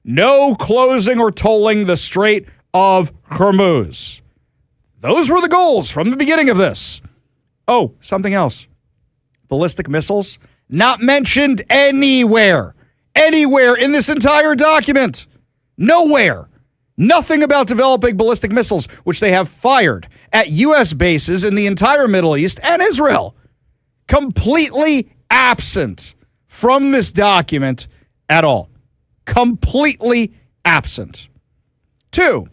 No closing or tolling the Strait of Hormuz. Those were the goals from the beginning of this. Oh, something else. Ballistic missiles, not mentioned anywhere in this entire document. Nowhere. Nothing about developing ballistic missiles, which they have fired at U.S. bases in the entire Middle East and Israel. Completely absent from this document at all. Completely absent. 2,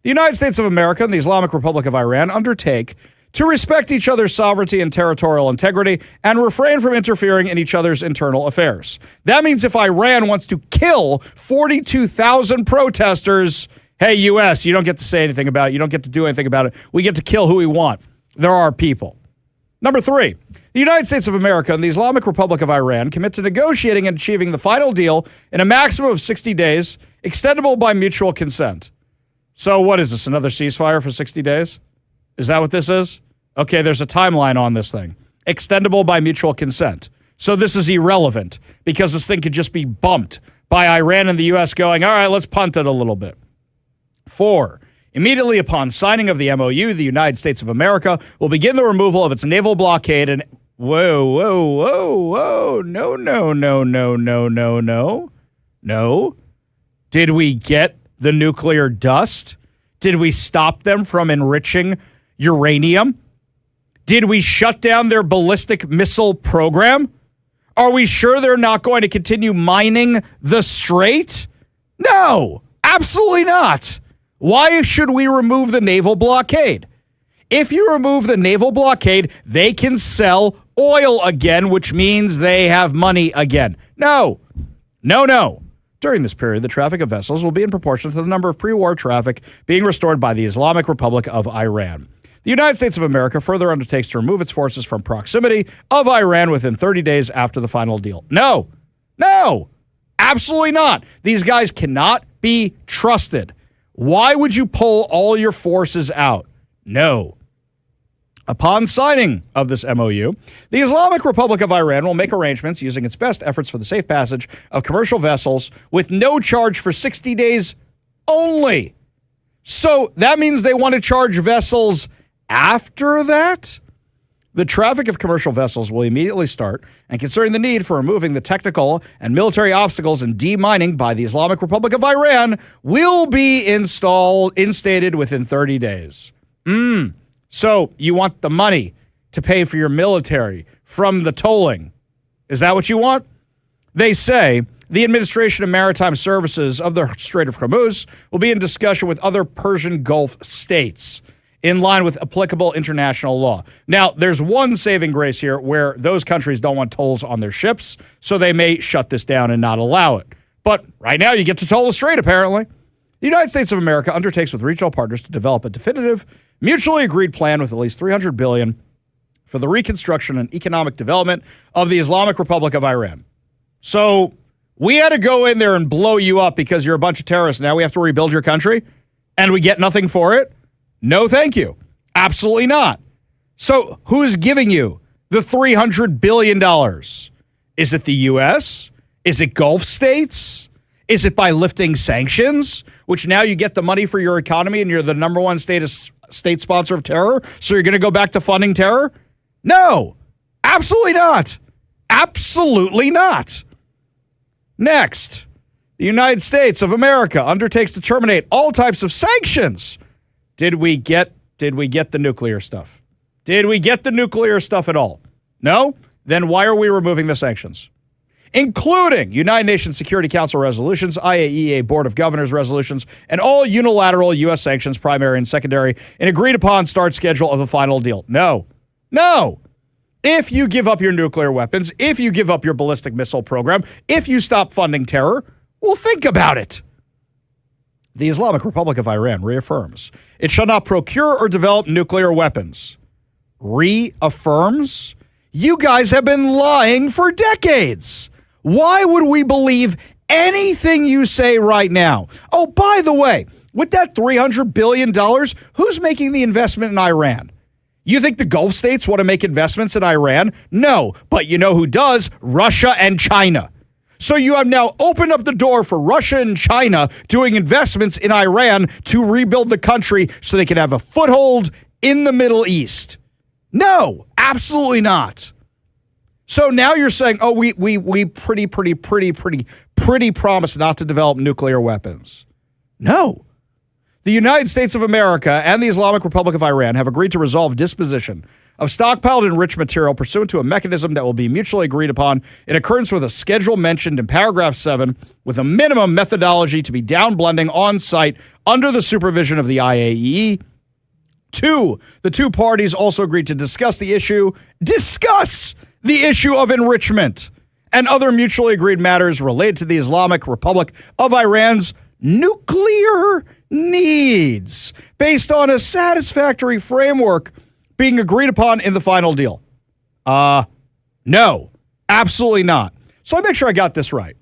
the United States of America and the Islamic Republic of Iran undertake to respect each other's sovereignty and territorial integrity and refrain from interfering in each other's internal affairs. That means if Iran wants to kill 42,000 protesters, hey, U.S., you don't get to say anything about it. You don't get to do anything about it. We get to kill who we want. They're our people. Number 3, the United States of America and the Islamic Republic of Iran commit to negotiating and achieving the final deal in a maximum of 60 days, extendable by mutual consent. So what is this, another ceasefire for 60 days? Is that what this is? Okay, there's a timeline on this thing. Extendable by mutual consent. So this is irrelevant because this thing could just be bumped by Iran and the U.S. going, all right, let's punt it a little bit. 4, immediately upon signing of the MOU, the United States of America will begin the removal of its naval blockade and... Whoa. No. Did we get the nuclear dust? Did we stop them from enriching uranium? Did we shut down their ballistic missile program? Are we sure they're not going to continue mining the strait? No, absolutely not. Why should we remove the naval blockade? If you remove the naval blockade, they can sell oil again, which means they have money again. No. During this period, the traffic of vessels will be in proportion to the number of pre-war traffic being restored by the Islamic Republic of Iran. The United States of America further undertakes to remove its forces from proximity of Iran within 30 days after the final deal. No, absolutely not. These guys cannot be trusted. Why would you pull all your forces out? No. Upon signing of this MOU, the Islamic Republic of Iran will make arrangements using its best efforts for the safe passage of commercial vessels with no charge for 60 days only. So that means they want to charge vessels after that? The traffic of commercial vessels will immediately start, and considering the need for removing the technical and military obstacles in demining by the Islamic Republic of Iran, will be instated within 30 days. So you want the money to pay for your military from the tolling. Is that what you want? They say the Administration of Maritime Services of the Strait of Hormuz will be in discussion with other Persian Gulf states in line with applicable international law. Now, there's one saving grace here where those countries don't want tolls on their ships, so they may shut this down and not allow it. But right now, you get to toll the strait, apparently. The United States of America undertakes with regional partners to develop a definitive, mutually agreed plan with at least $300 billion for the reconstruction and economic development of the Islamic Republic of Iran. So we had to go in there and blow you up because you're a bunch of terrorists. Now we have to rebuild your country, and we get nothing for it? No, thank you. Absolutely not. So who's giving you the $300 billion? Is it the U.S.? Is it Gulf states? Is it by lifting sanctions, which now you get the money for your economy and you're the number one state sponsor of terror, so you're going to go back to funding terror? No, absolutely not. Absolutely not. Next, the United States of America undertakes to terminate all types of sanctions. Did we get the nuclear stuff? Did we get the nuclear stuff at all? No? Then why are we removing the sanctions? Including United Nations Security Council resolutions, IAEA Board of Governors resolutions, and all unilateral U.S. sanctions, primary and secondary, an agreed-upon start schedule of the final deal. No. If you give up your nuclear weapons, if you give up your ballistic missile program, if you stop funding terror, well, think about it. The Islamic Republic of Iran reaffirms it shall not procure or develop nuclear weapons. Reaffirms? You guys have been lying for decades. Why would we believe anything you say right now? Oh, by the way, with that $300 billion, who's making the investment in Iran? You think the Gulf states want to make investments in Iran? No, but you know who does? Russia and China. So you have now opened up the door for Russia and China doing investments in Iran to rebuild the country so they can have a foothold in the Middle East. No, absolutely not. So now you're saying, oh, we pretty promised not to develop nuclear weapons. No. The United States of America and the Islamic Republic of Iran have agreed to resolve disposition of stockpiled enriched material pursuant to a mechanism that will be mutually agreed upon in accordance with a schedule mentioned in paragraph 7, with a minimum methodology to be downblending on site under the supervision of the IAEA. 2, the two parties also agreed to discuss the issue of enrichment and other mutually agreed matters related to the Islamic Republic of Iran's nuclear needs based on a satisfactory framework being agreed upon in the final deal. No, absolutely not. So I make sure I got this right.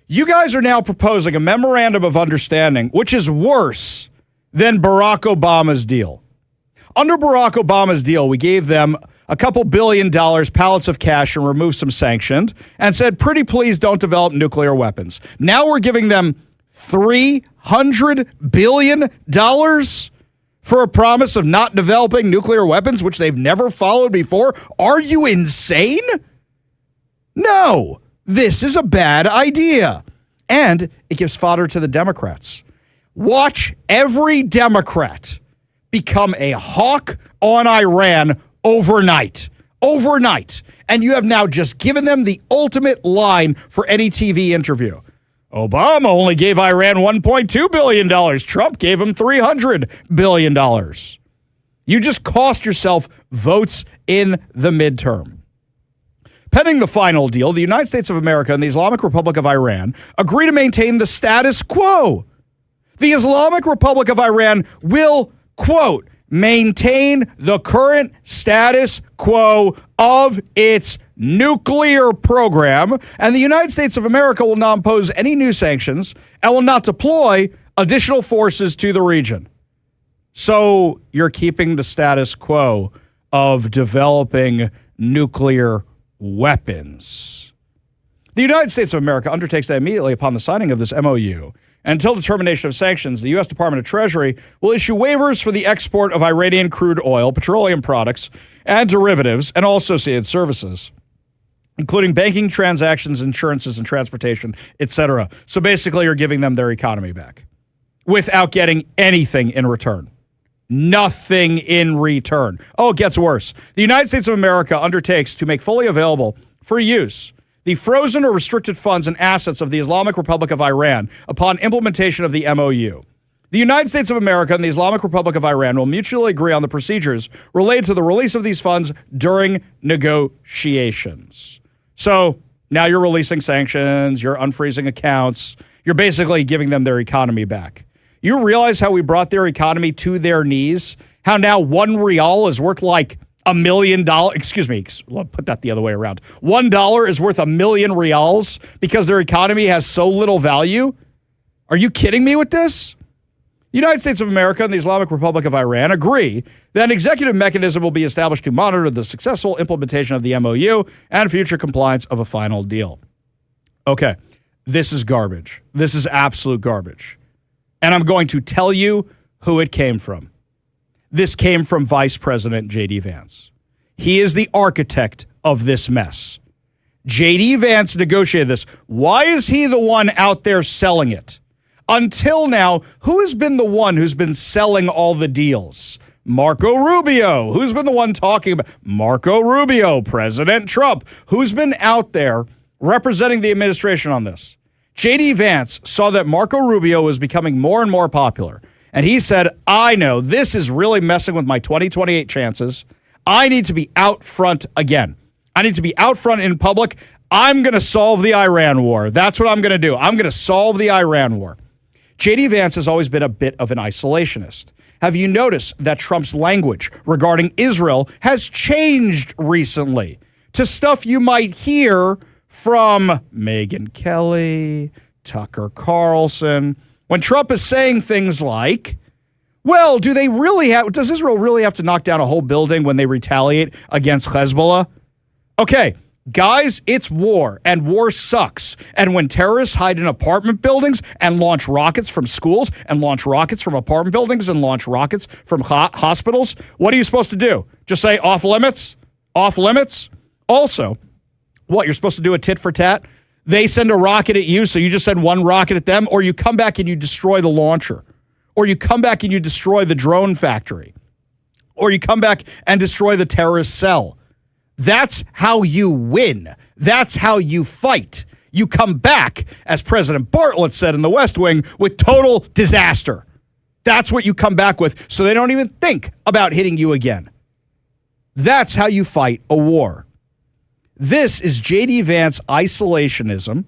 You guys are now proposing a memorandum of understanding, which is worse than Barack Obama's deal. Under Barack Obama's deal, we gave them a couple $1 billion, pallets of cash, and removed some sanctions, and said, pretty please don't develop nuclear weapons. Now we're giving them $300 billion for a promise of not developing nuclear weapons, which they've never followed before. Are you insane? No, this is a bad idea. And it gives fodder to the Democrats. Watch every Democrat become a hawk on Iran overnight. And you have now just given them the ultimate line for any TV interview. Obama only gave Iran $1.2 billion. Trump gave him $300 billion. You just cost yourself votes in the midterm. Pending the final deal, the United States of America and the Islamic Republic of Iran agree to maintain the status quo. The Islamic Republic of Iran will, quote, maintain the current status quo of its nuclear program, and the United States of America will not impose any new sanctions and will not deploy additional forces to the region. So you're keeping the status quo of developing nuclear weapons. The United States of America undertakes that immediately upon the signing of this MOU, until determination of sanctions, the U.S. Department of Treasury will issue waivers for the export of Iranian crude oil, petroleum products, and derivatives, and all associated services, including banking transactions, insurances, and transportation, etc. So basically, you're giving them their economy back without getting anything in return. Nothing in return. Oh, it gets worse. The United States of America undertakes to make fully available for use the frozen or restricted funds and assets of the Islamic Republic of Iran upon implementation of the MOU. The United States of America and the Islamic Republic of Iran will mutually agree on the procedures related to the release of these funds during negotiations. So now you're releasing sanctions, you're unfreezing accounts, you're basically giving them their economy back. You realize how we brought their economy to their knees? How now one rial is worth like $1 million, excuse me, put that the other way around. $1 is worth 1 million rials because their economy has so little value? Are you kidding me with this? The United States of America and the Islamic Republic of Iran agree that an executive mechanism will be established to monitor the successful implementation of the MOU and future compliance of a final deal. Okay, this is garbage. This is absolute garbage. And I'm going to tell you who it came from. This came from Vice President J.D. Vance. He is the architect of this mess. J.D. Vance negotiated this. Why is he the one out there selling it? Until now, who has been the one who's been selling all the deals? Marco Rubio. Who's been the one talking about Marco Rubio, President Trump? Who's been out there representing the administration on this? J.D. Vance saw that Marco Rubio was becoming more and more popular. And he said, I know this is really messing with my 2028 chances. I need to be out front again. I need to be out front in public. I'm going to solve the Iran war. That's what I'm going to do. I'm going to solve the Iran war. J.D. Vance has always been a bit of an isolationist. Have you noticed that Trump's language regarding Israel has changed recently to stuff you might hear from Megyn Kelly, Tucker Carlson, when Trump is saying things like, well, does Israel really have to knock down a whole building when they retaliate against Hezbollah? Okay, guys, it's war, and war sucks. And when terrorists hide in apartment buildings and launch rockets from schools and launch rockets from apartment buildings and launch rockets from hospitals, what are you supposed to do? Just say off limits? Off limits? Also, what, you're supposed to do a tit for tat? They send a rocket at you, so you just send one rocket at them, or you come back and you destroy the launcher, or you come back and you destroy the drone factory, or you come back and destroy the terrorist cell. That's how you win. That's how you fight. You come back, as President Bartlett said in the West Wing, with total disaster. That's what you come back with, so they don't even think about hitting you again. That's how you fight a war. This is J.D. Vance isolationism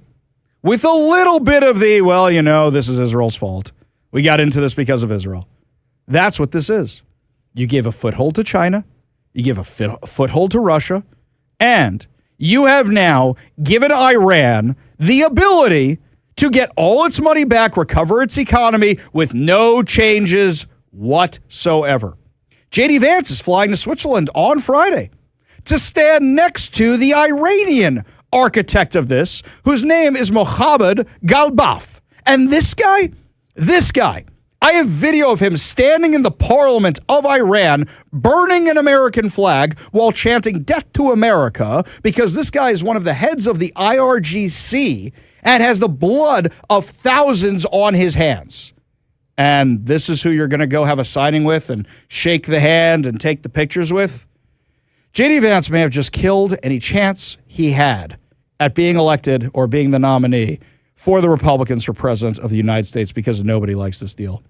with a little bit of the, well, you know, this is Israel's fault. We got into this because of Israel. That's what this is. You give a foothold to China, you give a foothold to Russia, and you have now given Iran the ability to get all its money back, recover its economy with no changes whatsoever. J.D. Vance is flying to Switzerland on Friday to stand next to the Iranian architect of this, whose name is Mohammad Galbaf. And this guy, I have video of him standing in the parliament of Iran, burning an American flag while chanting death to America, because this guy is one of the heads of the IRGC and has the blood of thousands on his hands. And this is who you're going to go have a signing with and shake the hand and take the pictures with? J.D. Vance may have just killed any chance he had at being elected or being the nominee for the Republicans for president of the United States, because nobody likes this deal.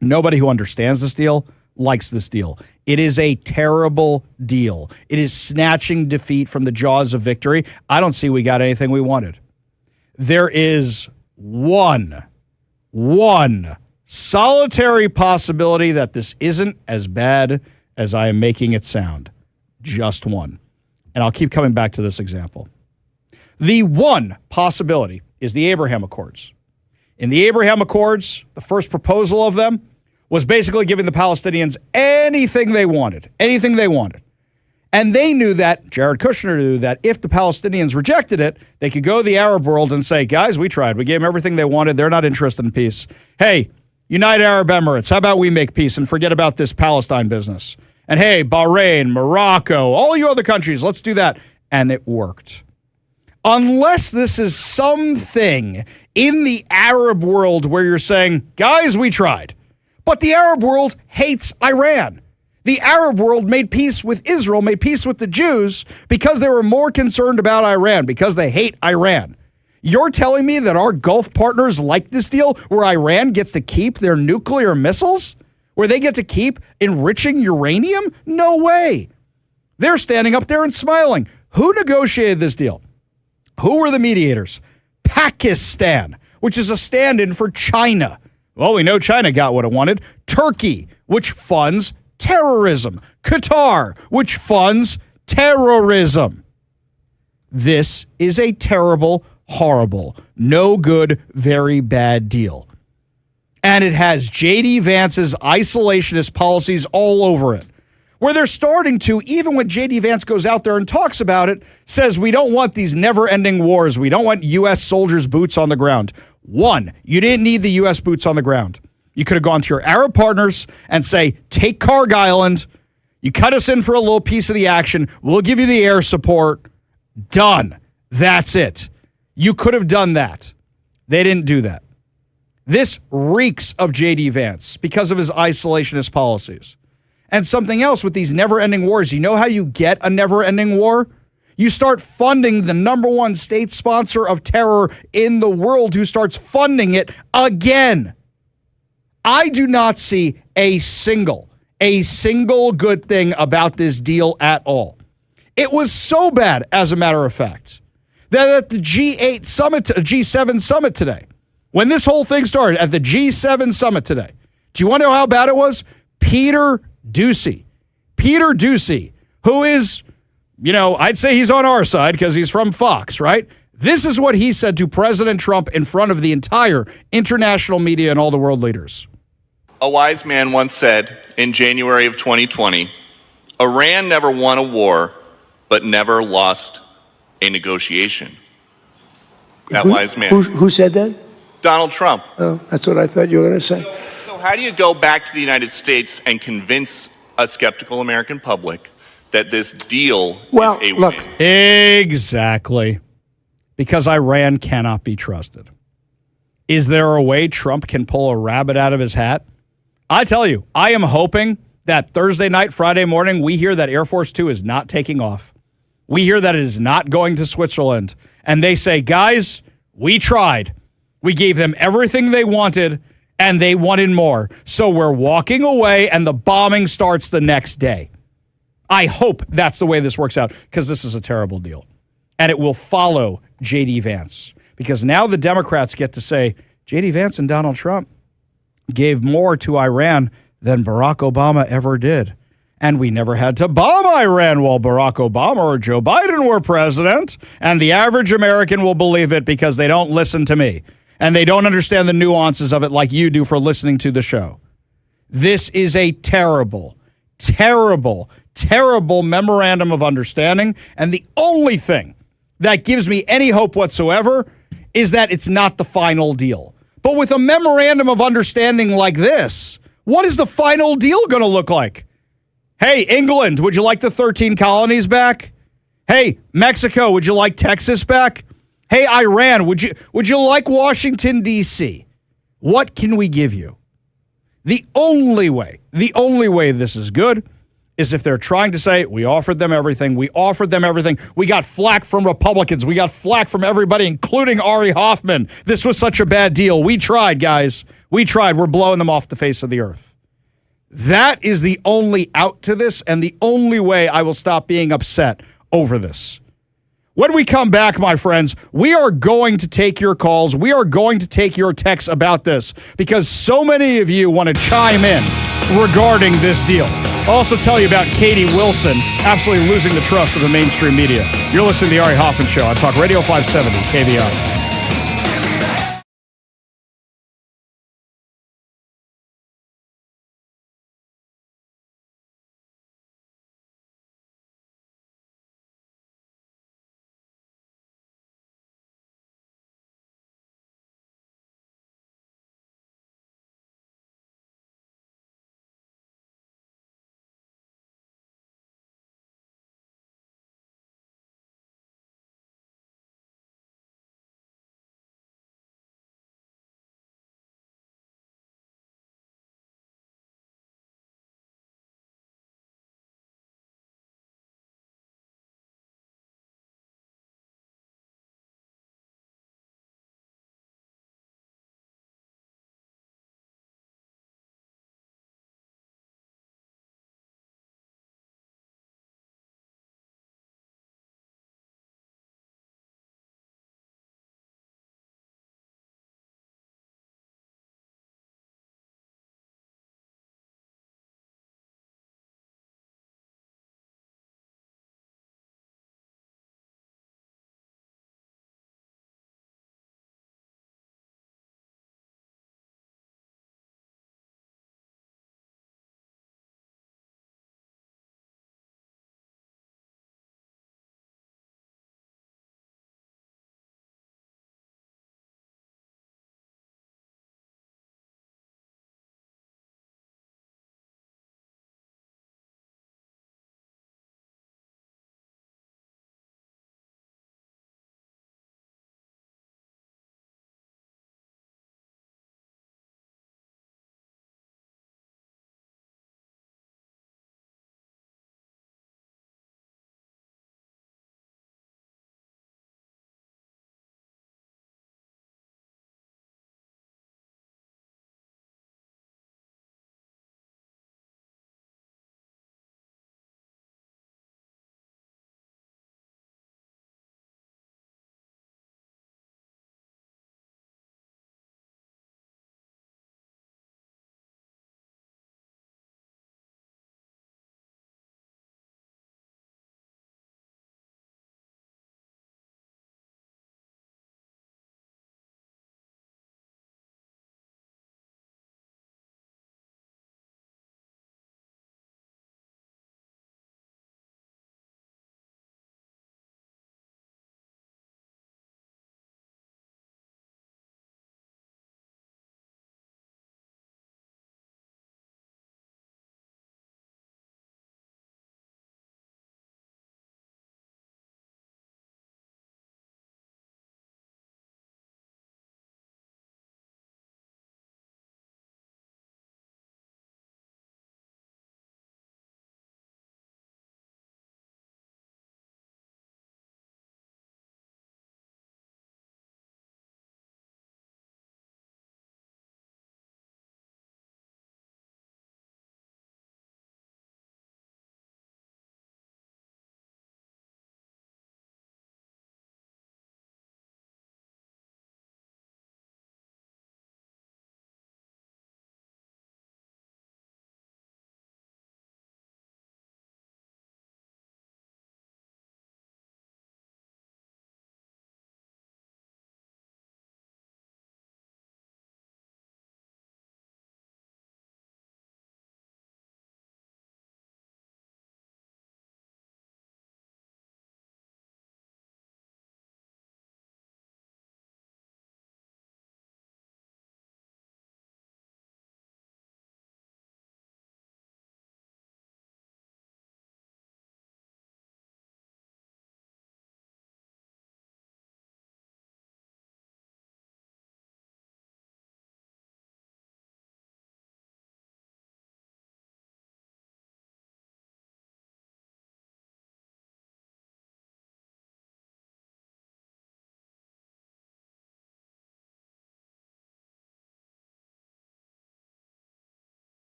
Nobody who understands this deal likes this deal. It is a terrible deal. It is snatching defeat from the jaws of victory. I don't see we got anything we wanted. There is one solitary possibility that this isn't as bad as I am making it sound. Just one. And I'll keep coming back to this example. The one possibility is the Abraham Accords. In the Abraham Accords, the first proposal of them was basically giving the Palestinians anything they wanted. And they knew that, Jared Kushner knew that if the Palestinians rejected it, they could go to the Arab world and say, guys, we tried. We gave them everything they wanted. They're not interested in peace. Hey, United Arab Emirates, how about we make peace and forget about this Palestine business? And hey, Bahrain, Morocco, all you other countries, let's do that. And it worked. Unless this is something in the Arab world where you're saying, guys, we tried. But the Arab world hates Iran. The Arab world made peace with Israel, made peace with the Jews because they were more concerned about Iran, because they hate Iran. You're telling me that our Gulf partners like this deal where Iran gets to keep their nuclear missiles? Where they get to keep enriching uranium? No way. They're standing up there and smiling. Who negotiated this deal? Who were the mediators? Pakistan, which is a stand-in for China. Well, we know China got what it wanted. Turkey, which funds terrorism. Qatar, which funds terrorism. This is a terrible, horrible, no good, very bad deal. And it has J.D. Vance's isolationist policies all over it, where they're starting to, even when J.D. Vance goes out there and talks about it, says we don't want these never-ending wars. We don't want U.S. soldiers' boots on the ground. One, you didn't need the U.S. boots on the ground. You could have gone to your Arab partners and say, take Karg Island. You cut us in for a little piece of the action. We'll give you the air support. Done. That's it. You could have done that. They didn't do that. This reeks of J.D. Vance because of his isolationist policies. And something else with these never-ending wars. You know how you get a never-ending war? You start funding the number one state sponsor of terror in the world, who starts funding it again. I do not see a single good thing about this deal at all. It was so bad, as a matter of fact, that at the G7 summit today, when this whole thing started at the G7 summit today, do you want to know how bad it was? Peter Doocy, who is, I'd say he's on our side because he's from Fox, right? This is what he said to President Trump in front of the entire international media and all the world leaders. A wise man once said in January of 2020, Iran never won a war, but never lost a negotiation. that wise man. Who said that? Donald Trump. Oh, that's what I thought you were going to say. So how do you go back to the United States and convince a skeptical American public that this deal is a look, win? Exactly. Because Iran cannot be trusted. Is there a way Trump can pull a rabbit out of his hat? I tell you, I am hoping that Thursday night, Friday morning, we hear that Air Force Two is not taking off. We hear that it is not going to Switzerland. And they say, guys, we tried. We gave them everything they wanted, and they wanted more. So we're walking away, and the bombing starts the next day. I hope that's the way this works out, because this is a terrible deal. And it will follow J.D. Vance. Because now the Democrats get to say, J.D. Vance and Donald Trump gave more to Iran than Barack Obama ever did. And we never had to bomb Iran while Barack Obama or Joe Biden were president. And the average American will believe it because they don't listen to me. And they don't understand the nuances of it like you do for listening to the show. This is a terrible, terrible, terrible memorandum of understanding. And the only thing that gives me any hope whatsoever is that it's not the final deal. But with a memorandum of understanding like this, what is the final deal going to look like? Hey, England, would you like the 13 colonies back? Hey, Mexico, would you like Texas back? Hey, Iran, would you like Washington, D.C.? What can we give you? The only way this is good is if they're trying to say, we offered them everything. We got flack from Republicans. We got flack from everybody, including Ari Hoffman. This was such a bad deal. We tried, guys. We tried. We're blowing them off the face of the earth. That is the only out to this and the only way I will stop being upset over this. When we come back, my friends, we are going to take your calls. We are going to take your texts about this because so many of you want to chime in regarding this deal. I'll also tell you about Katie Wilson absolutely losing the trust of the mainstream media. You're listening to the Ari Hoffman Show on Talk Radio 570 KVI.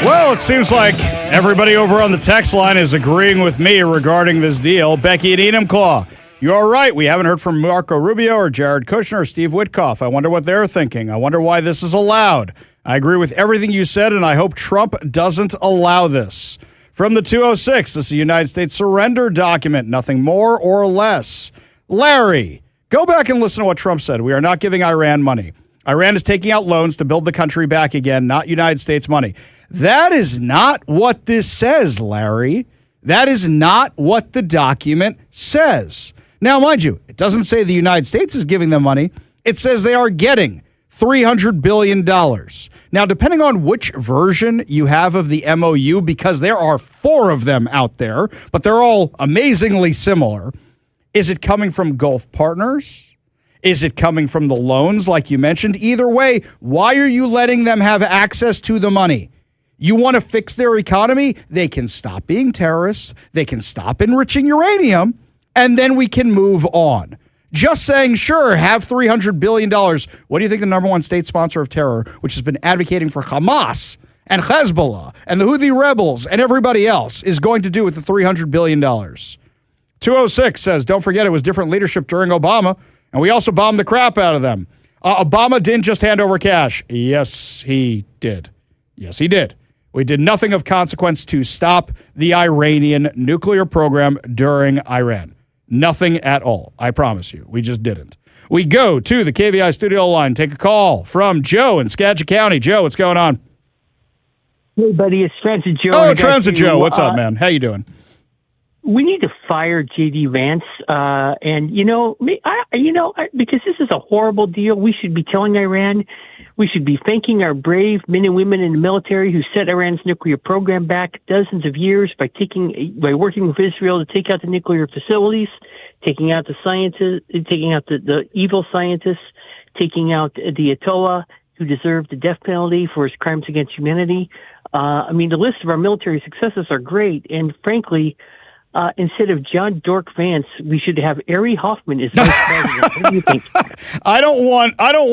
Well, it seems like everybody over on the text line is agreeing with me regarding this deal. Becky and Enumclaw, you're right. We haven't heard from Marco Rubio or Jared Kushner or Steve Witkoff. I wonder what they're thinking. I wonder why this is allowed. I agree with everything you said, and I hope Trump doesn't allow this. From the 206, this is a United States surrender document, nothing more or less. Larry, go back and listen to what Trump said. We are not giving Iran money. Iran is taking out loans to build the country back again, not United States money. That is not what this says, Larry. That is not what the document says. Now, mind you, it doesn't say the United States is giving them money. It says they are getting $300 billion. Now, depending on which version you have of the MOU, because there are 4 of them out there, but they're all amazingly similar, is it coming from Gulf partners? Is it coming from the loans, like you mentioned? Either way, why are you letting them have access to the money? You want to fix their economy? They can stop being terrorists. They can stop enriching uranium, and then we can move on. Just saying, sure, have $300 billion. What do you think the number one state sponsor of terror, which has been advocating for Hamas and Hezbollah and the Houthi rebels and everybody else, is going to do with the $300 billion? 206 says, don't forget it was different leadership during Obama, and we also bombed the crap out of them. Obama didn't just hand over cash. Yes, he did. Yes, he did. We did nothing of consequence to stop the Iranian nuclear program during Iran. Nothing at all. I promise you. We just didn't. We go to the KVI studio line. Take a call from Joe in Skagit County. Joe, what's going on? Hey, buddy, it's Transit Joe. Oh, Transit Joe. What's up, man? How you doing? We need to fire J.D. Vance, and because this is a horrible deal. We should be telling Iran, we should be thanking our brave men and women in the military who set Iran's nuclear program back dozens of years by working with Israel to take out the nuclear facilities, taking out the scientists, taking out the evil scientists, taking out the Ayatollah who deserved the death penalty for his crimes against humanity. The list of our military successes are great, and frankly, instead of John Dork Vance, we should have Ari Hoffman as vice president. What do you think? I don't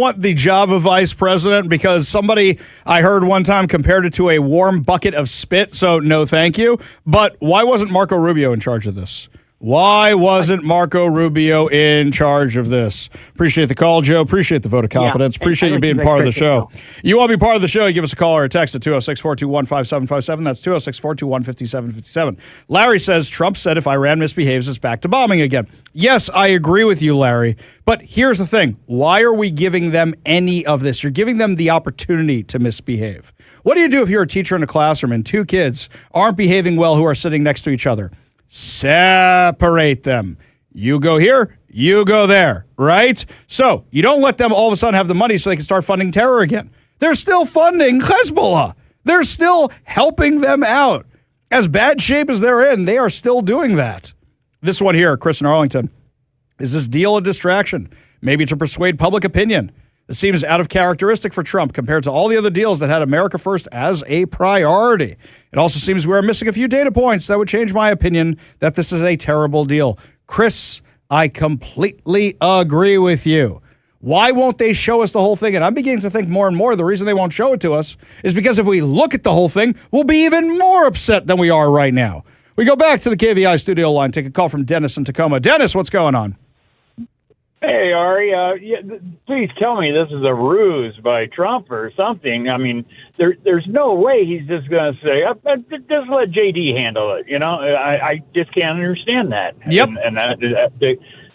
want the job of vice president because somebody I heard one time compared it to a warm bucket of spit. So no, thank you. But why wasn't Marco Rubio in charge of this? Why wasn't Marco Rubio in charge of this? Appreciate the call, Joe. Appreciate the vote of confidence. Appreciate you being part of the show. You want to be part of the show, you give us a call or a text at 206-421-5757. That's 206-421-5757. Larry says, Trump said if Iran misbehaves, it's back to bombing again. Yes, I agree with you, Larry. But here's the thing. Why are we giving them any of this? You're giving them the opportunity to misbehave. What do you do if you're a teacher in a classroom and 2 kids aren't behaving well who are sitting next to each other? Separate them. You go here, you go there, right? So you don't let them all of a sudden have the money so they can start funding terror again. They're still funding Hezbollah. They're still helping them out. As bad shape as they're in, they are still doing that. This one here, Chris in Arlington. Is this deal a distraction? Maybe to persuade public opinion. It seems out of characteristic for Trump compared to all the other deals that had America first as a priority. It also seems we are missing a few data points that would change my opinion that this is a terrible deal. Chris, I completely agree with you. Why won't they show us the whole thing? And I'm beginning to think more and more the reason they won't show it to us is because if we look at the whole thing, we'll be even more upset than we are right now. We go back to the KVI studio line, take a call from Dennis in Tacoma. Dennis, what's going on? Hey, Ari, please tell me this is a ruse by Trump or something. I mean, there's no way he's just going to say, just let JD handle it. I just can't understand that. Yep.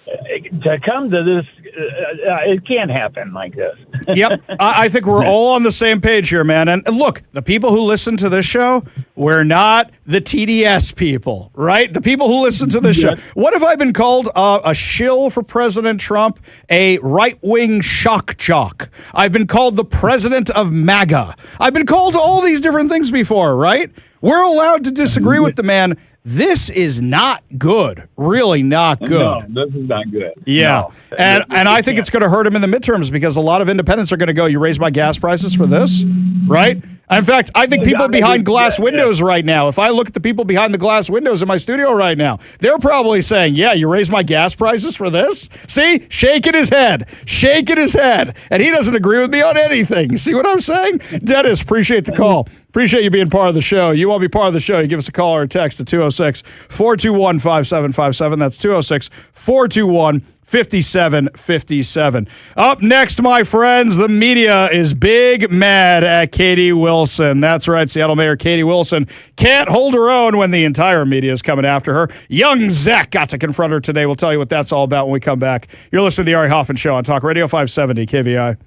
To come to this, it can't happen like this. Yep. I think we're all on the same page here, man. And look, the people who listen to this show, we're not the TDS people, right? The people who listen to this show. What have I been called? A shill for President Trump, a right-wing shock jock. I've been called the president of MAGA. I've been called all these different things before, right? We're allowed to disagree with the man. This is not good. Really not good. No, this is not good. Yeah. No. And I think it's going to hurt him in the midterms because a lot of independents are going to go, you raise my gas prices for this, right? In fact, I think people behind glass windows right now, if I look at the people behind the glass windows in my studio right now, they're probably saying, yeah, you raised my gas prices for this? See? Shaking his head. And he doesn't agree with me on anything. You see what I'm saying? Dennis, appreciate the call. Appreciate you being part of the show. You want to be part of the show, you give us a call or a text at 206-421-5757. That's 206-421-5757. Up next, my friends, the media is big mad at Katie Wilson. That's right, Seattle Mayor Katie Wilson can't hold her own when the entire media is coming after her. Young Zach got to confront her today. We'll tell you what that's all about when we come back. You're listening to the Ari Hoffman Show on Talk Radio 570 KVI.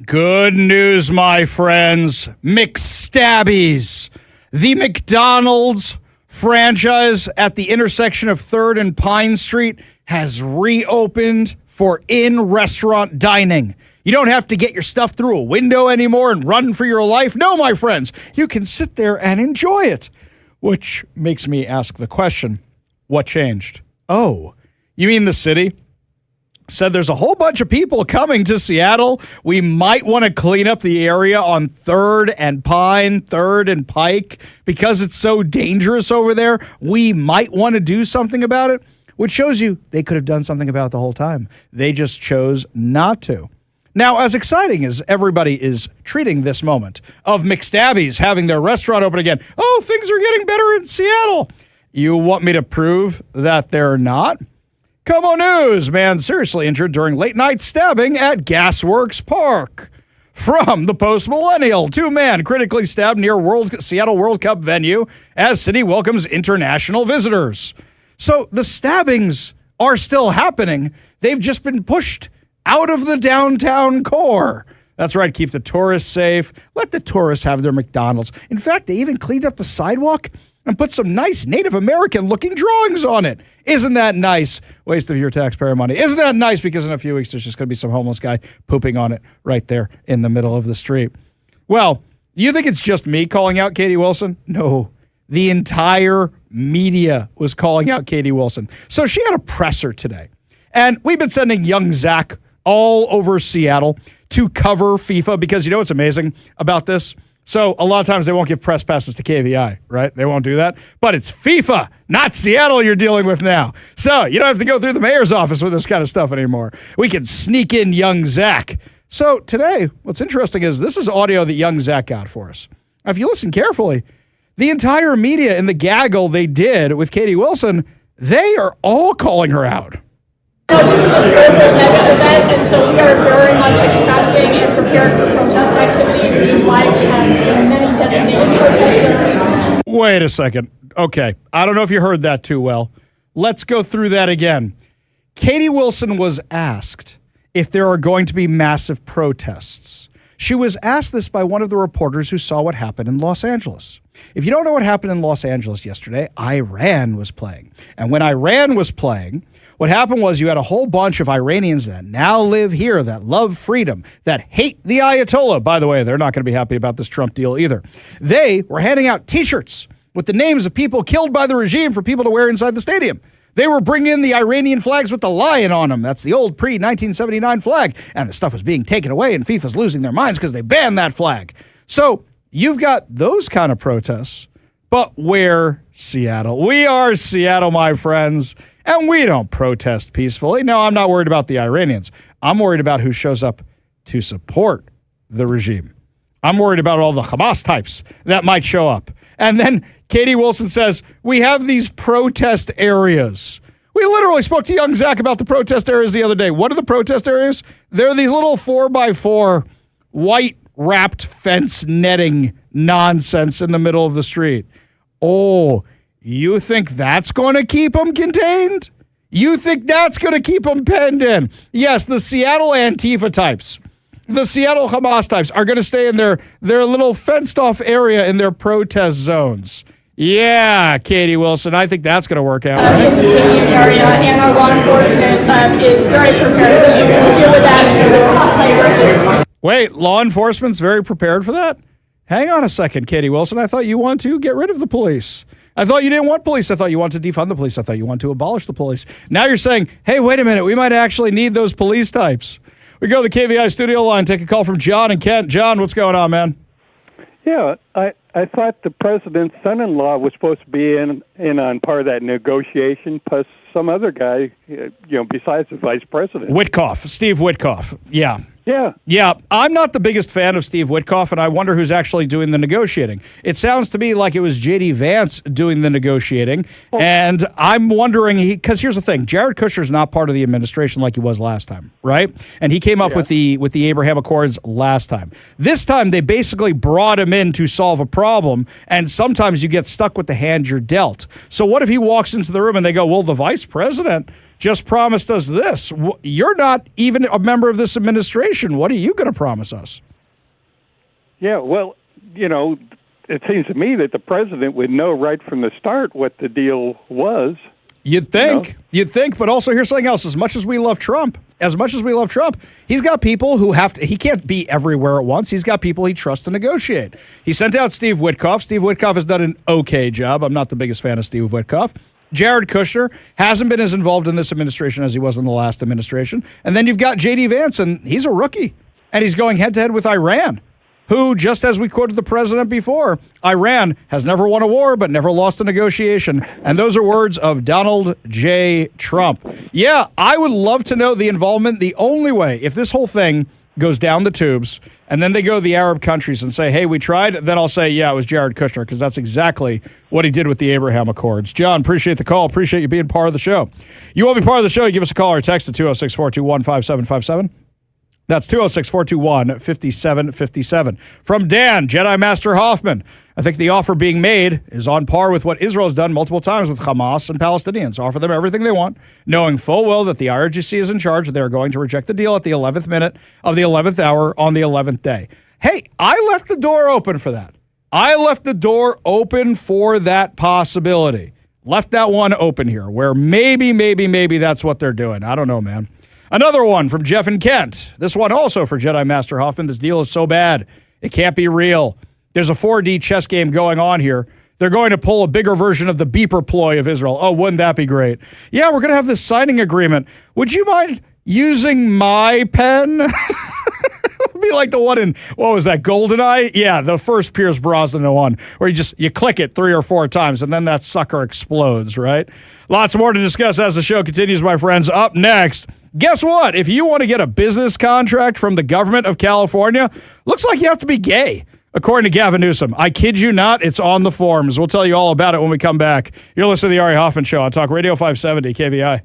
Good news, my friends. McStabbies. The McDonald's franchise at the intersection of 3rd and Pine Street has reopened for in-restaurant dining. You don't have to get your stuff through a window anymore and run for your life. No, my friends, you can sit there and enjoy it. Which makes me ask the question, what changed? Oh, you mean the city said there's a whole bunch of people coming to Seattle. We might want to clean up the area on 3rd and Pine, 3rd and Pike, because it's so dangerous over there. We might want to do something about it, which shows you they could have done something about it the whole time. They just chose not to. Now, as exciting as everybody is treating this moment of McStabbies having their restaurant open again, oh, things are getting better in Seattle. You want me to prove that they're not? Como News, man seriously injured during late-night stabbing at Gasworks Park. From the Post-Millennial, 2-man critically stabbed near Seattle World Cup venue as city welcomes international visitors. So the stabbings are still happening. They've just been pushed out of the downtown core. That's right, keep the tourists safe. Let the tourists have their McDonald's. In fact, they even cleaned up the sidewalk and put some nice Native American-looking drawings on it. Isn't that nice? Waste of your taxpayer money. Isn't that nice? Because in a few weeks, there's just going to be some homeless guy pooping on it right there in the middle of the street. Well, you think it's just me calling out Katie Wilson? No. The entire media was calling out Katie Wilson. So she had a presser today. And we've been sending young Zach all over Seattle to cover FIFA because you know what's amazing about this? So a lot of times they won't give press passes to KVI, right? They won't do that. But it's FIFA, not Seattle you're dealing with now. So you don't have to go through the mayor's office with this kind of stuff anymore. We can sneak in young Zach. So today, what's interesting is this is audio that young Zach got for us. Now, if you listen carefully, the entire media and the gaggle they did with Katie Wilson, they are all calling her out. No, this is a global mega event, and so we are very much expecting and prepared for protest activity, which is why we have many designated protest zones. Wait a second. Okay, I don't know if you heard that too well. Let's go through that again. Katie Wilson was asked if there are going to be massive protests. She was asked this by one of the reporters who saw what happened in Los Angeles. If you don't know what happened in Los Angeles yesterday, Iran was playing. And when Iran was playing, what happened was you had a whole bunch of Iranians that now live here, that love freedom, that hate the Ayatollah. By the way, they're not going to be happy about this Trump deal either. They were handing out T-shirts with the names of people killed by the regime for people to wear inside the stadium. They were bringing in the Iranian flags with the lion on them. That's the old pre-1979 flag. And the stuff was being taken away, and FIFA's losing their minds because they banned that flag. So you've got those kind of protests. But we're Seattle. We are Seattle, my friends. And we don't protest peacefully. No, I'm not worried about the Iranians. I'm worried about who shows up to support the regime. I'm worried about all the Hamas types that might show up. And then Katie Wilson says, we have these protest areas. We literally spoke to young Zach about the protest areas the other day. What are the protest areas? They're these little 4x4 white wrapped fence netting nonsense in the middle of the street. Oh, you think that's going to keep them contained? You think that's going to keep them penned in? Yes, the Seattle Antifa types, the Seattle Hamas types are going to stay in their little fenced-off area in their protest zones. Yeah, Katie Wilson, I think that's going to work out. Right? In the stadium area, and our law enforcement is very prepared to deal with that in a tough way. Wait, law enforcement's very prepared for that? Hang on a second, Katie Wilson. I thought you wanted to get rid of the police. I thought you didn't want police. I thought you wanted to defund the police. I thought you wanted to abolish the police. Now you're saying, hey, wait a minute. We might actually need those police types. We go to the KVI studio line, take a call from John and Kent. John, what's going on, man? Yeah, I thought the president's son-in-law was supposed to be in on part of that negotiation, plus some other guy, besides the vice president. Witkoff, Steve Witkoff. Yeah. Yeah, I'm not the biggest fan of Steve Witkoff, and I wonder who's actually doing the negotiating. It sounds to me like it was J.D. Vance doing the negotiating, and I'm wondering, because here's the thing, Jared Kushner's not part of the administration like he was last time, right? And he came up with the Abraham Accords last time. This time, they basically brought him in to solve a problem, and sometimes you get stuck with the hand you're dealt. built. So what if he walks into the room and they go, well, the vice president just promised us this. You're not even a member of this administration. What are you going to promise us? Yeah, well, it seems to me that the president would know right from the start what the deal was. You'd think, but also here's something else. As much as we love Trump, he's got people who he can't be everywhere at once. He's got people he trusts to negotiate. He sent out Steve Witkoff. Steve Witkoff has done an okay job. I'm not the biggest fan of Steve Witkoff. Jared Kushner hasn't been as involved in this administration as he was in the last administration. And then you've got J.D. Vance, and he's a rookie. And he's going head-to-head with Iran, who, just as we quoted the president before, Iran has never won a war but never lost a negotiation. And those are words of Donald J. Trump. Yeah, I would love to know the involvement. The only way, if this whole thing goes down the tubes and then they go to the Arab countries and say, hey, we tried, then I'll say, yeah, it was Jared Kushner, because that's exactly what he did with the Abraham Accords. John, appreciate the call. Appreciate you being part of the show. You want to be part of the show, you give us a call or text at 206-421-5757. That's 206-421-5757. From Dan, Jedi Master Hoffman. I think the offer being made is on par with what Israel has done multiple times with Hamas and Palestinians. Offer them everything they want, knowing full well that the IRGC is in charge. They're going to reject the deal at the 11th minute of the 11th hour on the 11th day. Hey, I left the door open for that. I left the door open for that possibility. Left that one open here, where maybe that's what they're doing. I don't know, man. Another one from Jeff and Kent. This one also for Jedi Master Hoffman. This deal is so bad, it can't be real. There's a 4D chess game going on here. They're going to pull a bigger version of the beeper ploy of Israel. Oh, wouldn't that be great? Yeah, we're going to have this signing agreement. Would you mind using my pen? Be like the one in, what was that, GoldenEye? Yeah, the first Pierce Brosnan one, where you click it 3 or 4 times, and then that sucker explodes, right? Lots more to discuss as the show continues, my friends. Up next, guess what? If you want to get a business contract from the government of California, looks like you have to be gay, according to Gavin Newsom. I kid you not, it's on the forms. We'll tell you all about it when we come back. You're listening to The Ari Hoffman Show on Talk Radio 570 KVI.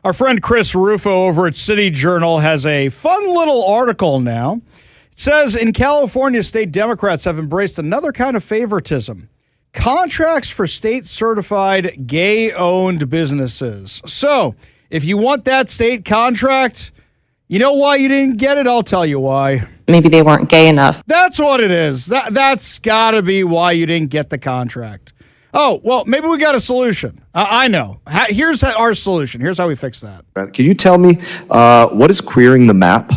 Our friend Chris Rufo over at City Journal has a fun little article now. It says in California, state Democrats have embraced another kind of favoritism. Contracts for state-certified gay-owned businesses. So, if you want that state contract, you know why you didn't get it? I'll tell you why. Maybe they weren't gay enough. That's what it is. That's got to be why you didn't get the contract. Oh, well, maybe we got a solution. I know. Here's our solution. Here's how we fix that. Can you tell me what is queering the map?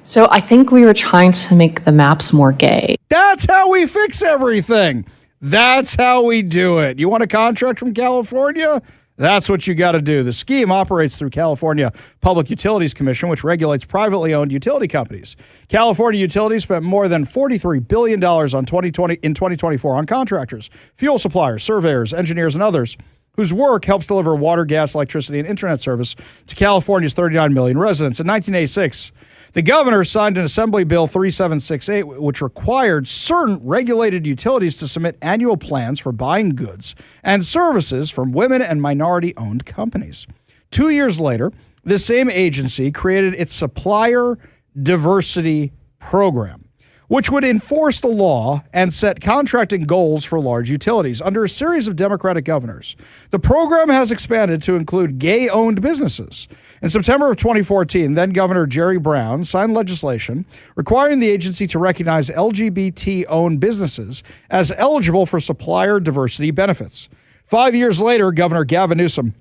So I think we were trying to make the maps more gay. That's how we fix everything. That's how we do it. You want a contract from California? That's what you got to do. The scheme operates through California Public Utilities Commission, which regulates privately owned utility companies. California Utilities spent more than $43 billion in 2024 on contractors, fuel suppliers, surveyors, engineers, and others whose work helps deliver water, gas, electricity, and internet service to California's 39 million residents. In 1986, the governor signed an Assembly Bill 3768, which required certain regulated utilities to submit annual plans for buying goods and services from women and minority-owned companies. 2 years later, this same agency created its Supplier Diversity Program, which would enforce the law and set contracting goals for large utilities. Under a series of Democratic governors, the program has expanded to include gay-owned businesses. In September of 2014, then-Governor Jerry Brown signed legislation requiring the agency to recognize LGBT-owned businesses as eligible for supplier diversity benefits. 5 years later, Governor Gavin Newsom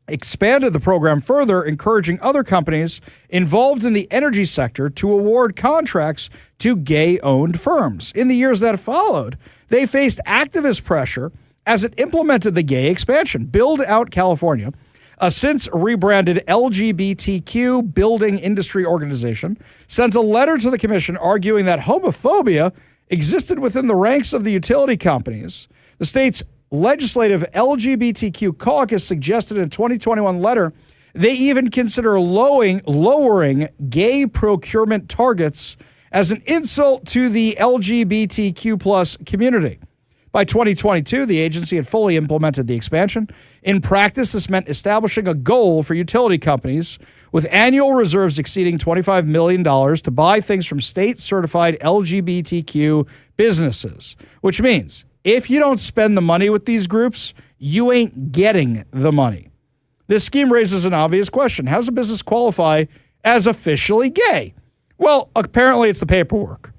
expanded the program further, encouraging other companies involved in the energy sector to award contracts to gay-owned firms. In the years that followed, they faced activist pressure as it implemented the gay expansion. Build Out California, a since rebranded LGBTQ building industry organization, sent a letter to the commission arguing that homophobia existed within the ranks of the utility companies. The state's legislative LGBTQ caucus suggested in a 2021 letter they even consider lowering gay procurement targets as an insult to the LGBTQ plus community. By 2022, the agency had fully implemented the expansion. In practice, this meant establishing a goal for utility companies with annual reserves exceeding $25 million to buy things from state-certified LGBTQ businesses, which means if you don't spend the money with these groups, you ain't getting the money. This scheme raises an obvious question. How does a business qualify as officially gay? Well, apparently it's the paperwork.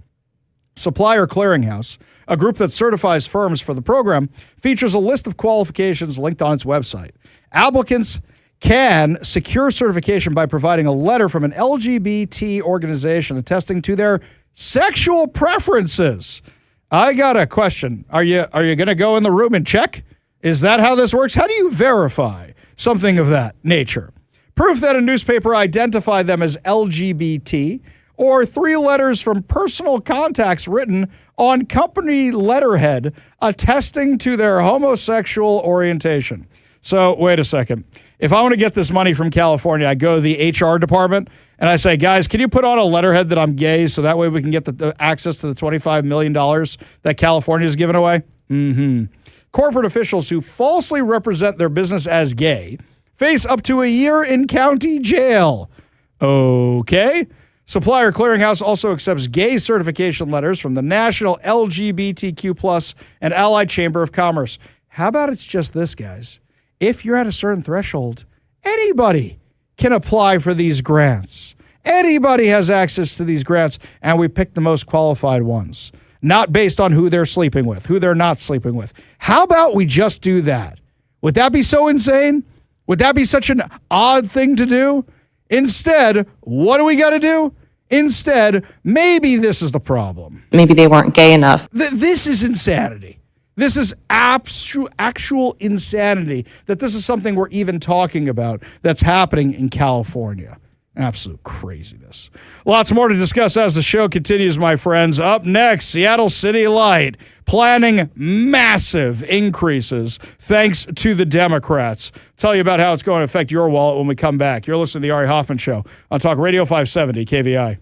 Supplier Clearinghouse, a group that certifies firms for the program, features a list of qualifications linked on its website. Applicants can secure certification by providing a letter from an LGBT organization attesting to their sexual preferences. I got a question. Are you going to go in the room and check? Is that how this works? How do you verify something of that nature? Proof that a newspaper identified them as LGBT, or 3 letters from personal contacts written on company letterhead attesting to their homosexual orientation. So wait a second. If I want to get this money from California, I go to the HR department and I say, guys, can you put on a letterhead that I'm gay so that way we can get the access to the $25 million that California is giving away? Corporate officials who falsely represent their business as gay face up to a year in county jail. Okay. Supplier Clearinghouse also accepts gay certification letters from the National LGBTQ Plus and Allied Chamber of Commerce. How about it's just this, guys? If you're at a certain threshold, anybody can apply for these grants. Anybody has access to these grants, and we pick the most qualified ones, not based on who they're sleeping with, who they're not sleeping with. How about we just do that? Would that be so insane? Would that be such an odd thing to do? Instead, what do we got to do? Instead, maybe this is the problem. Maybe they weren't gay enough. This is insanity. This is actual insanity that this is something we're even talking about that's happening in California. Absolute craziness. Lots more to discuss as the show continues, my friends. Up next, Seattle City Light planning massive increases thanks to the Democrats. Tell you about how it's going to affect your wallet when we come back. You're listening to The Ari Hoffman Show on Talk Radio 570 KVI.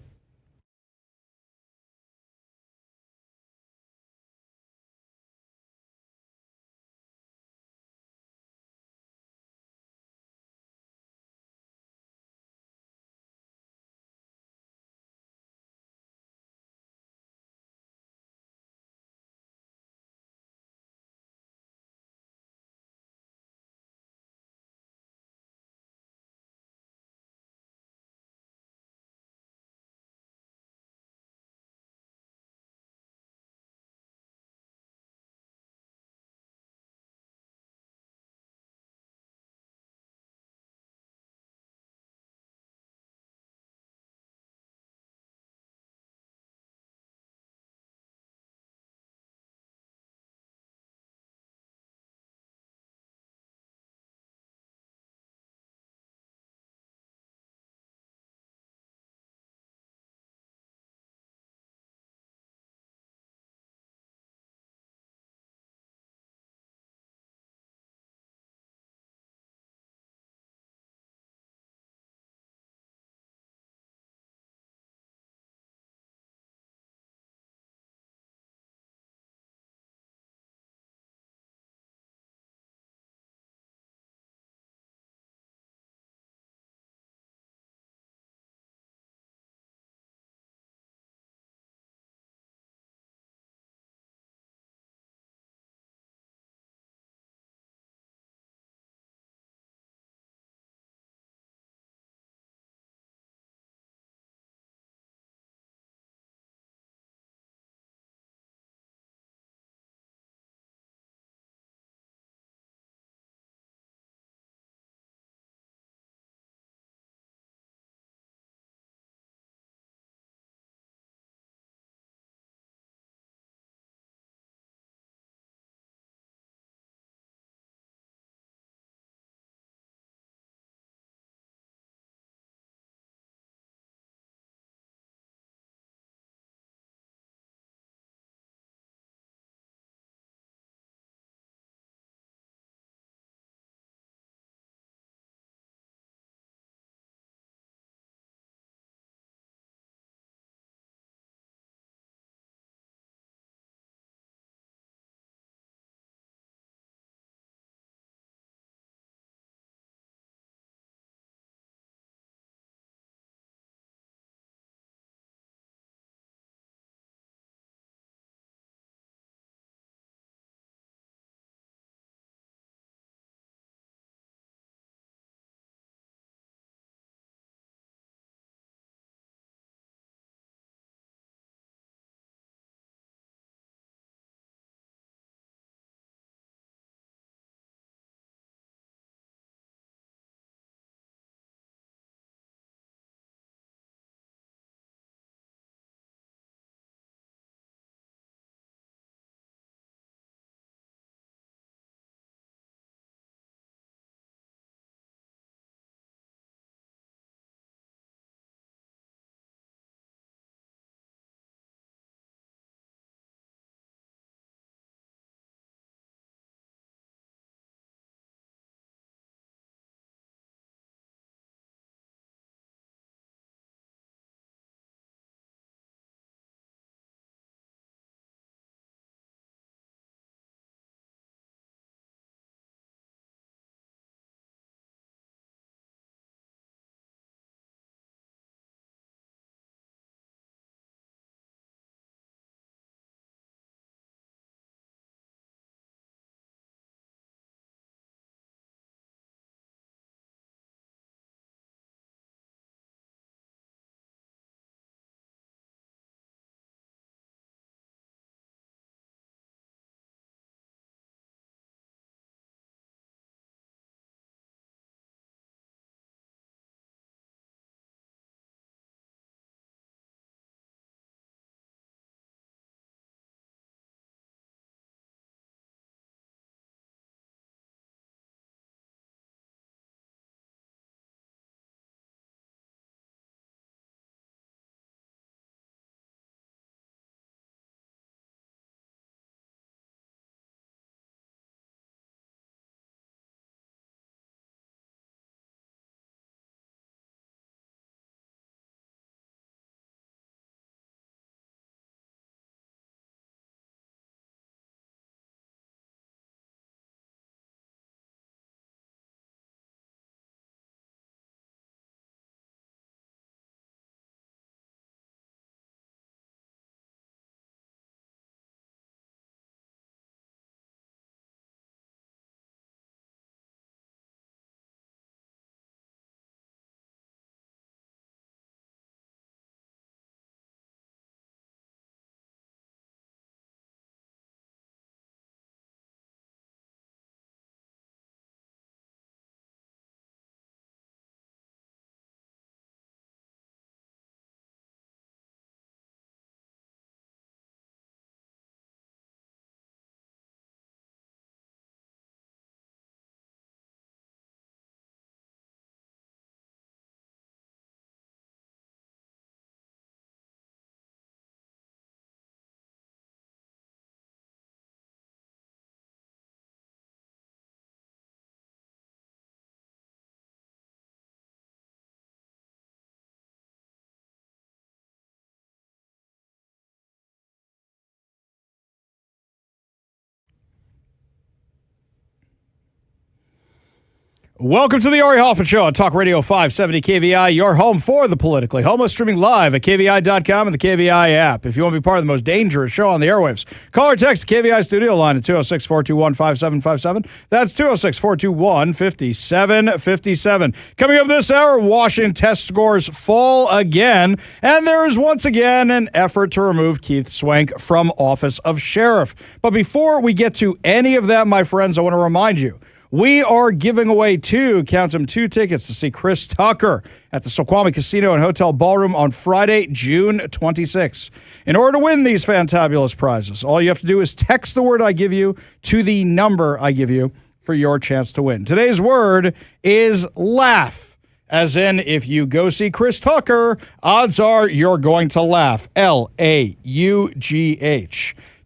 Welcome to the Ari Hoffman Show on Talk Radio 570 KVI, your home for the politically homeless, streaming live at KVI.com and the KVI app. If you want to be part of the most dangerous show on the airwaves, call or text the KVI studio line at 206-421-5757. That's 206-421-5757. Coming up this hour, Washington test scores fall again, and there is once again an effort to remove Keith Swank from office of sheriff. But before we get to any of that, my friends, I want to remind you, we are giving away two tickets to see Chris Tucker at the Snoqualmie Casino and Hotel Ballroom on Friday, June 26th. In order to win these fantabulous prizes, all you have to do is text the word I give you to the number I give you for your chance to win. Today's word is laugh, as in if you go see Chris Tucker, odds are you're going to laugh. L-A-U-G-H.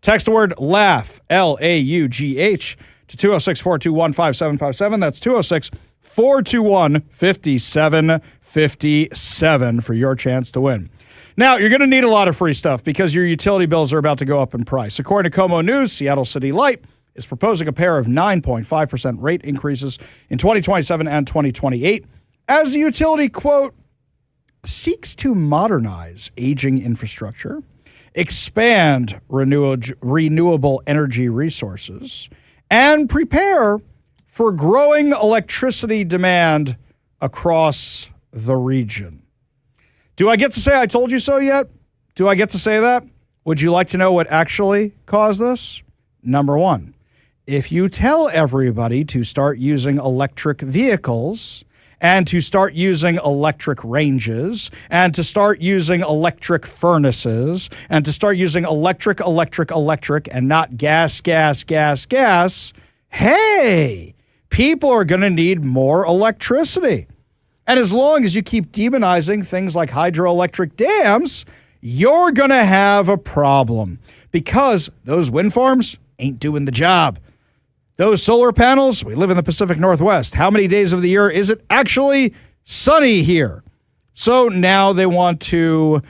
Text the word laugh, L-A-U-G-H, to 206-421-5757. That's 206-421-5757 for your chance to win. Now, you're going to need a lot of free stuff because your utility bills are about to go up in price. According to Como News, Seattle City Light is proposing a pair of 9.5% rate increases in 2027 and 2028 as the utility, quote, seeks to modernize aging infrastructure, expand renewable energy resources, and prepare for growing electricity demand across the region. Do I get to say I told you so yet? Do I get to say that? Would you like to know what actually caused this? Number one, if you tell everybody to start using electric vehicles and to start using electric ranges and to start using electric furnaces and to start using electric and not gas, hey, people are going to need more electricity. And as long as you keep demonizing things like hydroelectric dams, you're going to have a problem because those wind farms ain't doing the job. Those solar panels, we live in the Pacific Northwest. How many days of the year is it actually sunny here? So now they want to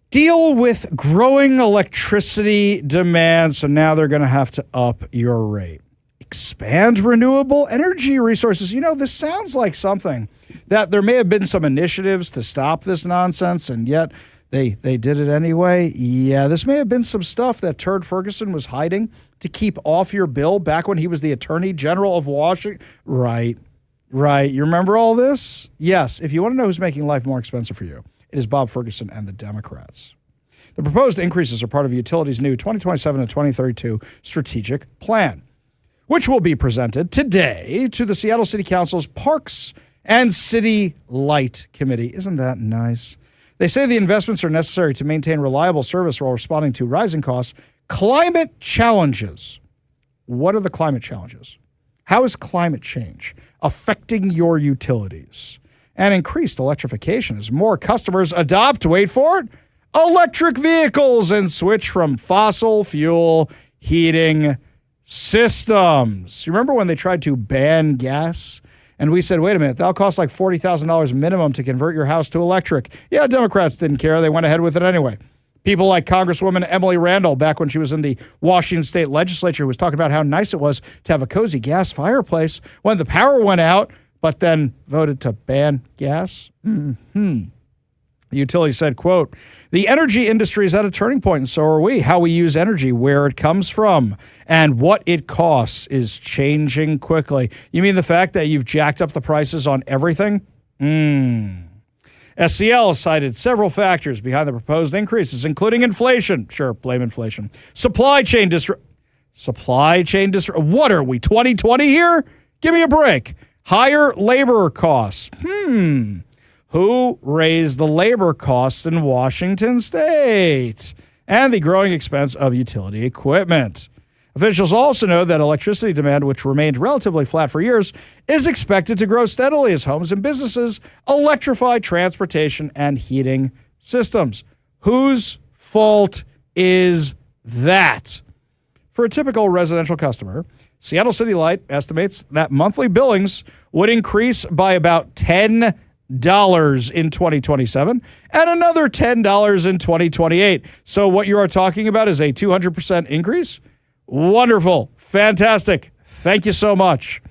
deal with growing electricity demand. So now they're going to have to up your rate. Expand renewable energy resources. You know, this sounds like something that there may have been some initiatives to stop this nonsense, and yet they did it anyway. Yeah, this may have been some stuff that Turd Ferguson was hiding to keep off your bill back when he was the Attorney General of Washington. Right. You remember all this? Yes. If you want to know who's making life more expensive for you, it is Bob Ferguson and the Democrats. The proposed increases are part of Utilities' new 2027 and 2032 strategic plan, which will be presented today to the Seattle City Council's Parks and City Light Committee. Isn't that nice? They say the investments are necessary to maintain reliable service while responding to rising costs. Climate challenges. What are the climate challenges? How is climate change affecting your utilities? And increased electrification as more customers adopt, wait for it, electric vehicles and switch from fossil fuel heating systems. You remember when they tried to ban gas? And we said, wait a minute, that'll cost like $40,000 minimum to convert your house to electric. Yeah, Democrats didn't care. They went ahead with it anyway. People like Congresswoman Emily Randall, back when she was in the Washington State Legislature, was talking about how nice it was to have a cozy gas fireplace when the power went out, but then voted to ban gas. The utility said, quote, the energy industry is at a turning point, and so are we. How we use energy, where it comes from, and what it costs is changing quickly. You mean the fact that you've jacked up the prices on everything? SCL cited several factors behind the proposed increases, including inflation. Sure, blame inflation. Supply chain disruption. What are we, 2020 here? Give me a break. Higher labor costs. Who raised the labor costs in Washington State? And the growing expense of utility equipment. Officials also know that electricity demand, which remained relatively flat for years, is expected to grow steadily as homes and businesses electrify transportation and heating systems. Whose fault is that? For a typical residential customer, Seattle City Light estimates that monthly billings would increase by about $10 in 2027 and another $10 in 2028. So what you are talking about is a 200% increase? Wonderful. Fantastic. Thank you so much.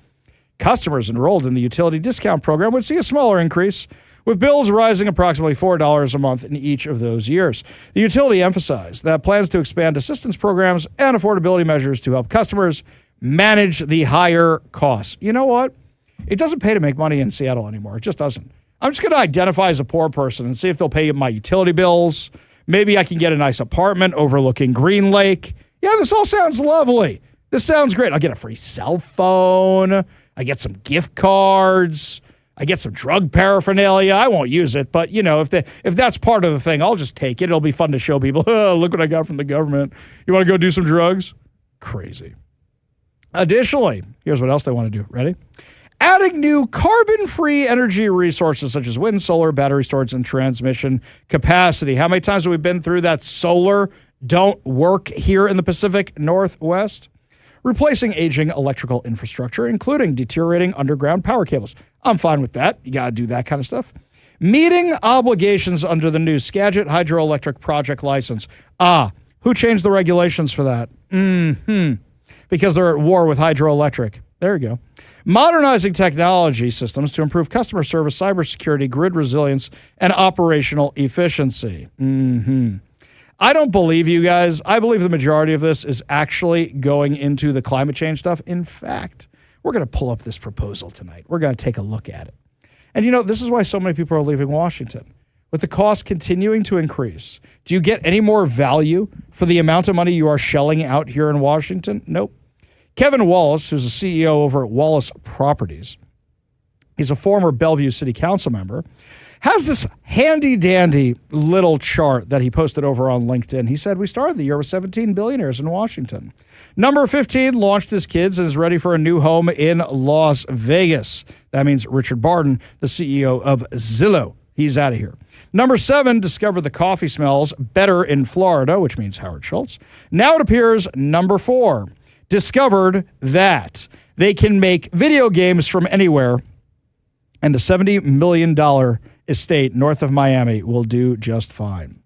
Customers enrolled in the utility discount program would see a smaller increase, with bills rising approximately $4 a month in each of those years. The utility emphasized that plans to expand assistance programs and affordability measures to help customers manage the higher costs. You know what? It doesn't pay to make money in Seattle anymore. It just doesn't. I'm just going to identify as a poor person and see if they'll pay my utility bills. Maybe I can get a nice apartment overlooking Green Lake. Yeah, this all sounds lovely. This sounds great. I'll get a free cell phone. I get some gift cards. I get some drug paraphernalia. I won't use it, but if that's part of the thing, I'll just take it. It'll be fun to show people, oh, look what I got from the government. You want to go do some drugs? Crazy. Additionally, here's what else they want to do. Ready? Adding new carbon-free energy resources such as wind, solar, battery storage, and transmission capacity. How many times have we been through that solar don't work here in the Pacific Northwest? Replacing aging electrical infrastructure, including deteriorating underground power cables. I'm fine with that. You got to do that kind of stuff. Meeting obligations under the new Skagit hydroelectric project license. Who changed the regulations for that? Because they're at war with hydroelectric. There you go. Modernizing technology systems to improve customer service, cybersecurity, grid resilience, and operational efficiency. I don't believe you guys. I believe the majority of this is actually going into the climate change stuff. In fact, we're going to pull up this proposal tonight. We're going to take a look at it. And this is why so many people are leaving Washington. With the cost continuing to increase, do you get any more value for the amount of money you are shelling out here in Washington? Nope. Kevin Wallace, who's the CEO over at Wallace Properties, he's a former Bellevue City Council member, has this handy-dandy little chart that he posted over on LinkedIn. He said, we started the year with 17 billionaires in Washington. Number 15 launched his kids and is ready for a new home in Las Vegas. That means Richard Barton, the CEO of Zillow. He's out of here. Number 7 discovered the coffee smells better in Florida, which means Howard Schultz. Now it appears number 4 discovered that they can make video games from anywhere, and a $70 million estate north of Miami will do just fine.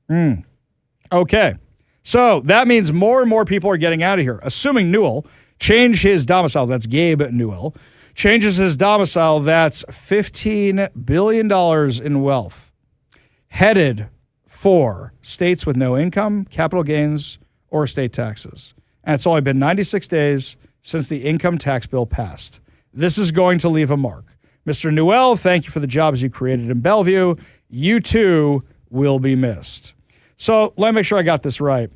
Okay. So that means more and more people are getting out of here. Assuming Newell changed his domicile, that's Gabe Newell, changes his domicile, that's $15 billion in wealth, headed for states with no income, capital gains, or estate taxes. And it's only been 96 days since the income tax bill passed. This is going to leave a mark. Mr. Newell, thank you for the jobs you created in Bellevue. You too will be missed. So let me make sure I got this right.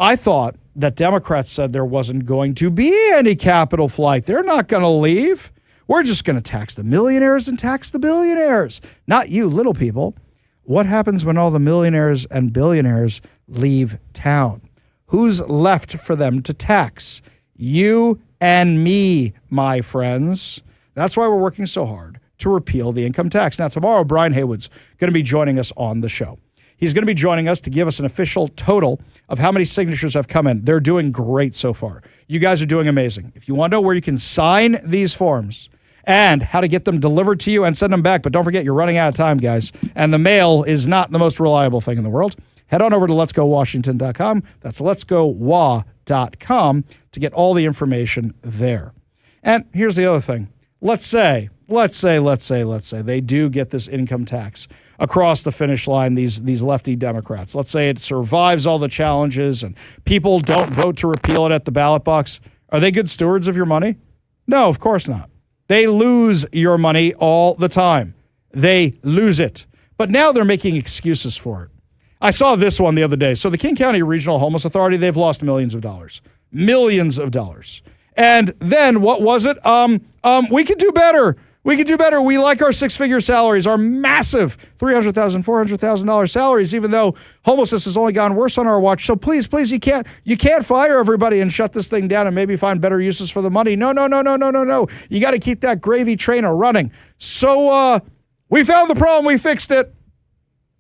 I thought that Democrats said there wasn't going to be any capital flight. They're not going to leave. We're just going to tax the millionaires and tax the billionaires. Not you little people. What happens when all the millionaires and billionaires leave town? Who's left for them to tax? You and me, my friends. That's why we're working so hard to repeal the income tax. Now, tomorrow, Brian Haywood's going to be joining us on the show. He's going to be joining us to give us an official total of how many signatures have come in. They're doing great so far. You guys are doing amazing. If you want to know where you can sign these forms and how to get them delivered to you and send them back, but don't forget, you're running out of time, guys, and the mail is not the most reliable thing in the world. Head on over to letsgowashington.com. That's letsgowa.com to get all the information there. And here's the other thing. Let's say they do get this income tax across the finish line, these lefty Democrats. Let's say it survives all the challenges and people don't vote to repeal it at the ballot box. Are they good stewards of your money? No, of course not. They lose your money all the time. They lose it. But now they're making excuses for it. I saw this one the other day. So the King County Regional Homeless Authority, they've lost millions of dollars. Millions of dollars. And then what was it? We could do better. We could do better. We like our six-figure salaries, our massive $300,000, $400,000 salaries, even though homelessness has only gotten worse on our watch. So please, you can't fire everybody and shut this thing down and maybe find better uses for the money. No. You got to keep that gravy train running. So we found the problem. We fixed it.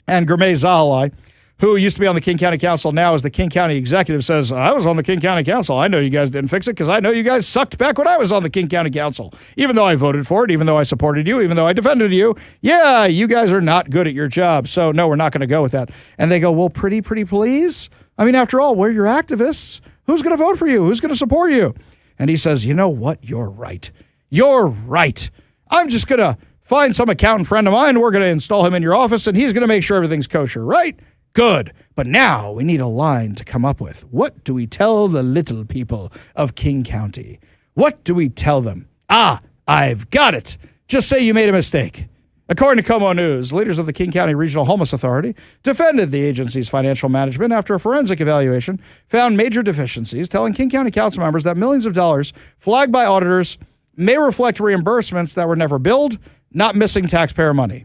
And Gurmay Zahalai, who used to be on the King County Council, now is the King County Executive, says, I was on the King County Council. I know you guys didn't fix it because I know you guys sucked back when I was on the King County Council. Even though I voted for it, even though I supported you, even though I defended you, yeah, you guys are not good at your job. So, no, we're not going to go with that. And they go, well, pretty please? I mean, after all, we're your activists. Who's going to vote for you? Who's going to support you? And he says, you know what? You're right. You're right. I'm just going to find some accountant friend of mine. We're going to install him in your office, and he's going to make sure everything's kosher, right? Good. But now we need a line to come up with. What do we tell the little people of King County? What do we tell them? I've got it. Just say you made a mistake. According to Como News, leaders of the King County Regional Homeless Authority defended the agency's financial management after a forensic evaluation found major deficiencies, telling King County Council members that millions of dollars flagged by auditors may reflect reimbursements that were never billed, not missing taxpayer money.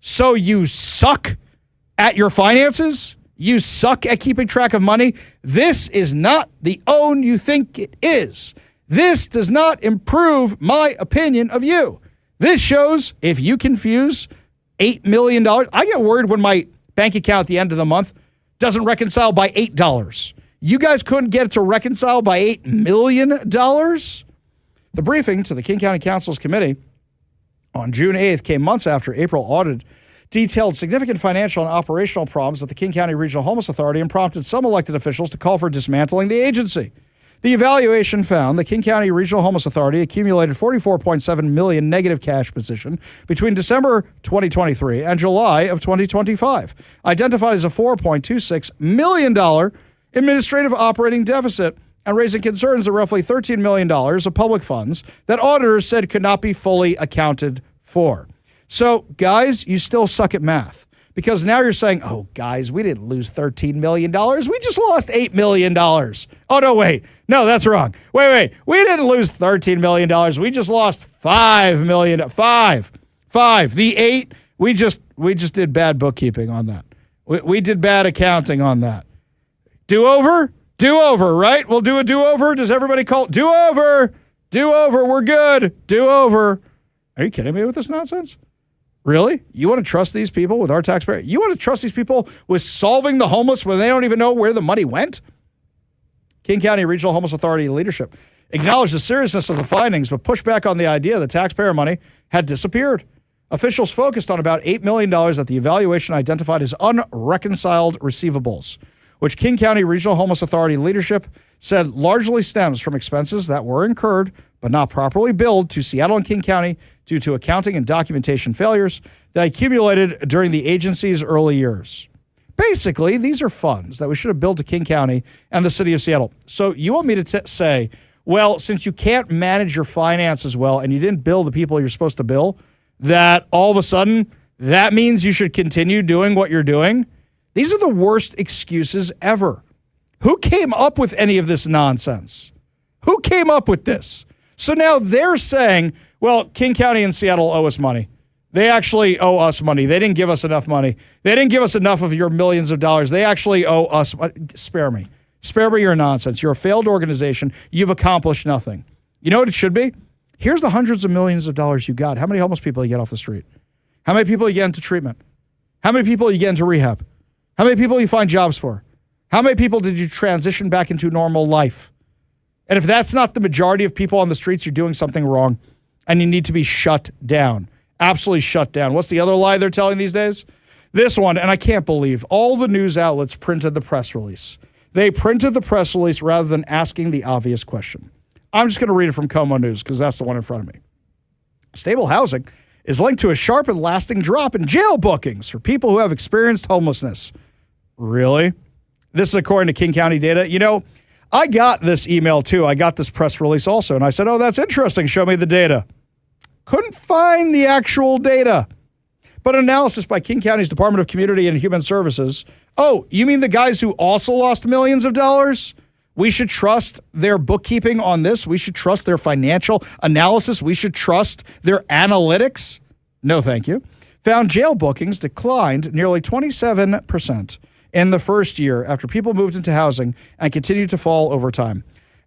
So you suck at your finances? You suck at keeping track of money? This is not the own you think it is. This does not improve my opinion of you. This shows if you confuse $8 million. I get worried when my bank account at the end of the month doesn't reconcile by $8. You guys couldn't get it to reconcile by $8 million? The briefing to the King County Council's committee on June 8th came months after April audit detailed significant financial and operational problems at the King County Regional Homeless Authority and prompted some elected officials to call for dismantling the agency. The evaluation found the King County Regional Homeless Authority accumulated $44.7 million negative cash position between December 2023 and July of 2025, identified as a $4.26 million administrative operating deficit and raising concerns of roughly $13 million of public funds that auditors said could not be fully accounted for. So, guys, you still suck at math. Because now you're saying, oh, guys, we didn't lose $13 million. We just lost $8 million. Oh, no, wait. No, that's wrong. Wait. We didn't lose $13 million. We just lost $5 million. Five. The 8, we just did bad bookkeeping on that. We did bad accounting on that. Do-over? Do-over, right? We'll do a do-over. Does everybody call it do-over? Do-over. We're good. Do-over. Are you kidding me with this nonsense? Really? You want to trust these people with our taxpayer? You want to trust these people with solving the homeless when they don't even know where the money went? King County Regional Homeless Authority leadership acknowledged the seriousness of the findings, but pushed back on the idea that taxpayer money had disappeared. Officials focused on about $8 million that the evaluation identified as unreconciled receivables, which King County Regional Homeless Authority leadership said largely stems from expenses that were incurred but not properly billed to Seattle and King County due to accounting and documentation failures that accumulated during the agency's early years. Basically, these are funds that we should have billed to King County and the city of Seattle. So you want me to say, well, since you can't manage your finances well and you didn't bill the people you're supposed to bill, that all of a sudden that means you should continue doing what you're doing? These are the worst excuses ever. Who came up with any of this nonsense? Who came up with this? So now they're saying, well, King County and Seattle owe us money. They actually owe us money. They didn't give us enough money. They didn't give us enough of your millions of dollars. They actually owe us. Spare me. Spare me your nonsense. You're a failed organization. You've accomplished nothing. You know what it should be? Here's the hundreds of millions of dollars you got. How many homeless people you get off the street? How many people you get into treatment? How many people you get into rehab? How many people you find jobs for? How many people did you transition back into normal life? And if that's not the majority of people on the streets, you're doing something wrong and you need to be shut down. Absolutely shut down. What's the other lie they're telling these days? This one, and I can't believe all the news outlets printed the press release. They printed the press release rather than asking the obvious question. I'm just going to read it from Como News because that's the one in front of me. Stable housing is linked to a sharp and lasting drop in jail bookings for people who have experienced homelessness. Really? This is according to King County data. You know, I got this email too. I got this press release also, and I said, oh, that's interesting. Show me the data. Couldn't find the actual data. But analysis by King County's Department of Community and Human Services. Oh, you mean the guys who also lost millions of dollars? We should trust their bookkeeping on this. We should trust their financial analysis. We should trust their analytics. No, thank you. Found jail bookings declined nearly 27% in the first year after people moved into housing and continued to fall over time.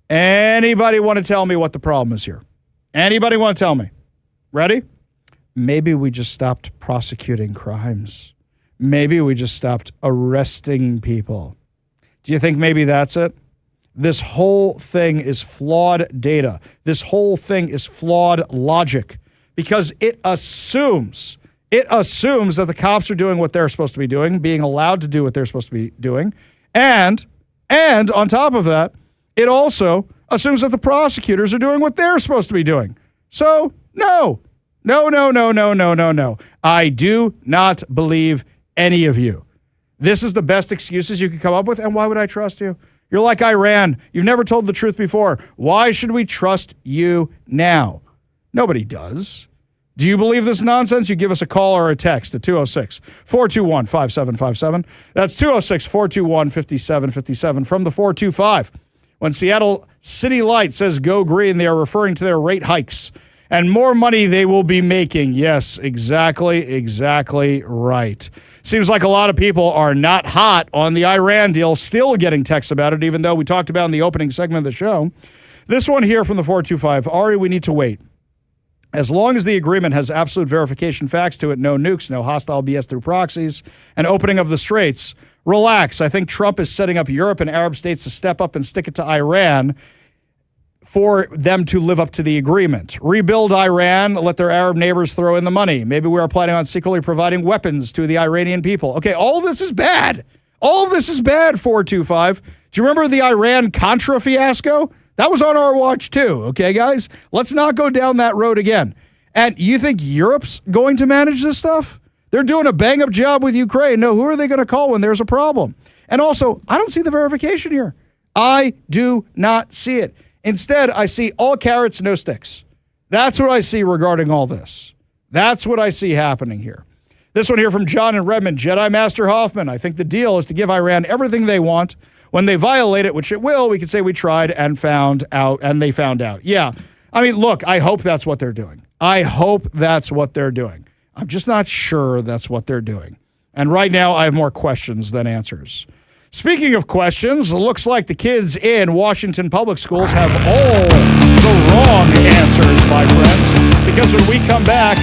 Anybody want to tell me what the problem is here? Anybody want to tell me? Ready? Maybe we just stopped prosecuting crimes. Maybe we just stopped arresting people. Do you think maybe that's it? This whole thing is flawed data. This whole thing is flawed logic because it assumes that the cops are doing what they're supposed to be doing, being allowed to do what they're supposed to be doing. And on top of that, it also assumes that the prosecutors are doing what they're supposed to be doing. So, no. No. I do not believe any of you. This is the best excuses you could come up with, and why would I trust you? You're like Iran. You've never told the truth before. Why should we trust you now? Nobody does. Do you believe this nonsense? You give us a call or a text at 206-421-5757. That's 206-421-5757 from the 425. When Seattle City Light says go green, they are referring to their rate hikes and more money they will be making. Yes, exactly right. Seems like a lot of people are not hot on the Iran deal, still getting texts about it, even though we talked about in the opening segment of the show. This one here from the 425, Ari, we need to wait. As long as the agreement has absolute verification facts to it, no nukes, no hostile BS through proxies, and opening of the straits, relax. I think Trump is setting up Europe and Arab states to step up and stick it to Iran for them to live up to the agreement. Rebuild Iran, let their Arab neighbors throw in the money. Maybe we are planning on secretly providing weapons to the Iranian people. Okay, all of this is bad. All of this is bad, 425. Do you remember the Iran-Contra fiasco? That was on our watch too, okay, guys? Let's not go down that road again. And you think Europe's going to manage this stuff? They're doing a bang-up job with Ukraine. No, who are they going to call when there's a problem? And also, I don't see the verification here. I do not see it. Instead, I see all carrots, no sticks. That's what I see regarding all this. That's what I see happening here. This one here from John in Redmond, Jedi Master Hoffman. I think the deal is to give Iran everything they want. When they violate it, which it will, we can say we tried and found out, and they found out. Yeah. I mean, look, I hope that's what they're doing. I'm just not sure that's what they're doing. And right now, I have more questions than answers. Speaking of questions, it looks like the kids in Washington public schools have all the wrong answers, my friends. Because when we come back,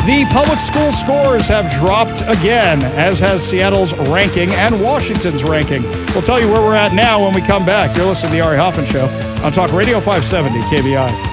the public school scores have dropped again, as has Seattle's ranking and Washington's ranking. We'll tell you where we're at now when we come back. You're listening to The Ari Hoffman Show on Talk Radio 570 KBI.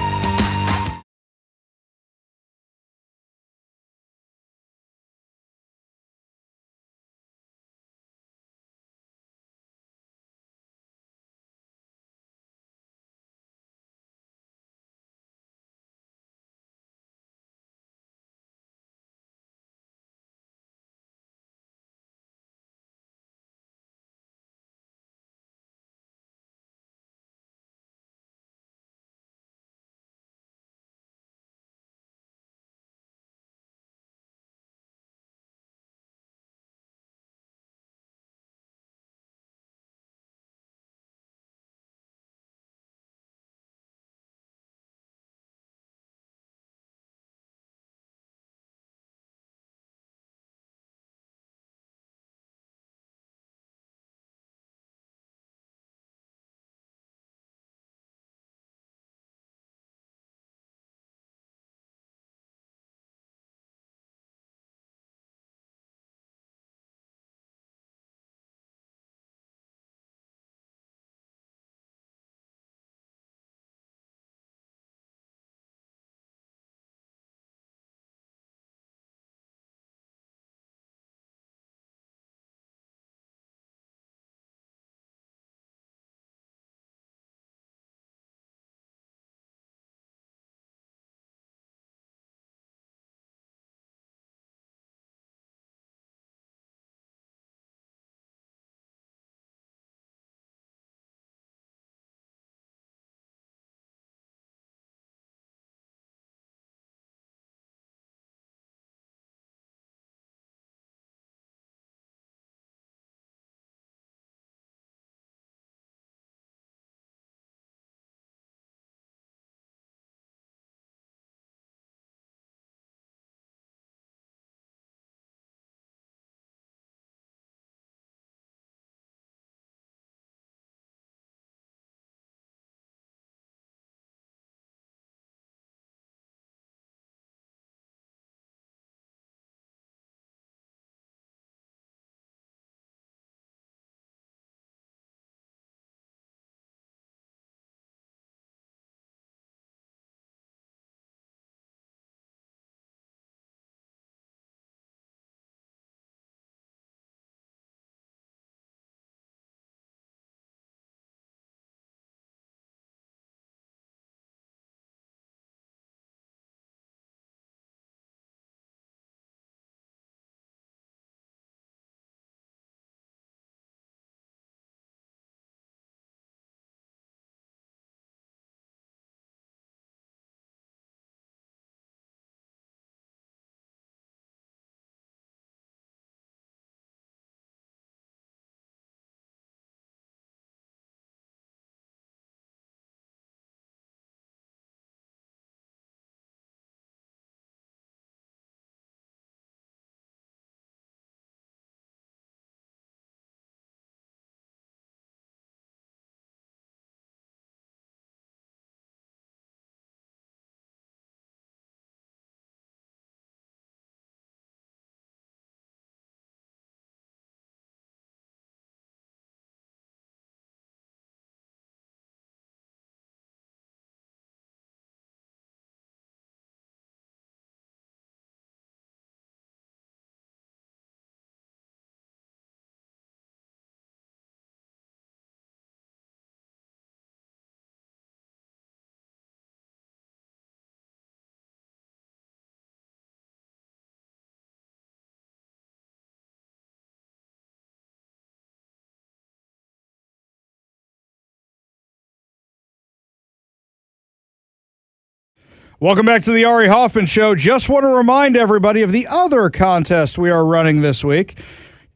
Welcome back to the Ari Hoffman Show. Just want to remind everybody of the other contest we are running this week.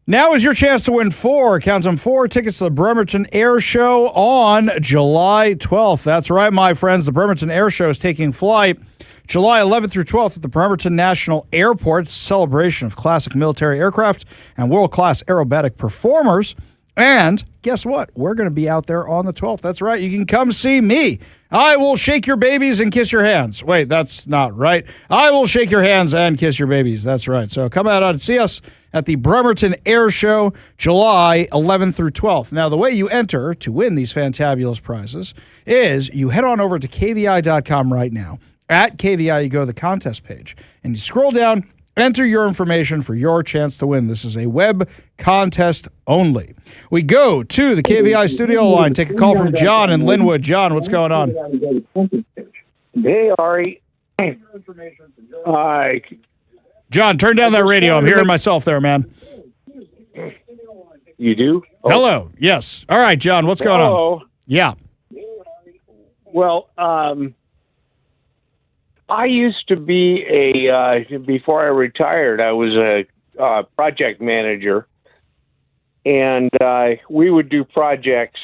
Now is your chance to win 4 tickets to the Bremerton Air Show on July 12th. That's right, my friends. The Bremerton Air Show is taking flight July 11th through 12th at the Bremerton National Airport. It's a celebration of classic military aircraft and world-class aerobatic performers. And guess what? We're going to be out there on the 12th. That's right. You can come see me. I will shake your babies and kiss your hands. Wait, that's not right. I will shake your hands and kiss your babies. That's right. So come out and see us at the Bremerton Air Show, July 11th through 12th. Now, the way you enter to win these fantabulous prizes is you head on over to kvi.com right now. At KVI, you go to the contest page, and you scroll down, enter your information for your chance to win. This is a web contest only. We go to the KVI studio line, take a call from John in Linwood. John, what's going on? Hey, Ari. John, turn down that radio. I'm hearing myself there, man. You do? Oh. Hello. Yes. All right, John, what's going on? Yeah. Well, I used to be before I retired, I was a project manager, and we would do projects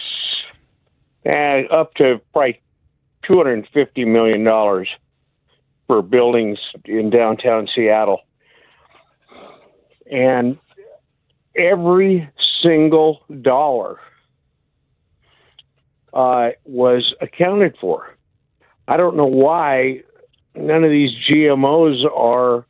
up to probably $250 million for buildings in downtown Seattle. And every single dollar was accounted for. I don't know why none of these GMOs are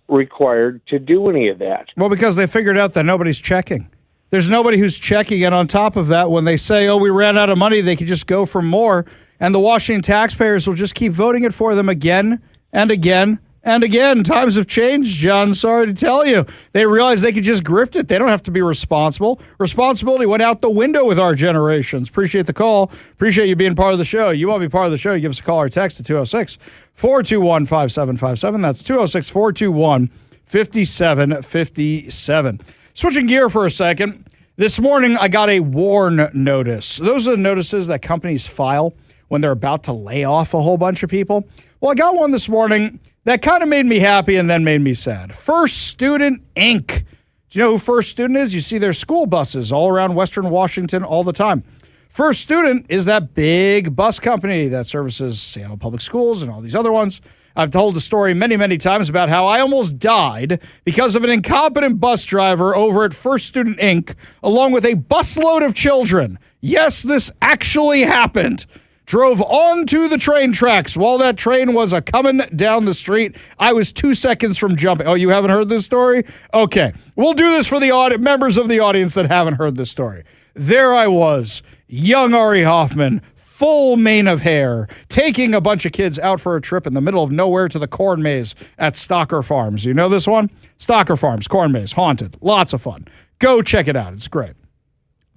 required to do any of that. Well, because they figured out that nobody's checking. There's nobody who's checking, and on top of that, when they say, oh, we ran out of money, they could just go for more, and the Washington taxpayers will just keep voting it for them again and again and again. Times have changed, John. Sorry to tell you. They realized they could just grift it. They don't have to be responsible. Responsibility went out the window with our generations. Appreciate the call. Appreciate you being part of the show. You want to be part of the show, you give us a call or text at 206-421-5757. That's 206-421-5757. Switching gear for a second. This morning, I got a warn notice. Those are the notices that companies file when they're about to lay off a whole bunch of people. Well, I got one this morning that kind of made me happy and then made me sad. First Student, Inc. Do you know who First Student is? You see their school buses all around Western Washington all the time. First Student is that big bus company that services Seattle Public Schools and all these other ones. I've told the story many, many times about how I almost died because of an incompetent bus driver over at First Student, Inc., along with a busload of children. Yes, this actually happened. Drove onto the train tracks while that train was coming down the street. I was 2 seconds from jumping. Oh, you haven't heard this story? Okay. We'll do this for the members of the audience that haven't heard this story. There I was, young Ari Hoffman, full mane of hair, taking a bunch of kids out for a trip in the middle of nowhere to the corn maze at Stocker Farms. You know this one? Stocker Farms, corn maze, haunted. Lots of fun. Go check it out. It's great.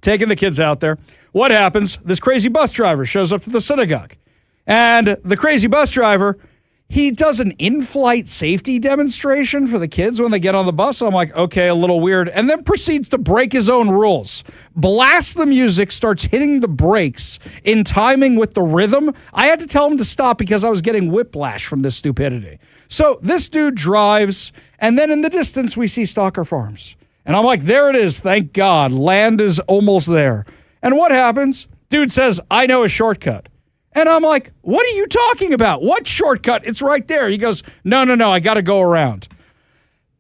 Taking the kids out there. What happens? This crazy bus driver shows up to the synagogue. And the crazy bus driver, he does an in-flight safety demonstration for the kids when they get on the bus. I'm like, okay, a little weird. And then proceeds to break his own rules. Blasts the music, starts hitting the brakes in timing with the rhythm. I had to tell him to stop because I was getting whiplash from this stupidity. So this dude drives, and then in the distance we see Stocker Farms. And I'm like, there it is. Thank God. Land is almost there. And what happens? Dude says, I know a shortcut. And I'm like, what are you talking about? What shortcut? It's right there. He goes, no, I got to go around.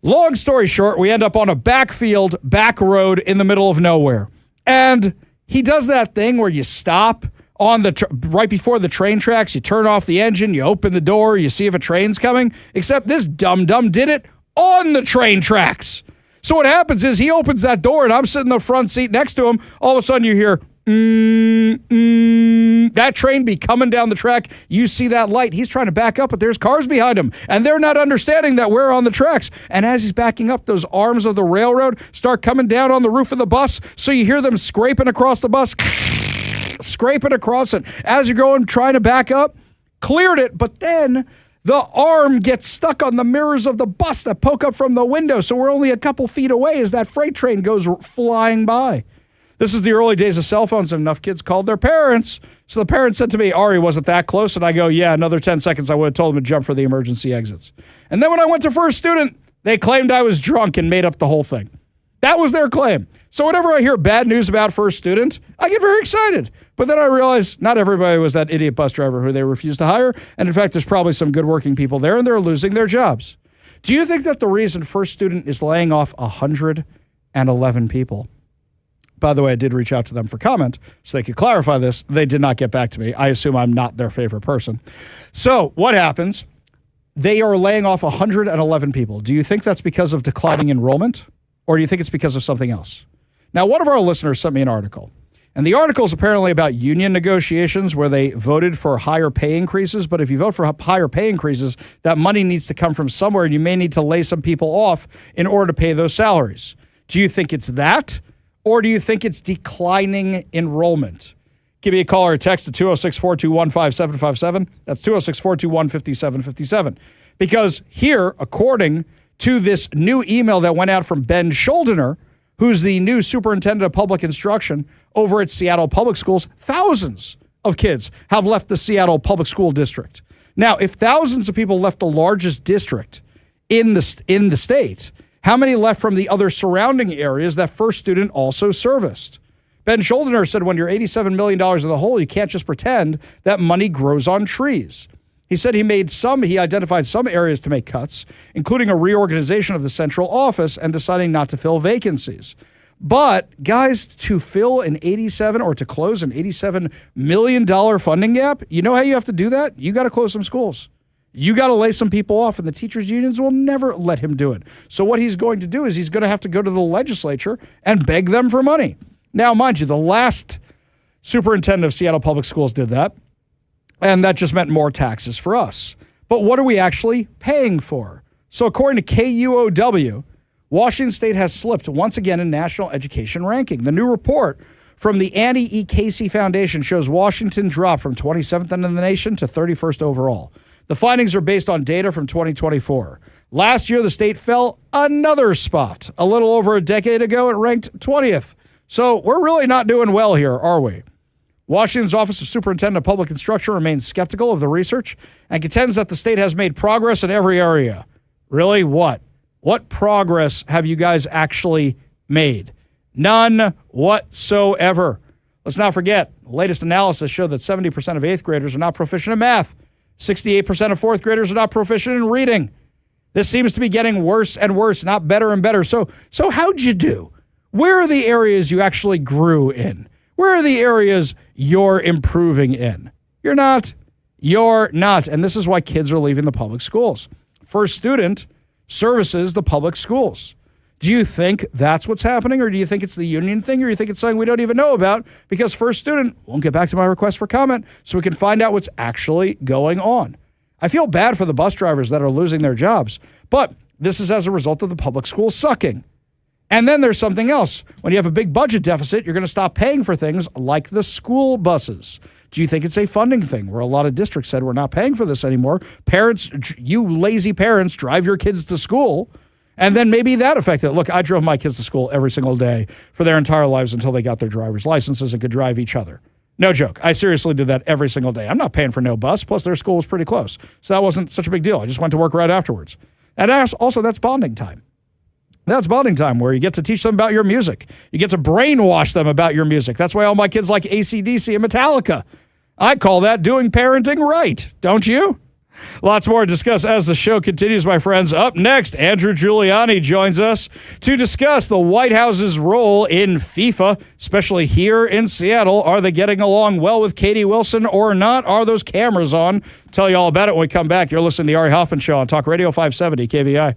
Long story short, we end up on a backfield, back road in the middle of nowhere. And he does that thing where you stop on the right before the train tracks. You turn off the engine. You open the door. You see if a train's coming. Except this dum-dum did it on the train tracks. So what happens is he opens that door, and I'm sitting in the front seat next to him. All of a sudden, you hear, that train be coming down the track. You see that light. He's trying to back up, but there's cars behind him, and they're not understanding that we're on the tracks. And as he's backing up, those arms of the railroad start coming down on the roof of the bus, so you hear them scraping across the bus, scraping across it. As you're going, trying to back up, cleared it, but then the arm gets stuck on the mirrors of the bus that poke up from the window, so we're only a couple feet away as that freight train goes flying by. This is the early days of cell phones, and enough kids called their parents. So the parents said to me, Ari, wasn't that close? And I go, yeah, another 10 seconds, I would have told them to jump for the emergency exits. And then when I went to First Student, they claimed I was drunk and made up the whole thing. That was their claim. So whenever I hear bad news about First Student, I get very excited. But then I realize not everybody was that idiot bus driver who they refused to hire. And in fact, there's probably some good working people there, and they're losing their jobs. Do you think that the reason First Student is laying off 111 people? By the way, I did reach out to them for comment so they could clarify this. They did not get back to me. I assume I'm not their favorite person. So what happens? They are laying off 111 people. Do you think that's because of declining enrollment, or do you think it's because of something else? Now, one of our listeners sent me an article, and the article is apparently about union negotiations where they voted for higher pay increases. But if you vote for higher pay increases, that money needs to come from somewhere, and you may need to lay some people off in order to pay those salaries. Do you think it's that? Or do you think it's declining enrollment? Give me a call or a text at 206-421-5757. That's 206-421-5757. Because here, according to this new email that went out from Ben Schuldiner, who's the new superintendent of public instruction over at Seattle Public Schools, thousands of kids have left the Seattle Public School District. Now, if thousands of people left the largest district in the state, how many left from the other surrounding areas that First Student also serviced? Ben Schuldiner said when you're $87 million in the hole, you can't just pretend that money grows on trees. He said he identified some areas to make cuts, including a reorganization of the central office and deciding not to fill vacancies. But guys, to fill an to close an $87 million funding gap, you know how you have to do that? You got to close some schools. You got to lay some people off, and the teachers' unions will never let him do it. So what he's going to do is he's going to have to go to the legislature and beg them for money. Now, mind you, the last superintendent of Seattle Public Schools did that, and that just meant more taxes for us. But what are we actually paying for? So according to KUOW, Washington State has slipped once again in national education ranking. The new report from the Annie E. Casey Foundation shows Washington dropped from 27th in the nation to 31st overall. The findings are based on data from 2024. Last year, the state fell another spot. A little over a decade ago, it ranked 20th. So we're really not doing well here, are we? Washington's Office of Superintendent of Public Instruction remains skeptical of the research and contends that the state has made progress in every area. Really? What? What progress have you guys actually made? None whatsoever. Let's not forget, the latest analysis showed that 70% of 8th graders are not proficient in math. 68% of 4th graders are not proficient in reading. This seems to be getting worse and worse, not better and better. So how'd you do? Where are the areas you actually grew in? Where are the areas you're improving in? You're not. You're not. And this is why kids are leaving the public schools. First Student services the public schools. Do you think that's what's happening, or do you think it's the union thing, or do you think it's something we don't even know about? Because First Student won't get back to my request for comment so we can find out what's actually going on. I feel bad for the bus drivers that are losing their jobs, but this is as a result of the public schools sucking. And then there's something else. When you have a big budget deficit, you're going to stop paying for things like the school buses. Do you think it's a funding thing where a lot of districts said, we're not paying for this anymore? Parents, you lazy parents, drive your kids to school. And then maybe that affected it. Look, I drove my kids to school every single day for their entire lives until they got their driver's licenses and could drive each other. No joke. I seriously did that every single day. I'm not paying for no bus. Plus, their school was pretty close. So that wasn't such a big deal. I just went to work right afterwards. And also, that's bonding time. That's bonding time where you get to teach them about your music. You get to brainwash them about your music. That's why all my kids like AC/DC and Metallica. I call that doing parenting right, don't you? Lots more to discuss as the show continues, my friends. Up next, Andrew Giuliani joins us to discuss the White House's role in FIFA, especially here in Seattle. Are they getting along well with Katie Wilson or not? Are those cameras on? Tell you all about it when we come back. You're listening to the Ari Hoffman Show on Talk Radio 570 KVI.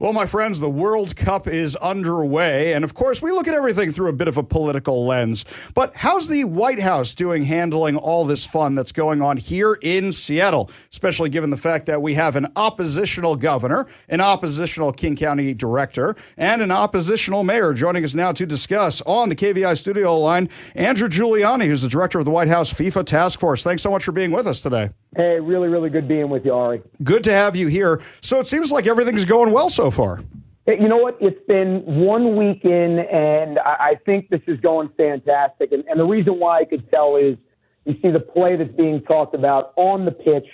Well, my friends, the World Cup is underway, and of course, we look at everything through a bit of a political lens. But how's the White House doing handling all this fun that's going on here in Seattle, especially given the fact that we have an oppositional governor, an oppositional King County director, and an oppositional mayor? Joining us now to discuss on the KVI studio line, Andrew Giuliani, who's the director of the White House FIFA Task Force. Thanks so much for being with us today. Hey, really, really good being with you, Ari. Good to have you here. So it seems like everything's going well so far. Hey, you know what? It's been 1 week in, and I think this is going fantastic. And the reason why I could tell is you see the play that's being talked about on the pitch.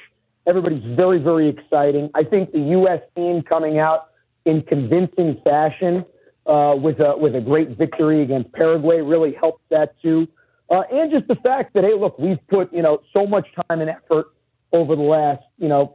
Everybody's very, very exciting. I think the U.S. team coming out in convincing fashion with a great victory against Paraguay really helped that too. And just the fact that, hey, look, we've put, so much time and effort over the last,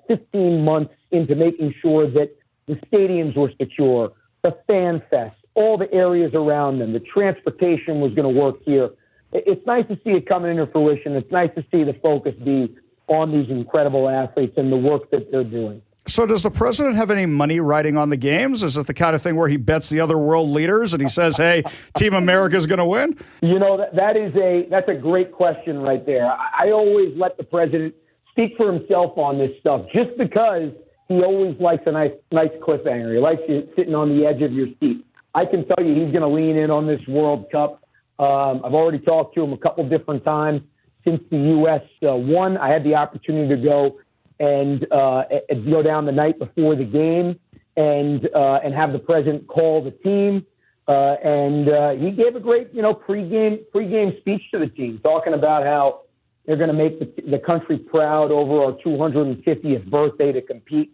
15 months into making sure that the stadiums were secure, the fan fest, all the areas around them, the transportation was going to work here. It's nice to see it coming into fruition. It's nice to see the focus be on these incredible athletes and the work that they're doing. So does the president have any money riding on the games? Is it the kind of thing where he bets the other world leaders and he says, hey, Team America is going to win? That's a great question right there. I always let the president speak for himself on this stuff just because he always likes a nice cliffhanger. He likes you sitting on the edge of your seat. I can tell you he's going to lean in on this World Cup. I've already talked to him a couple different times since the U.S. won. I had the opportunity to go and go down the night before the game and have the president call the team. And he gave a great, pregame speech to the team, talking about how they're going to make the country proud over our 250th birthday to compete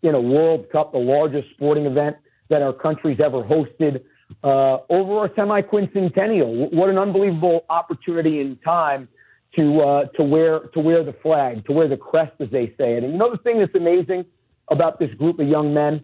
in a World Cup, the largest sporting event that our country's ever hosted, over our semi-quincentennial. What an unbelievable opportunity in time to wear the flag, to wear the crest, as they say it. And the thing that's amazing about this group of young men,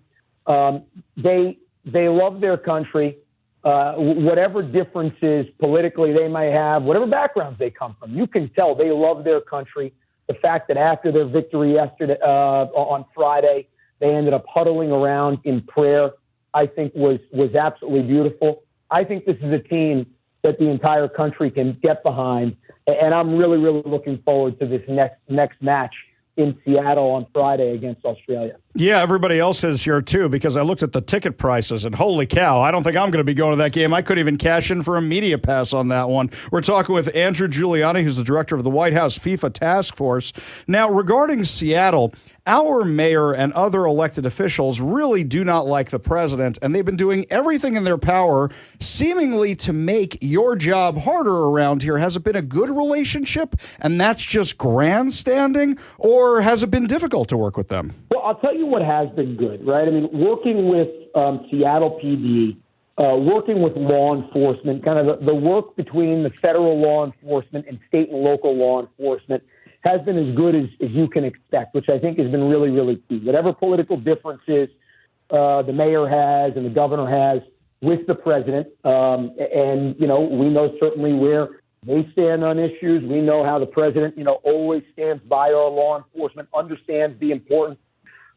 they love their country. Whatever differences politically they might have, whatever backgrounds they come from, you can tell they love their country. The fact that after their victory yesterday, on Friday, they ended up huddling around in prayer, I think was absolutely beautiful. I think this is a team that the entire country can get behind, and I'm really, really looking forward to this next match in Seattle on Friday against Australia. Yeah, everybody else is here too, because I looked at the ticket prices and holy cow, I don't think I'm going to be going to that game. I couldn't even cash in for a media pass on that one. We're talking with Andrew Giuliani, who's the director of the White House FIFA Task Force. Now, regarding Seattle, our mayor and other elected officials really do not like the president, and they've been doing everything in their power seemingly to make your job harder around here. Has it been a good relationship, and that's just grandstanding, or has it been difficult to work with them? Well, I'll tell you what has been good, right? I mean, working with Seattle PD, working with law enforcement, kind of the work between the federal law enforcement and state and local law enforcement has been as good as you can expect, which I think has been really, really key. Whatever political differences the mayor has and the governor has with the president, and, we know certainly where they stand on issues. We know how the president, always stands by our law enforcement, understands the importance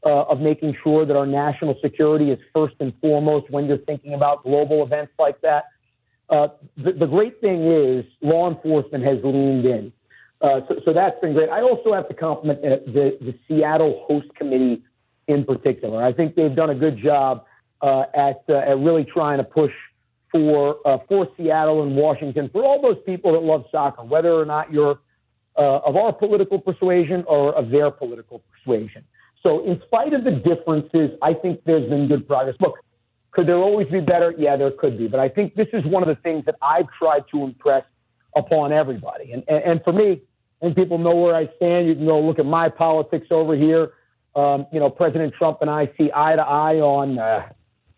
of making sure that our national security is first and foremost when you're thinking about global events like that. The great thing is law enforcement has leaned in. So that's been great. I also have to compliment the Seattle Host Committee in particular. I think they've done a good job at really trying to push for Seattle and Washington, for all those people that love soccer, whether or not you're of our political persuasion or of their political persuasion. So in spite of the differences, I think there's been good progress. Look, could there always be better? Yeah, there could be. But I think this is one of the things that I've tried to impress upon everybody. And for me, and people know where I stand. You can go look at my politics over here. President Trump and I see eye to eye on,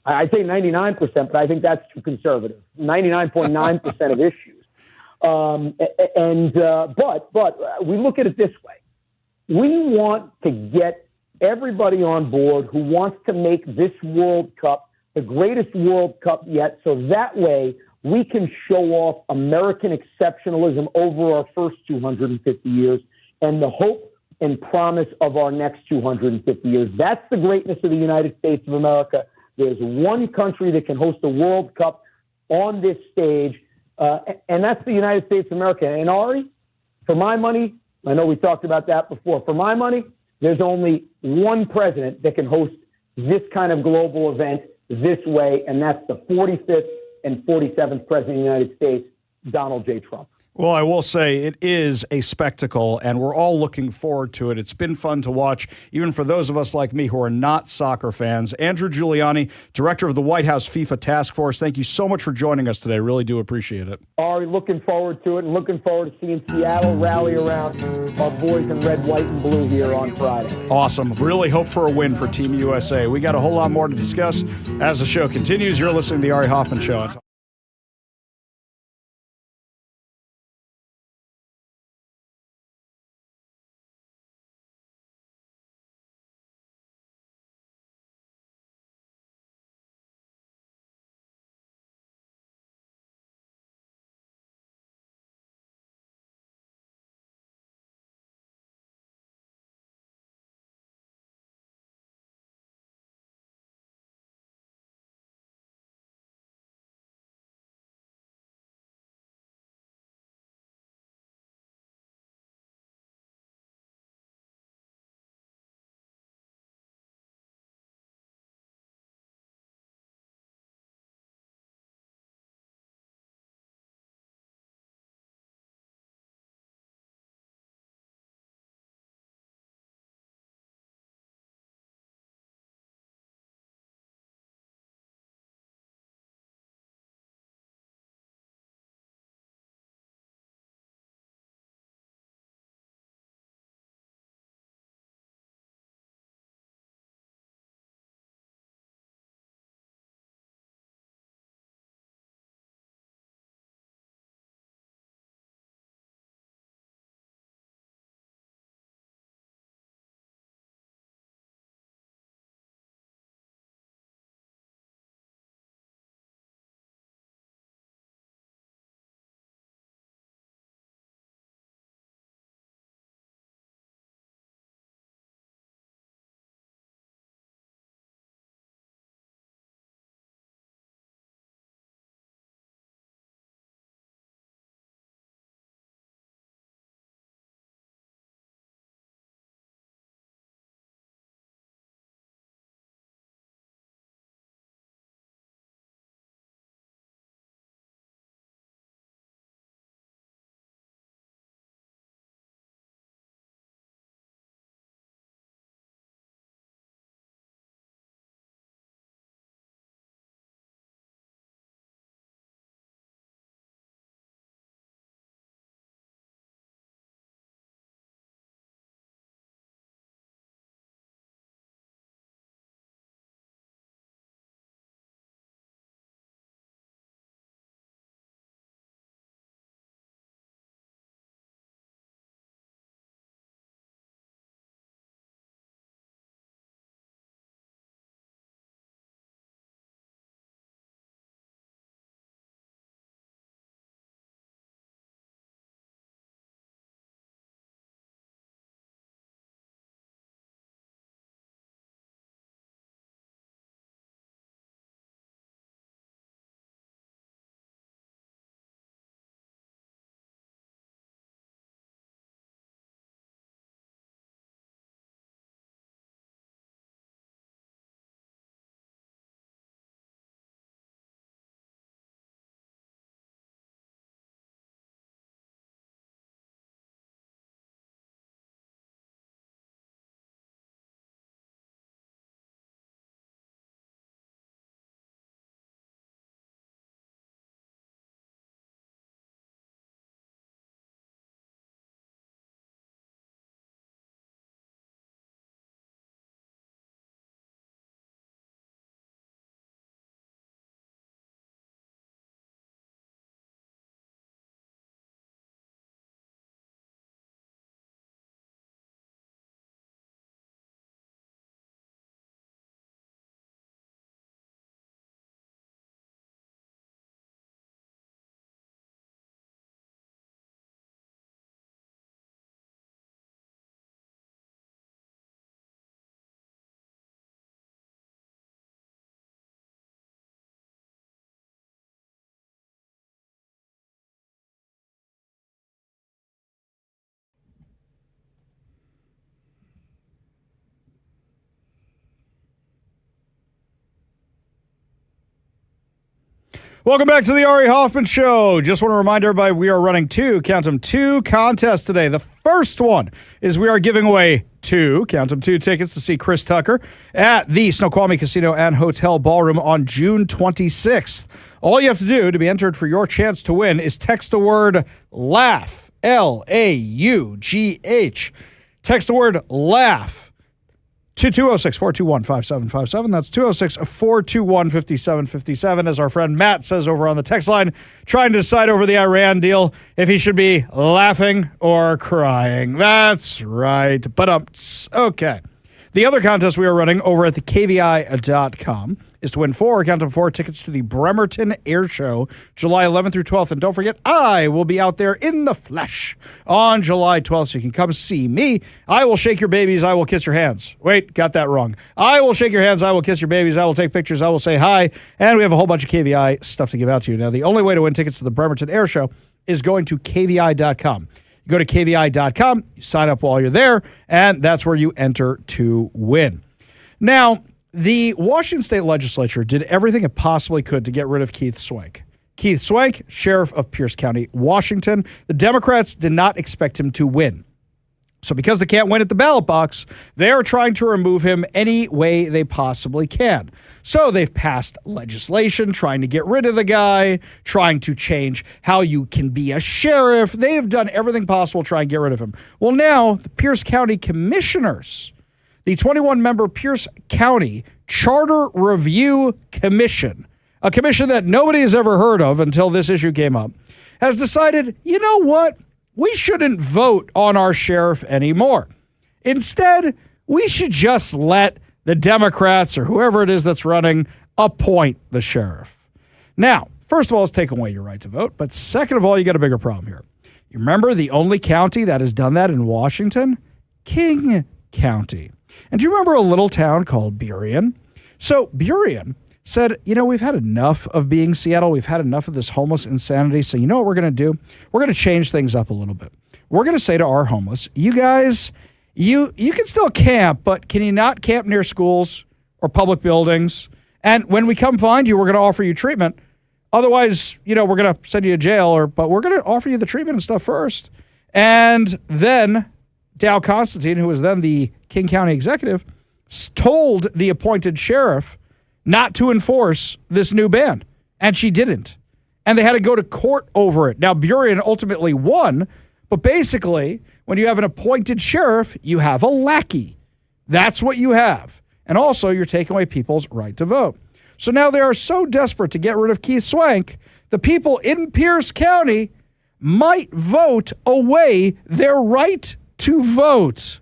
I'd say 99%, but I think that's too conservative. 99.9% of issues. But we look at it this way. We want to get everybody on board who wants to make this World Cup the greatest World Cup yet, so that way we can show off American exceptionalism over our first 250 years and the hope and promise of our next 250 years. That's the greatness of the United States of America. There's one country that can host a World Cup on this stage, and that's the United States of America. And Ari, for my money, I know we talked about that before. For my money, there's only one president that can host this kind of global event this way, and that's the 45th and 47th president of the United States, Donald J. Trump. Well, I will say it is a spectacle, and we're all looking forward to it. It's been fun to watch, even for those of us like me who are not soccer fans. Andrew Giuliani, director of the White House FIFA Task Force, thank you so much for joining us today. Really do appreciate it. Ari, looking forward to it, and looking forward to seeing Seattle rally around our boys in red, white, and blue here on Friday. Awesome. Really hope for a win for Team USA. We got a whole lot more to discuss as the show continues. You're listening to The Ari Hoffman Show. Welcome back to the Ari Hoffman Show. Just want to remind everybody we are running two contests today. The first one is we are giving away two tickets to see Chris Tucker at the Snoqualmie Casino and Hotel Ballroom on June 26th. All you have to do to be entered for your chance to win is text the word LAUGH, LAUGH. Text the word LAUGH to 206-421-5757. That's 206-421-5757. As our friend Matt says over on the text line, trying to decide over the Iran deal if he should be laughing or crying. That's right. But okay. The other contest we are running over at the KVI.com is to win four tickets to the Bremerton Air Show, July 11th through 12th. And don't forget, I will be out there in the flesh on July 12th, so you can come see me. I will shake your babies. I will kiss your hands. Wait, got that wrong. I will shake your hands. I will kiss your babies. I will take pictures. I will say hi. And we have a whole bunch of KVI stuff to give out to you. Now, the only way to win tickets to the Bremerton Air Show is going to KVI.com. You go to KVI.com, you sign up while you're there, and that's where you enter to win. Now, the Washington State Legislature did everything it possibly could to get rid of Keith Swank. Keith Swank, sheriff of Pierce County, Washington. The Democrats did not expect him to win. So because they can't win at the ballot box, they are trying to remove him any way they possibly can. So they've passed legislation trying to get rid of the guy, trying to change how you can be a sheriff. They have done everything possible to try and get rid of him. Well, now the Pierce County Commissioners, the 21-member Pierce County Charter Review Commission, a commission that nobody has ever heard of until this issue came up, has decided, you know what? We shouldn't vote on our sheriff anymore. Instead, we should just let the Democrats or whoever it is that's running appoint the sheriff. Now, first of all, it's taking away your right to vote. But second of all, you got a bigger problem here. You remember the only county that has done that in Washington? King County. And do you remember a little town called Burien? So Burien said, you know, we've had enough of being Seattle. We've had enough of this homeless insanity. So you know what we're going to do? We're going to change things up a little bit. We're going to say to our homeless, you guys, you can still camp, but can you not camp near schools or public buildings? And when we come find you, we're going to offer you treatment. Otherwise, you know, we're going to send you to jail, but we're going to offer you the treatment and stuff first. And then Dow Constantine, who was then the King County executive, told the appointed sheriff not to enforce this new ban. And she didn't. And they had to go to court over it. Now, Burien ultimately won, but basically, when you have an appointed sheriff, you have a lackey. That's what you have. And also, you're taking away people's right to vote. So now they are so desperate to get rid of Keith Swank, the people in Pierce County might vote away their right to vote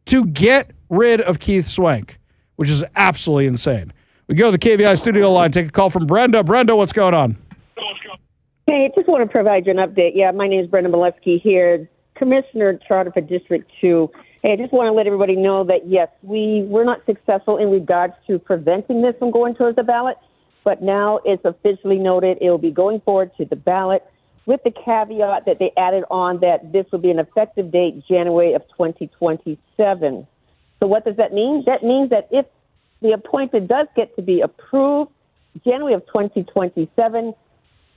to get rid of Keith Swank, which is absolutely insane. We go to the KVI studio line, take a call from Brenda. Brenda, what's going on? Hey, I just want to provide you an update. Yeah, my name is Brenda Molesky here, Commissioner Charter for District 2. Hey, I just want to let everybody know that, yes, we were not successful in regards to preventing this from going towards the ballot, but now it's officially noted it will be going forward to the ballot with the caveat that they added on that this will be an effective date, January of 2027. So what does that mean? That means that if the appointed does get to be approved, January of 2027,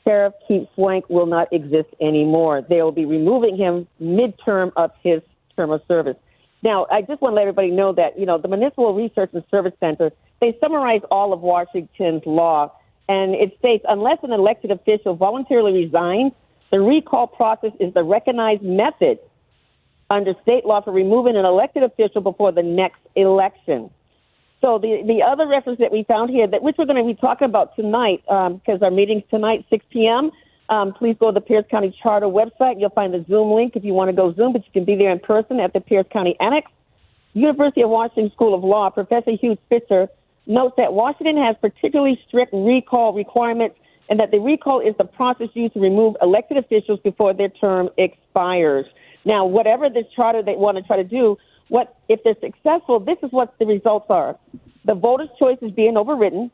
Sheriff Keith Swank will not exist anymore. They will be removing him midterm of his term of service. Now, I just want to let everybody know that, you know, the Municipal Research and Service Center, they summarize all of Washington's law, and it states, unless an elected official voluntarily resigns, the recall process is the recognized method under state law for removing an elected official before the next election. So the other reference that we found here, that which we're going to be talking about tonight, because our meeting's tonight, 6 p.m., please go to the Pierce County Charter website. You'll find the Zoom link if you want to go Zoom, but you can be there in person at the Pierce County Annex. University of Washington School of Law, Professor Hugh Spitzer notes that Washington has particularly strict recall requirements and that the recall is the process used to remove elected officials before their term expires. Now, whatever this charter they want to try to do, if they're successful, this is what the results are. The voter's choice is being overridden.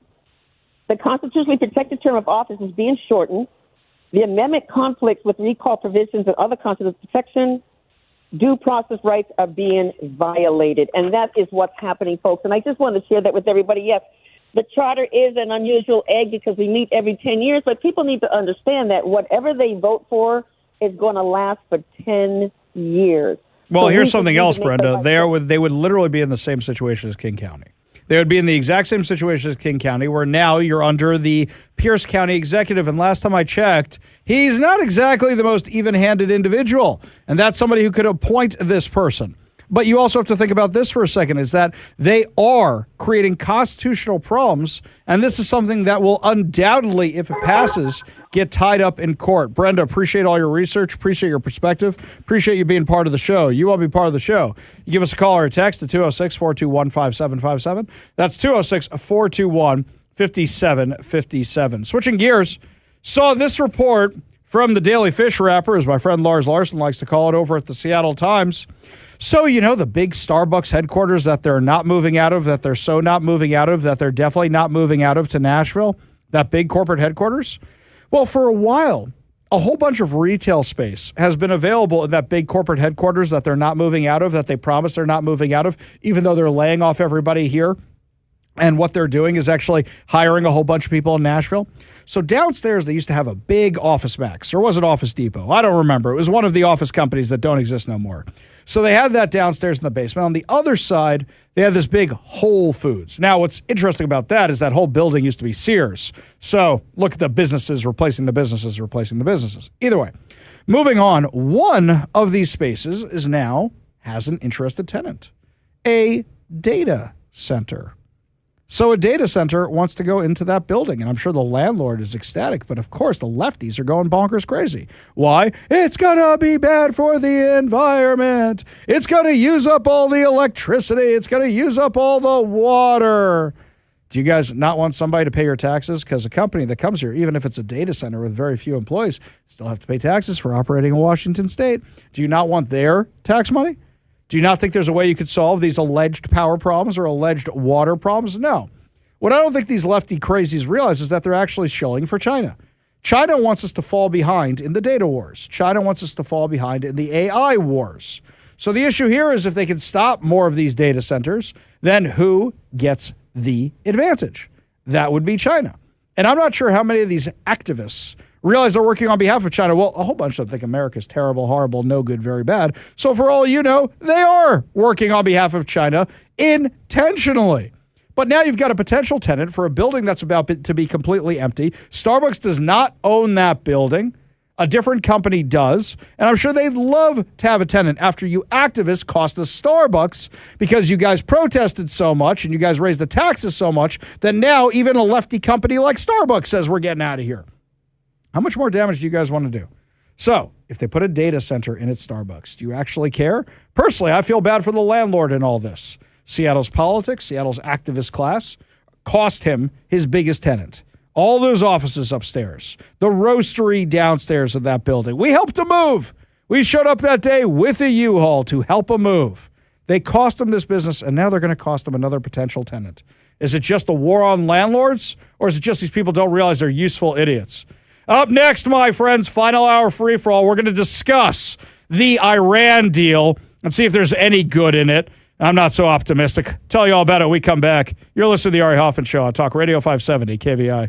The constitutionally protected term of office is being shortened. The amendment conflicts with recall provisions and other constitutional protection. Due process rights are being violated. And that is what's happening, folks. And I just wanted to share that with everybody. Yes, The charter is an unusual egg because we meet every 10 years, but people need to understand that whatever they vote for is going to last for 10 years. Well, So here's we something just need else, to make the Brenda. right They would literally be in the same situation as King County. They would be in the exact same situation as King County, where now you're under the Pierce County executive. And last time I checked, he's not exactly the most even-handed individual. And that's somebody who could appoint this person. But you also have to think about this for a second, is that they are creating constitutional problems, and this is something that will undoubtedly, if it passes, get tied up in court. Brenda, appreciate all your research, appreciate your perspective, appreciate you being part of the show. You want to be part of the show, you give us a call or a text at 206-421-5757. That's 206-421-5757. Switching gears, saw this report from the Daily Fish Wrapper, as my friend Lars Larson likes to call it, over at the Seattle Times. So, you know, the big Starbucks headquarters that they're not moving out of, that they're so not moving out of, that they're definitely not moving out of to Nashville, that big corporate headquarters? Well, for a while, a whole bunch of retail space has been available in that big corporate headquarters that they're not moving out of, that they promise they're not moving out of, even though they're laying off everybody here. And what they're doing is actually hiring a whole bunch of people in Nashville. So downstairs, they used to have a big Office Max, or was it Office Depot? I don't remember. It was one of the office companies that don't exist no more. So they had that downstairs in the basement. On the other side, they had this big Whole Foods. Now, what's interesting about that is that whole building used to be Sears. So look at the businesses replacing the businesses replacing the businesses. Either way, moving on, one of these spaces has an interested tenant, a data center. So a data center wants to go into that building, and I'm sure the landlord is ecstatic, but of course the lefties are going bonkers crazy. Why? It's going to be bad for the environment. It's going to use up all the electricity. It's going to use up all the water. Do you guys not want somebody to pay your taxes? Because a company that comes here, even if it's a data center with very few employees, still have to pay taxes for operating in Washington State. Do you not want their tax money? Do you not think there's a way you could solve these alleged power problems or alleged water problems? No. What I don't think these lefty crazies realize is that they're actually shilling for China. China wants us to fall behind in the data wars. China wants us to fall behind in the AI wars. So the issue here is if they can stop more of these data centers, then who gets the advantage? That would be China. And I'm not sure how many of these activists realize they're working on behalf of China. Well, a whole bunch of them think America's terrible, horrible, no good, very bad. So for all you know, they are working on behalf of China intentionally. But now you've got a potential tenant for a building that's about to be completely empty. Starbucks does not own that building. A different company does. And I'm sure they'd love to have a tenant after you activists cost us Starbucks because you guys protested so much and you guys raised the taxes so much that now even a lefty company like Starbucks says we're getting out of here. How much more damage do you guys want to do? So, if they put a data center in at Starbucks, do you actually care? Personally, I feel bad for the landlord in all this. Seattle's politics, Seattle's activist class, cost him his biggest tenant. All those offices upstairs, the roastery downstairs of that building. We helped him move. We showed up that day with a U-Haul to help him move. They cost him this business, and now they're going to cost him another potential tenant. Is it just a war on landlords, or is it just these people don't realize they're useful idiots? Up next, my friends, final hour free-for-all. We're going to discuss the Iran deal and see if there's any good in it. I'm not so optimistic. Tell you all about it when we come back. You're listening to the Ari Hoffman Show on Talk Radio 570 KVI.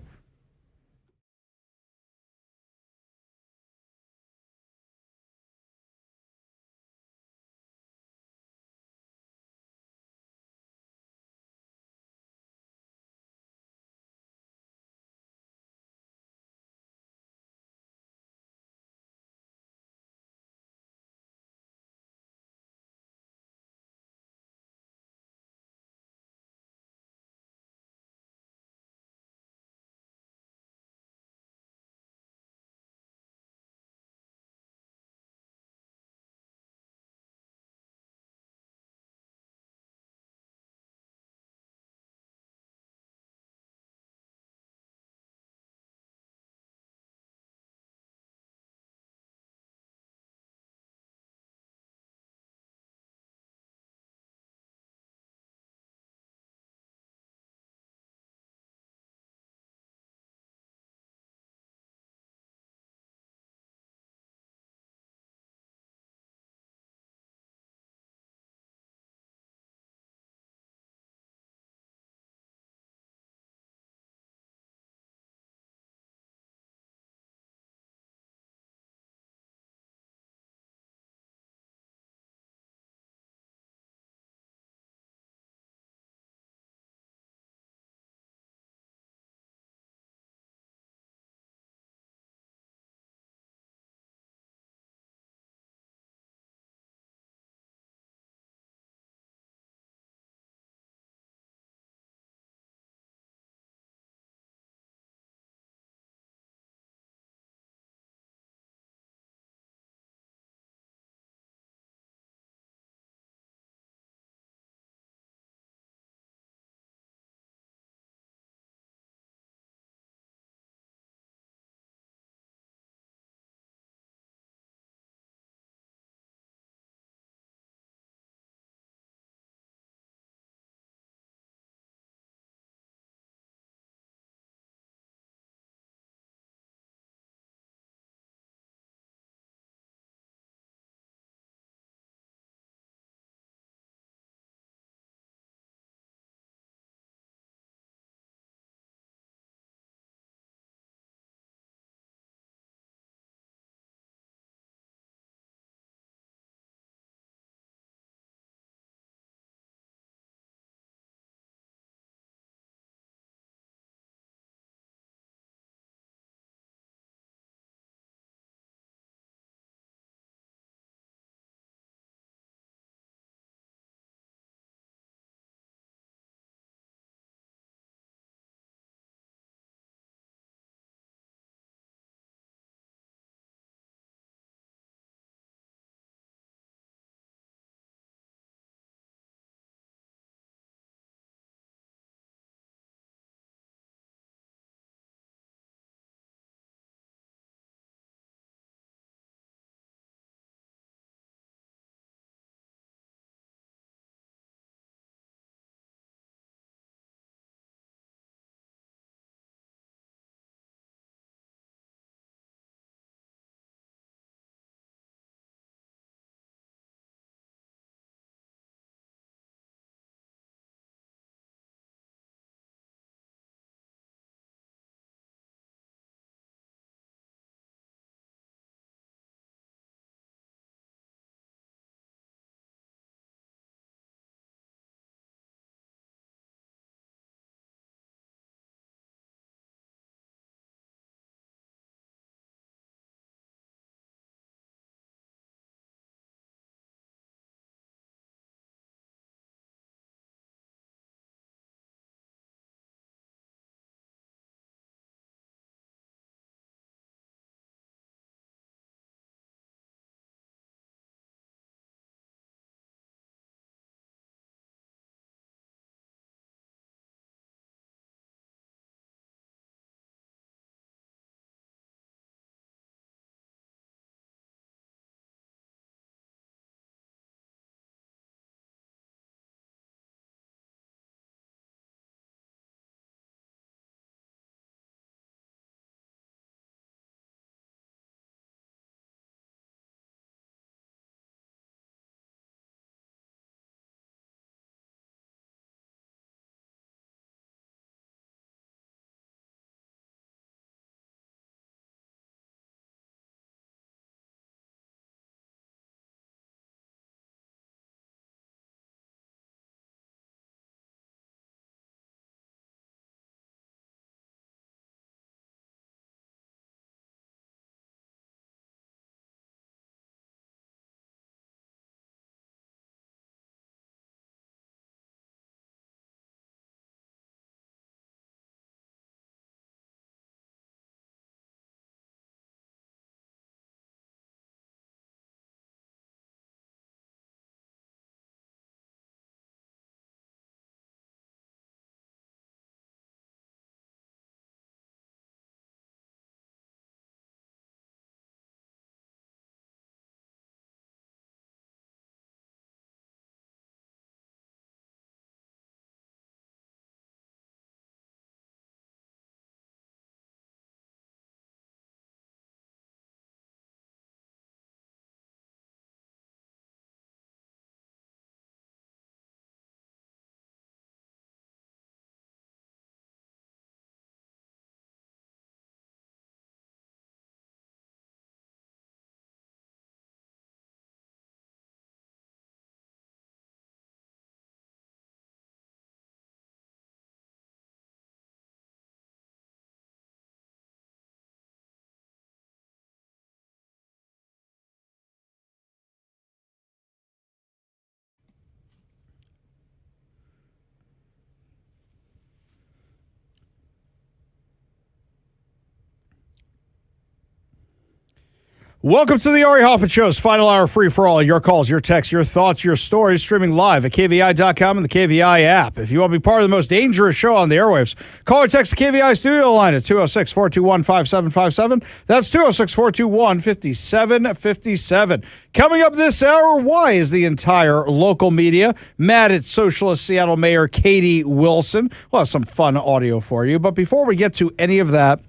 Welcome to the Ari Hoffman Show's final hour free for all. Your calls, your texts, your thoughts, your stories, streaming live at KVI.com and the KVI app. If you want to be part of the most dangerous show on the airwaves, call or text the KVI studio line at 206-421-5757. That's 206-421-5757. Coming up this hour, why is the entire local media mad at socialist Seattle Mayor Katie Wilson? We'll have some fun audio for you. But before we get to any of that,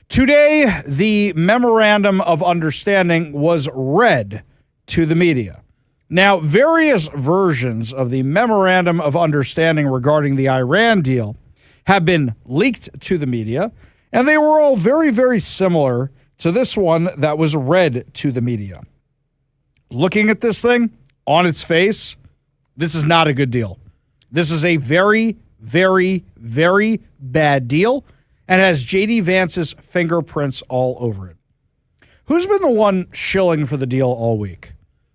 today, the Memorandum of Understanding was read to the media. Now, various versions of the Memorandum of Understanding regarding the Iran deal have been leaked to the media, and they were all very, very similar to this one that was read to the media. Looking at this thing on its face, this is not a good deal. This is a very, very, very bad deal, and has J.D. Vance's fingerprints all over it. Who's been the one shilling for the deal all week?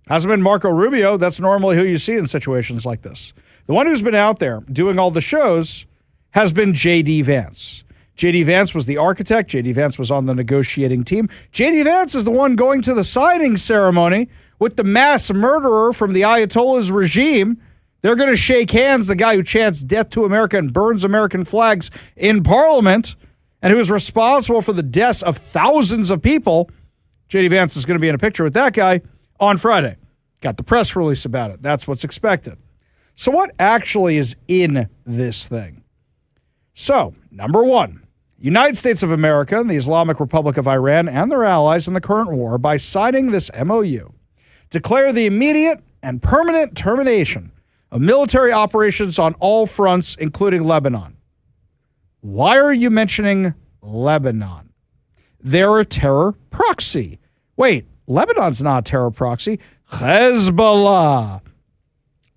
Hasn't been Marco Rubio. That's normally who you see in situations like this. The one who's been out there doing all the shows has been J.D. Vance. J.D. Vance was the architect. J.D. Vance was on the negotiating team. J.D. Vance is the one going to the signing ceremony with the mass murderer from the Ayatollah's regime. They're going to shake hands, the guy who chants death to America and burns American flags in Parliament, and who is responsible for the deaths of thousands of people. J.D. Vance is going to be in a picture with that guy on Friday. Got the press release about it. That's what's expected. So what actually is in this thing? So, number one, United States of America and the Islamic Republic of Iran and their allies in the current war, by signing this MOU, declare the immediate and permanent termination of military operations on all fronts, including Lebanon. Why are you mentioning Lebanon? They're a terror proxy. Wait, Lebanon's not a terror proxy. Hezbollah.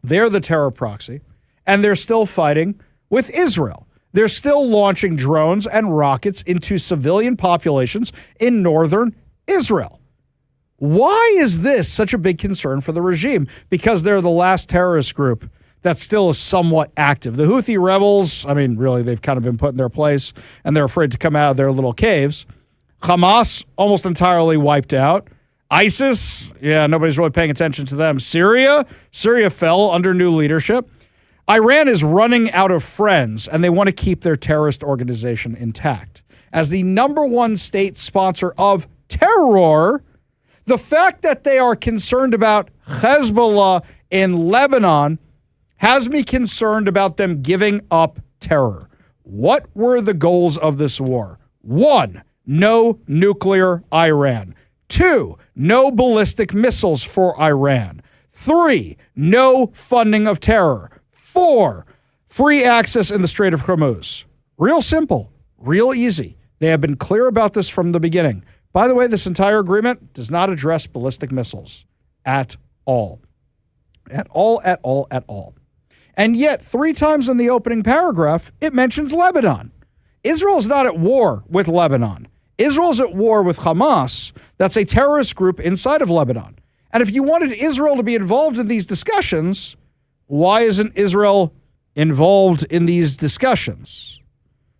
They're the terror proxy, and they're still fighting with Israel. They're still launching drones and rockets into civilian populations in northern Israel. Why is this such a big concern for the regime? Because they're the last terrorist group that still is somewhat active. The Houthi rebels, I mean, really, they've kind of been put in their place, and they're afraid to come out of their little caves. Hamas, almost entirely wiped out. ISIS, yeah, nobody's really paying attention to them. Syria fell under new leadership. Iran is running out of friends, and they want to keep their terrorist organization intact. As the number one state sponsor of terror, the fact that they are concerned about Hezbollah in Lebanon has me concerned about them giving up terror. What were the goals of this war? 1, no nuclear Iran. 2, no ballistic missiles for Iran. 3, no funding of terror. 4, free access in the Strait of Hormuz. Real simple, real easy. They have been clear about this from the beginning. By the way, this entire agreement does not address ballistic missiles at all. At all, at all, at all. And yet, 3 times in the opening paragraph, it mentions Lebanon. Israel's not at war with Lebanon. Israel's at war with Hamas. That's a terrorist group inside of Lebanon. And if you wanted Israel to be involved in these discussions, why isn't Israel involved in these discussions?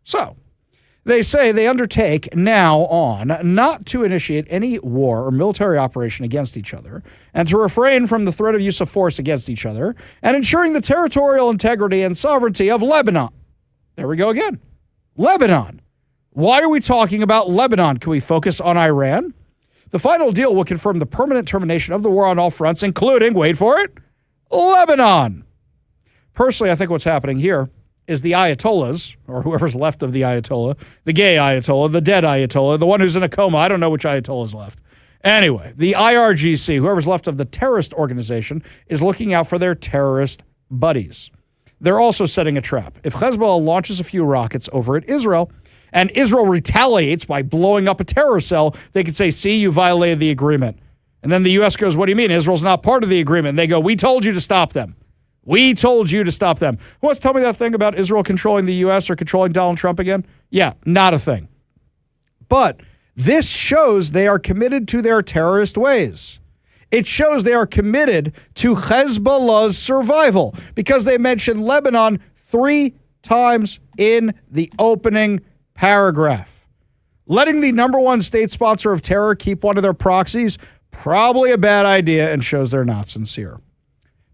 So, they say they undertake now on not to initiate any war or military operation against each other, and to refrain from the threat of use of force against each other, and ensuring the territorial integrity and sovereignty of Lebanon. There we go again. Lebanon. Why are we talking about Lebanon? Can we focus on Iran? The final deal will confirm the permanent termination of the war on all fronts, including, wait for it, Lebanon. Personally, I think what's happening here is the Ayatollahs, or whoever's left of the Ayatollah, the gay Ayatollah, the dead Ayatollah, the one who's in a coma. I don't know which Ayatollah's left. Anyway, the IRGC, whoever's left of the terrorist organization, is looking out for their terrorist buddies. They're also setting a trap. If Hezbollah launches a few rockets over at Israel, and Israel retaliates by blowing up a terror cell, they could say, see, you violated the agreement. And then the U.S. goes, what do you mean? Israel's not part of the agreement. And they go, we told you to stop them. We told you to stop them. Who wants to tell me that thing about Israel controlling the U.S. or controlling Donald Trump again? Yeah, not a thing. But this shows they are committed to their terrorist ways. It shows they are committed to Hezbollah's survival, because they mention Lebanon 3 times in the opening paragraph. letting the number one state sponsor of terror keep one of their proxies, probably a bad idea and shows they're not sincere.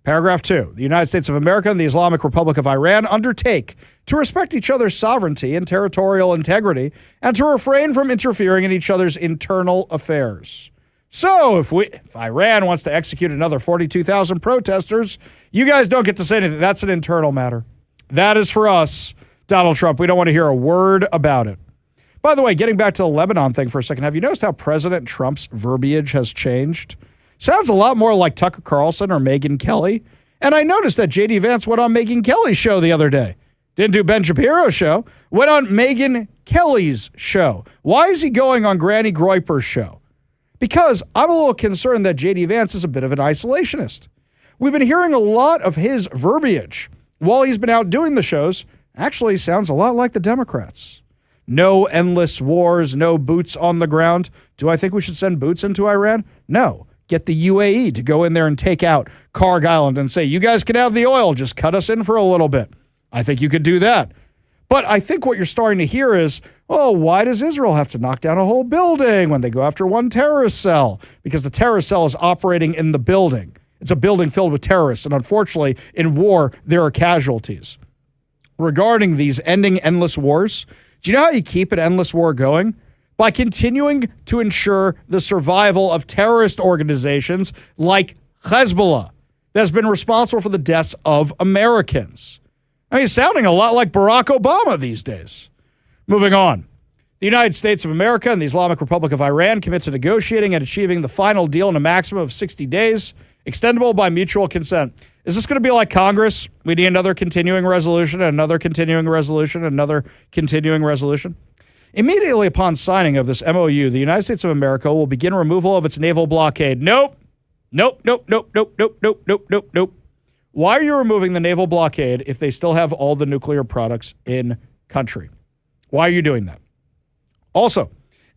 Paragraph 2, the United States of America and the Islamic Republic of Iran undertake to respect each other's sovereignty and territorial integrity and to refrain from interfering in each other's internal affairs. So if Iran wants to execute another 42,000 protesters, you guys don't get to say anything. That's an internal matter. That is for us, Donald Trump. We don't want to hear a word about it. By the way, getting back to the Lebanon thing for a second, have you noticed how President Trump's verbiage has changed? Sounds a lot more like Tucker Carlson or Megyn Kelly. And I noticed that J.D. Vance went on Megyn Kelly's show the other day. Didn't do Ben Shapiro's show. Went on Megyn Kelly's show. Why is he going on Granny Groiper's show? Because I'm a little concerned that J.D. Vance is a bit of an isolationist. We've been hearing a lot of his verbiage while he's been out doing the shows. Actually sounds a lot like the Democrats. No endless wars, no boots on the ground. Do I think we should send boots into Iran? No. Get the UAE to go in there and take out Karg Island and say, you guys can have the oil, just cut us in for a little bit. I think you could do that. But I think what you're starting to hear is, oh, why does Israel have to knock down a whole building when they go after one terrorist cell? Because the terrorist cell is operating in the building. It's a building filled with terrorists. And unfortunately, in war, there are casualties. Regarding these ending endless wars, do you know how you keep an endless war going? By continuing to ensure the survival of terrorist organizations like Hezbollah that's been responsible for the deaths of Americans. I mean, it's sounding a lot like Barack Obama these days. Moving on. The United States of America and the Islamic Republic of Iran commit to negotiating and achieving the final deal in a maximum of 60 days, extendable by mutual consent. Is this going to be like Congress? We need another continuing resolution, another continuing resolution, another continuing resolution? Immediately upon signing of this MOU, the United States of America will begin removal of its naval blockade. Nope. Why are you removing the naval blockade if they still have all the nuclear products in country? Why are you doing that? Also,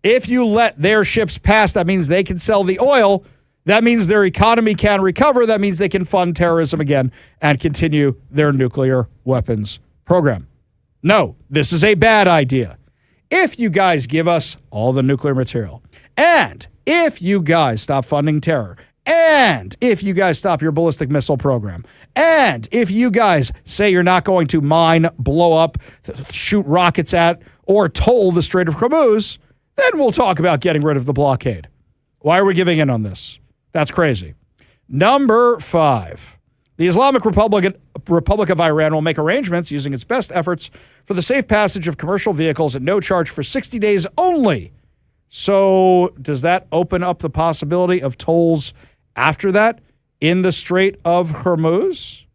if you let their ships pass, that means they can sell the oil. That means their economy can recover. That means they can fund terrorism again and continue their nuclear weapons program. No, this is a bad idea. If you guys give us all the nuclear material, and if you guys stop funding terror, and if you guys stop your ballistic missile program, and if you guys say you're not going to mine, blow up, shoot rockets at, or toll the Strait of Hormuz, then we'll talk about getting rid of the blockade. Why are we giving in on this? That's crazy. Number 5. The Islamic Republic of Iran will make arrangements using its best efforts for the safe passage of commercial vehicles at no charge for 60 days only. So does that open up the possibility of tolls after that in the Strait of Hormuz?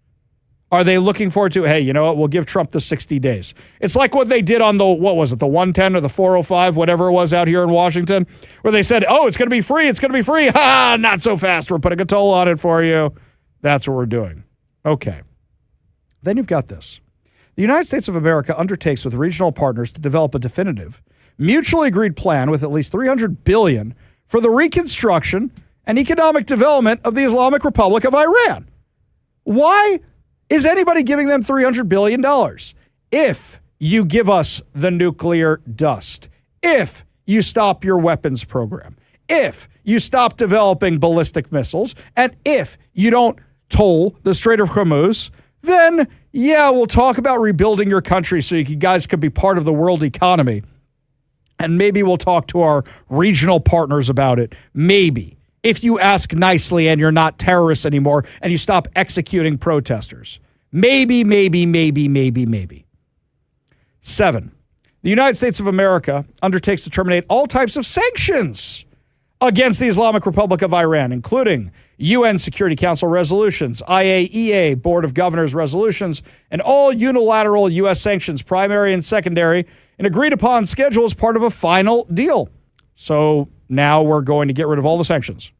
Are they looking forward to, hey, you know what, we'll give Trump the 60 days. It's like what they did on the, what was it, the 110 or the 405, whatever it was out here in Washington, where they said, oh, it's going to be free, it's going to be free. Ha, not so fast, we're putting a toll on it for you. That's what we're doing. Okay. Then you've got this. The United States of America undertakes with regional partners to develop a definitive, mutually agreed plan with at least $300 billion for the reconstruction and economic development of the Islamic Republic of Iran. Why is anybody giving them $300 billion? If you give us the nuclear dust, if you stop your weapons program, if you stop developing ballistic missiles, and if you don't toll the Strait of Hormuz, then, yeah, we'll talk about rebuilding your country so you guys could be part of the world economy. And maybe we'll talk to our regional partners about it. Maybe. If you ask nicely and you're not terrorists anymore and you stop executing protesters. Maybe. 7. The United States of America undertakes to terminate all types of sanctions against the Islamic Republic of Iran, including UN Security Council resolutions, IAEA Board of Governors resolutions, and all unilateral U.S. sanctions, primary and secondary, and agreed upon schedule as part of a final deal. So now we're going to get rid of all the sanctions.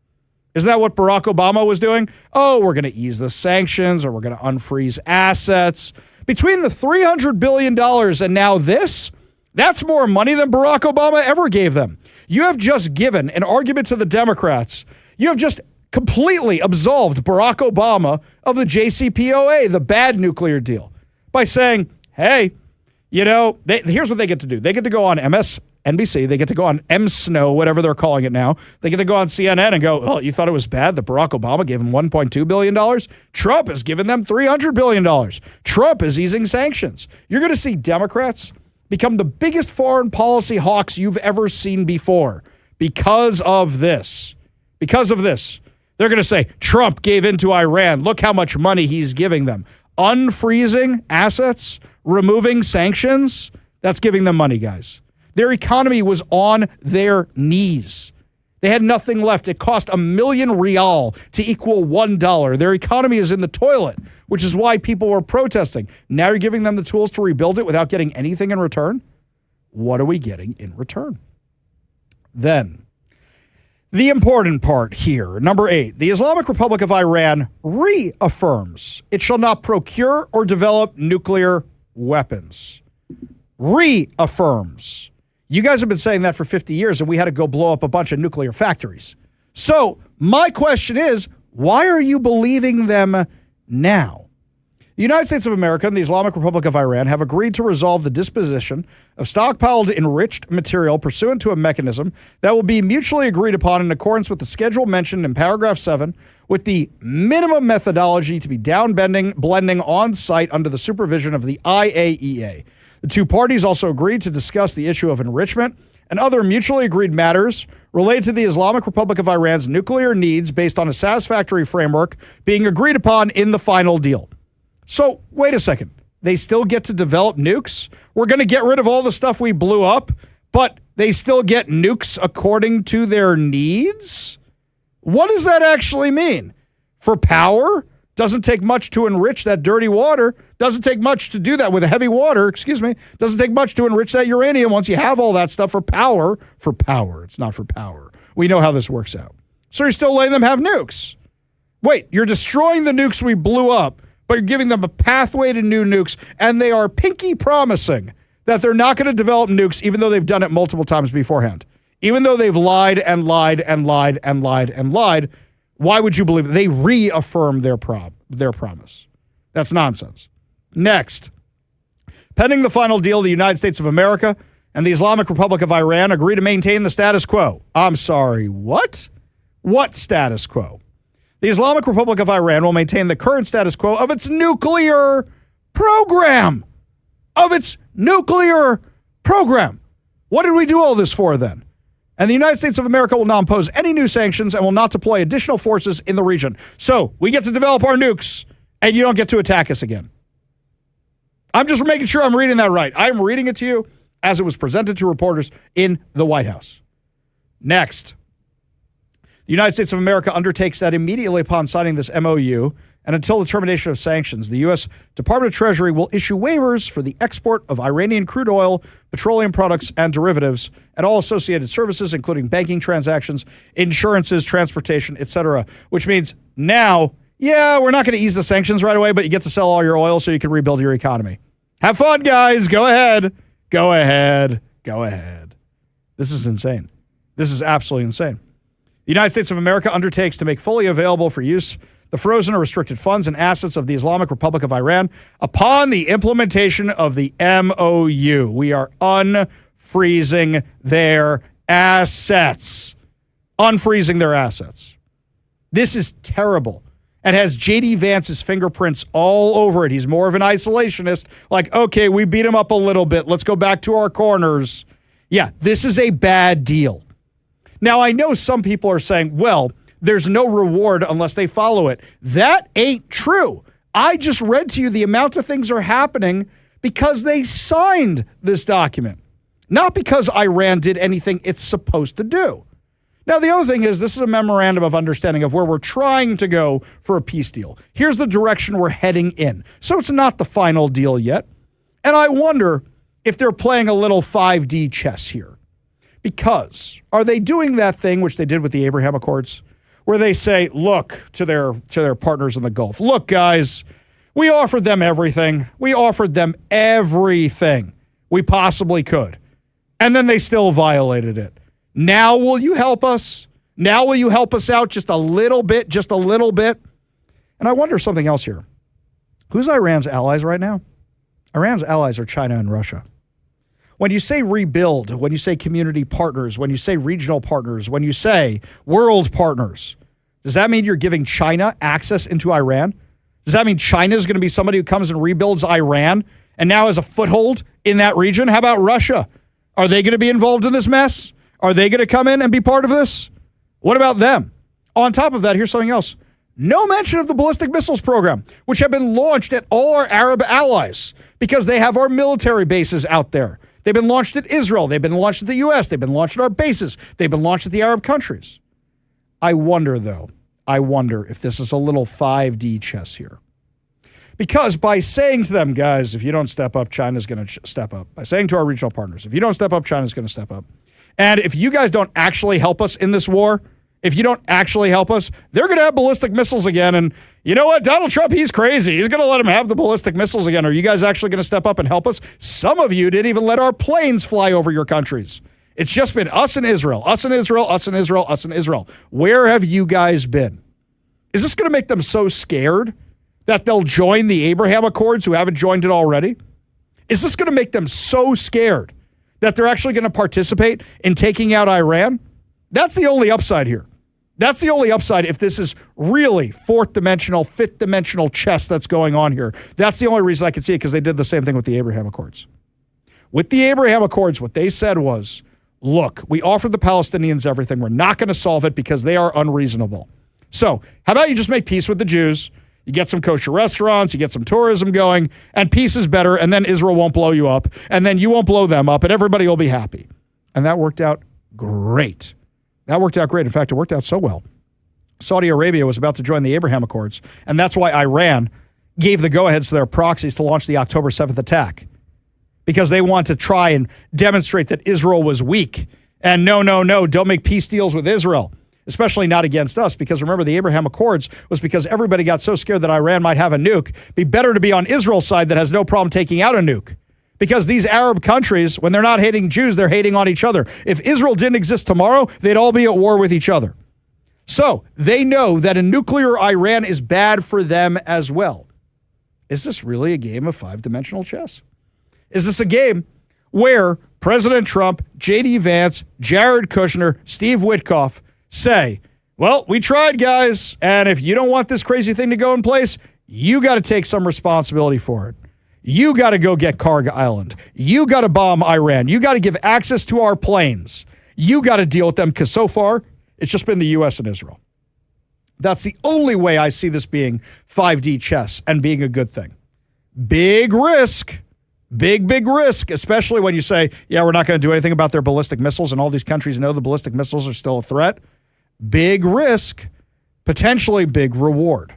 Isn't that what Barack Obama was doing? Oh, we're going to ease the sanctions, or we're going to unfreeze assets. Between the $300 billion and now this, that's more money than Barack Obama ever gave them. You have just given an argument to the Democrats. You have just completely absolved Barack Obama of the JCPOA, the bad nuclear deal, by saying, hey, Here's what they get to do. They get to go on MSNBC. They get to go on MSNO, whatever they're calling it now. They get to go on CNN and go, oh, you thought it was bad that Barack Obama gave them $1.2 billion? Trump has given them $300 billion. Trump is easing sanctions. You're going to see Democrats become the biggest foreign policy hawks you've ever seen before because of this. Because of this. They're going to say, Trump gave in to Iran. Look how much money he's giving them. Unfreezing assets, removing sanctions, that's giving them money, guys. Their economy was on their knees. They had nothing left. It cost $1 million real to equal $1. Their economy is in the toilet, which is why people were protesting. Now you're giving them the tools to rebuild it without getting anything in return? What are we getting in return? Then, the important part here, number 8, the Islamic Republic of Iran reaffirms it shall not procure or develop nuclear weapons. Reaffirms. You guys have been saying that for 50 years, and we had to go blow up a bunch of nuclear factories. So my question is, why are you believing them now? The United States of America and the Islamic Republic of Iran have agreed to resolve the disposition of stockpiled enriched material pursuant to a mechanism that will be mutually agreed upon in accordance with the schedule mentioned in paragraph 7, with the minimum methodology to be blending on site under the supervision of the IAEA. The two parties also agreed to discuss the issue of enrichment and other mutually agreed matters related to the Islamic Republic of Iran's nuclear needs based on a satisfactory framework being agreed upon in the final deal. So, wait a second. They still get to develop nukes? We're going to get rid of all the stuff we blew up, but they still get nukes according to their needs? What does that actually mean? For power? Doesn't take much to enrich that dirty water. Doesn't take much to do that with heavy water, Doesn't take much to enrich that uranium once you have all that stuff for power. For power. It's not for power. We know how this works out. So you're still letting them have nukes. Wait, you're destroying the nukes we blew up, but you're giving them a pathway to new nukes, and they are pinky promising that they're not going to develop nukes even though they've done it multiple times beforehand. Even though they've lied and lied and lied and lied and lied, why would you believe it? They reaffirm their promise. That's nonsense. Next, pending the final deal, the United States of America and the Islamic Republic of Iran agree to maintain the status quo. I'm sorry, what? What status quo? The Islamic Republic of Iran will maintain the current status quo of its nuclear program. What did we do all this for then? And the United States of America will not impose any new sanctions and will not deploy additional forces in the region. So we get to develop our nukes, and you don't get to attack us again. I'm just making sure I'm reading that right. I'm reading it to you as it was presented to reporters in the White House. Next. The United States of America undertakes that immediately upon signing this MOU and until the termination of sanctions, the U.S. Department of Treasury will issue waivers for the export of Iranian crude oil, petroleum products, and derivatives, and all associated services, including banking transactions, insurances, transportation, etc., which means now, we're not going to ease the sanctions right away, but you get to sell all your oil so you can rebuild your economy. Have fun, guys. Go ahead. Go ahead. Go ahead. This is insane. This is absolutely insane. The United States of America undertakes to make fully available for use the frozen or restricted funds and assets of the Islamic Republic of Iran upon the implementation of the MOU. We are unfreezing their assets. Unfreezing their assets. This is terrible and has J.D. Vance's fingerprints all over it. He's more of an isolationist. Like, okay, we beat him up a little bit. Let's go back to our corners. Yeah, this is a bad deal. Now, I know some people are saying, well, there's no reward unless they follow it. That ain't true. I just read to you the amount of things are happening because they signed this document, not because Iran did anything it's supposed to do. Now, the other thing is this is a memorandum of understanding of where we're trying to go for a peace deal. Here's the direction we're heading in. So it's not the final deal yet. And I wonder if they're playing a little 5D chess here. Because are they doing that thing which they did with the Abraham Accords, where they say, look, to their partners in the Gulf, look, guys, we offered them everything. We offered them everything we possibly could. And then they still violated it. Now will you help us? Now will you help us out just a little bit, just a little bit? And I wonder something else here. Who's Iran's allies right now? Iran's allies are China and Russia. When you say rebuild, when you say community partners, when you say regional partners, when you say world partners, does that mean you're giving China access into Iran? Does that mean China is going to be somebody who comes and rebuilds Iran and now has a foothold in that region? How about Russia? Are they going to be involved in this mess? Are they going to come in and be part of this? What about them? On top of that, here's something else. No mention of the ballistic missiles program, which have been launched at all our Arab allies because they have our military bases out there. They've been launched at Israel. They've been launched at the U.S. They've been launched at our bases. They've been launched at the Arab countries. I wonder if this is a little 5D chess here. Because by saying to them, guys, if you don't step up, China's going to step up. By saying to our regional partners, if you don't step up, China's going to step up. And if you guys don't actually help us in this war, if you don't actually help us, they're going to have ballistic missiles again. And you know what? Donald Trump, he's crazy. He's going to let them have the ballistic missiles again. Are you guys actually going to step up and help us? Some of you didn't even let our planes fly over your countries. It's just been us and Israel, us and Israel, us and Israel, us and Israel. Where have you guys been? Is this going to make them so scared that they'll join the Abraham Accords who haven't joined it already? Is this going to make them so scared that they're actually going to participate in taking out Iran? That's the only upside here. That's the only upside if this is really fourth dimensional, fifth dimensional chess that's going on here. That's the only reason I can see it, because they did the same thing with the Abraham Accords. With the Abraham Accords, what they said was, look, we offered the Palestinians everything. We're not going to solve it because they are unreasonable. So how about you just make peace with the Jews? You get some kosher restaurants, you get some tourism going, and peace is better, and then Israel won't blow you up, and then you won't blow them up, and everybody will be happy. And that worked out great. That worked out great. In fact, it worked out so well. Saudi Arabia was about to join the Abraham Accords, and that's why Iran gave the go-aheads to their proxies to launch the October 7th attack, because they want to try and demonstrate that Israel was weak. And no, don't make peace deals with Israel, especially not against us, because remember, the Abraham Accords was because everybody got so scared that Iran might have a nuke. Be better to be on Israel's side that has no problem taking out a nuke. Because these Arab countries, when they're not hating Jews, they're hating on each other. If Israel didn't exist tomorrow, they'd all be at war with each other. So they know that a nuclear Iran is bad for them as well. Is this really a game of five-dimensional chess? Is this a game where President Trump, J.D. Vance, Jared Kushner, Steve Witkoff say, well, we tried, guys, and if you don't want this crazy thing to go in place, you got to take some responsibility for it. You got to go get Karg Island. You got to bomb Iran. You got to give access to our planes. You got to deal with them, because so far, it's just been the U.S. and Israel. That's the only way I see this being 5D chess and being a good thing. Big risk. Big risk, especially when you say, yeah, we're not going to do anything about their ballistic missiles, and all these countries know the ballistic missiles are still a threat. Big risk, potentially big reward.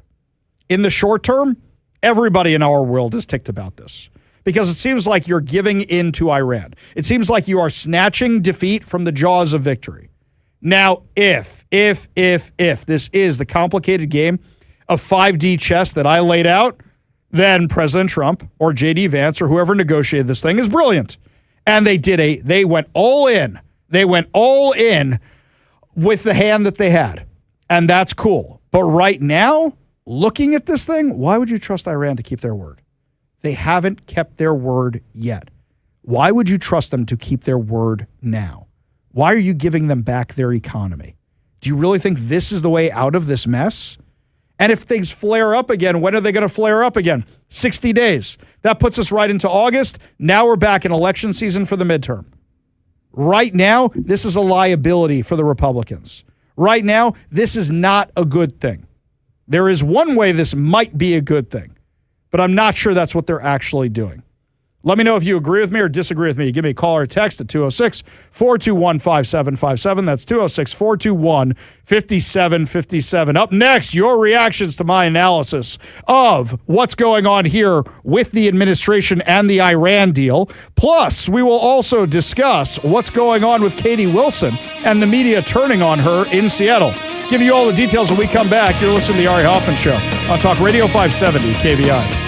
In the short term, everybody in our world is ticked about this, because it seems like you're giving in to Iran. It seems like you are snatching defeat from the jaws of victory. Now, if this is the complicated game of 5D chess that I laid out, then President Trump or J.D. Vance or whoever negotiated this thing is brilliant. And they went all in. They went all in with the hand that they had. And that's cool. But right now, looking at this thing, why would you trust Iran to keep their word? They haven't kept their word yet. Why would you trust them to keep their word now? Why are you giving them back their economy? Do you really think this is the way out of this mess? And if things flare up again, when are they going to flare up again? 60 days. That puts us right into August. Now we're back in election season for the midterm. Right now, this is a liability for the Republicans. Right now, this is not a good thing. There is one way this might be a good thing, but I'm not sure that's what they're actually doing. Let me know if you agree with me or disagree with me. Give me a call or a text at 206-421-5757. That's 206-421-5757. Up next, your reactions to my analysis of what's going on here with the administration and the Iran deal. Plus, we will also discuss what's going on with Katie Wilson and the media turning on her in Seattle. Give you all the details when we come back. You're listening to the Ari Hoffman Show on Talk Radio 570 KVI.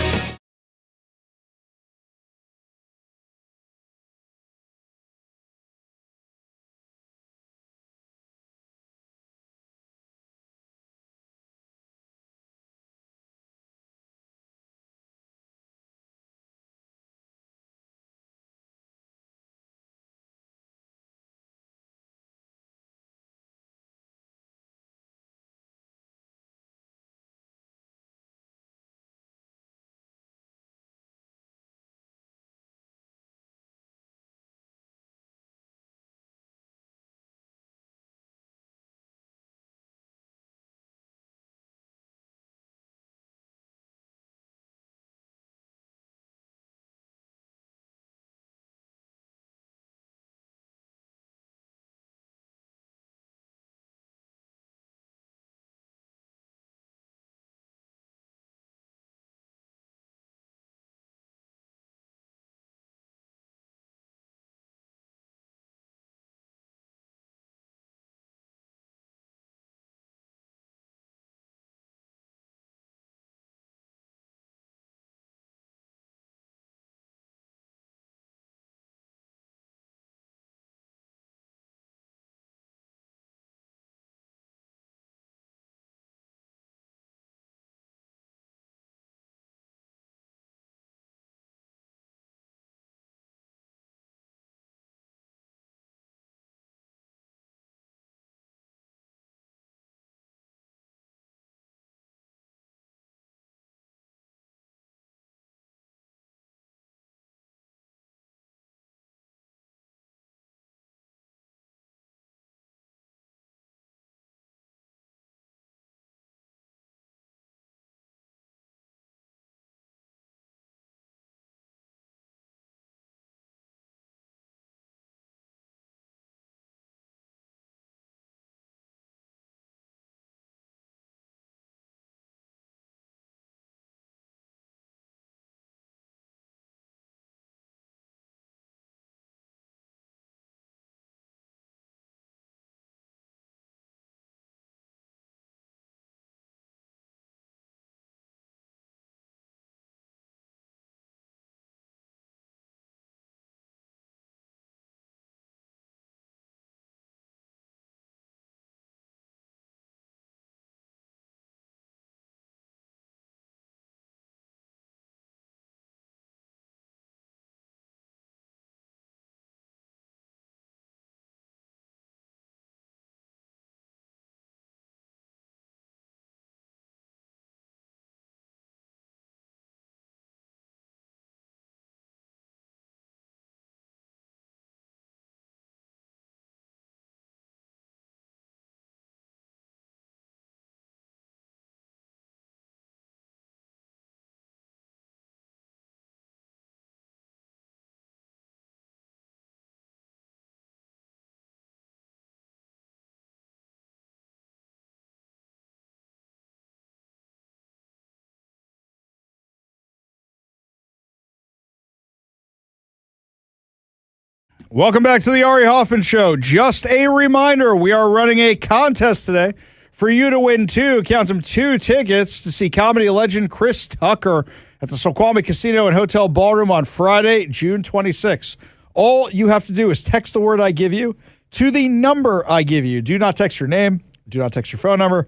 Welcome back to the Ari Hoffman Show. Just a reminder, we are running a contest today for you to win two tickets to see comedy legend Chris Tucker at the Snoqualmie Casino and Hotel Ballroom on Friday, June 26th. All you have to do is text the word I give you to the number I give you. Do not text your name. Do not text your phone number.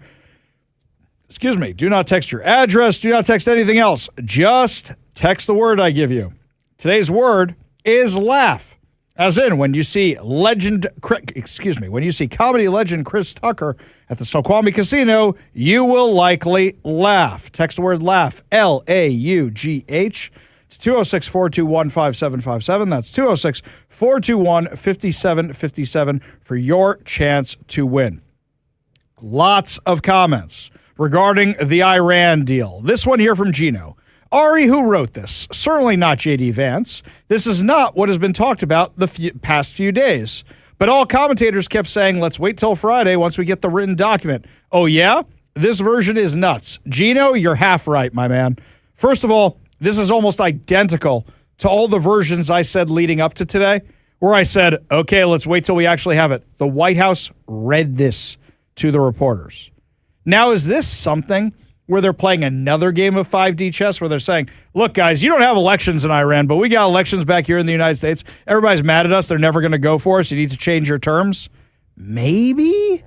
Do not text your address. Do not text anything else. Just text the word I give you. Today's word is laugh. As in, when you see comedy legend Chris Tucker at the Snoqualmie Casino, you will likely laugh. Text the word laugh, L-A-U-G-H, to 206-421-5757. That's 206-421-5757 for your chance to win. Lots of comments regarding the Iran deal. This one here from Gino. Ari, who wrote this? Certainly not J.D. Vance. This is not what has been talked about the past few days. But all commentators kept saying, let's wait till Friday once we get the written document. Oh, yeah? This version is nuts. Gino, you're half right, my man. First of all, this is almost identical to all the versions I said leading up to today, where I said, okay, let's wait till we actually have it. The White House read this to the reporters. Now, is this something where they're playing another game of 5D chess where they're saying, look, guys, you don't have elections in Iran, but we got elections back here in the United States. Everybody's mad at us. They're never going to go for us. You need to change your terms. Maybe?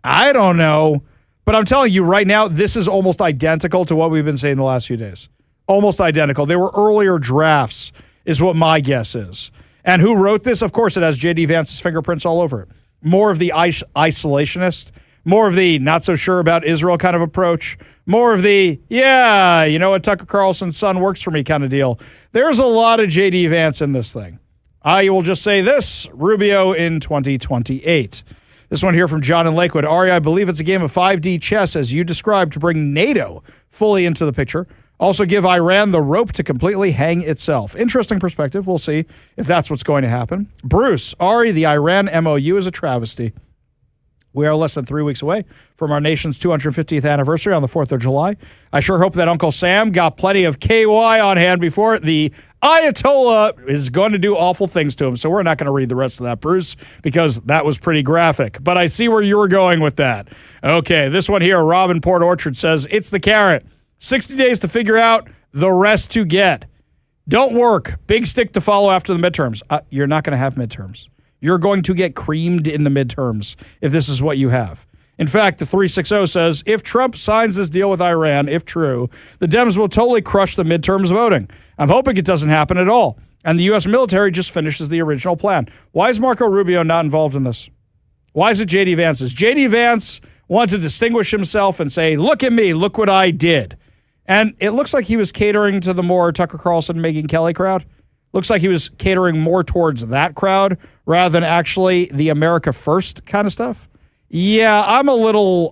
I don't know. But I'm telling you right now, this is almost identical to what we've been saying the last few days. Almost identical. They were earlier drafts is what my guess is. And who wrote this? Of course, it has J.D. Vance's fingerprints all over it. More of the isolationist, more of the not so sure about Israel kind of approach, more of the, yeah, you know what, Tucker Carlson's son works for me kind of deal. There's a lot of J.D. Vance in this thing. I will just say this, Rubio in 2028. This one here from John in Lakewood. Ari, I believe it's a game of 5D chess, as you described, to bring NATO fully into the picture. Also give Iran the rope to completely hang itself. Interesting perspective. We'll see if that's what's going to happen. Bruce, Ari, the Iran MOU is a travesty. We are less than 3 weeks away from our nation's 250th anniversary on the 4th of July. I sure hope that Uncle Sam got plenty of KY on hand before the Ayatollah is going to do awful things to him. So we're not going to read the rest of that, Bruce, because that was pretty graphic. But I see where you were going with that. Okay, this one here, Rob in Port Orchard says, it's the carrot. 60 days to figure out, the rest to get. Don't work. Big stick to follow after the midterms. You're not going to have midterms. You're going to get creamed in the midterms if this is what you have. In fact, the 360 says, if Trump signs this deal with Iran, if true, the Dems will totally crush the midterms voting. I'm hoping it doesn't happen at all. And the U.S. military just finishes the original plan. Why is Marco Rubio not involved in this? Why is it J.D. Vance's? J.D. Vance wanted to distinguish himself and say, look at me, look what I did. And it looks like he was catering to the more Tucker Carlson, Megyn Kelly crowd. Looks like he was catering more towards that crowd rather than actually the America First kind of stuff. Yeah, I'm a little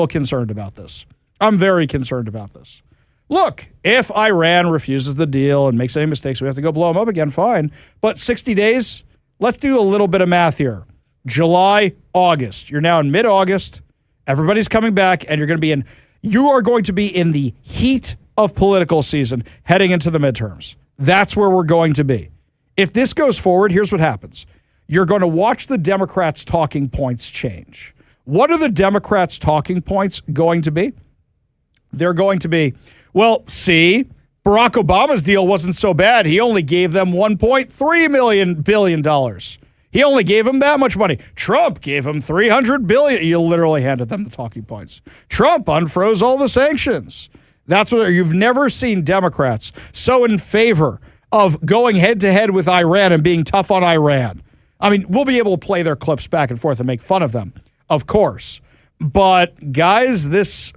concerned about this. I'm very concerned about this. Look, if Iran refuses the deal and makes any mistakes, we have to go blow them up again, fine. But 60 days, let's do a little bit of math here. July, August. You're now in mid-August. Everybody's coming back, and you are going to be in the heat of political season heading into the midterms. That's where we're going to be. If this goes forward, here's what happens. You're going to watch the Democrats' talking points change. What are the Democrats' talking points going to be? They're going to be, well, see, Barack Obama's deal wasn't so bad. He only gave them $1.3 billion. He only gave them that much money. Trump gave them $300 billion. You literally handed them the talking points. Trump unfroze all the sanctions. That's what you've never seen Democrats so in favor of going head-to-head with Iran and being tough on Iran. I mean, we'll be able to play their clips back and forth and make fun of them, of course. But, guys,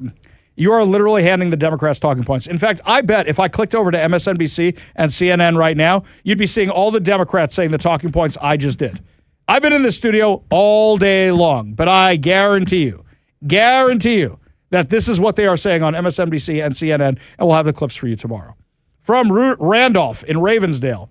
you are literally handing the Democrats talking points. In fact, I bet if I clicked over to MSNBC and CNN right now, you'd be seeing all the Democrats saying the talking points I just did. I've been in the studio all day long, but I guarantee you, that this is what they are saying on MSNBC and CNN, and we'll have the clips for you tomorrow. From Randolph in Ravensdale.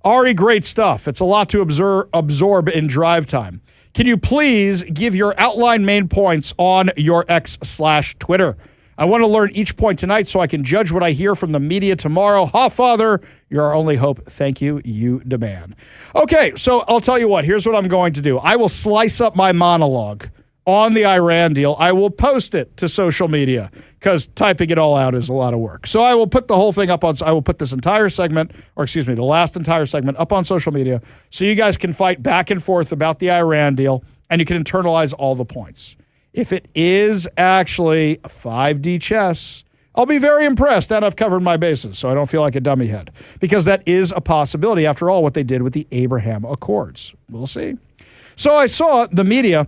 Ari, great stuff. It's a lot to absorb in drive time. Can you please give your outline main points on your X/Twitter? I want to learn each point tonight so I can judge what I hear from the media tomorrow. Father, you're our only hope. Thank you. You demand. Okay, so I'll tell you what. Here's what I'm going to do. I will slice up my monologue on the Iran deal. I will post it to social media because typing it all out is a lot of work. So I will put the whole thing I will put this entire segment, the last entire segment up on social media so you guys can fight back and forth about the Iran deal and you can internalize all the points. If it is actually 5D chess, I'll be very impressed and I've covered my bases so I don't feel like a dummy head because that is a possibility after all what they did with the Abraham Accords. We'll see. So I saw the media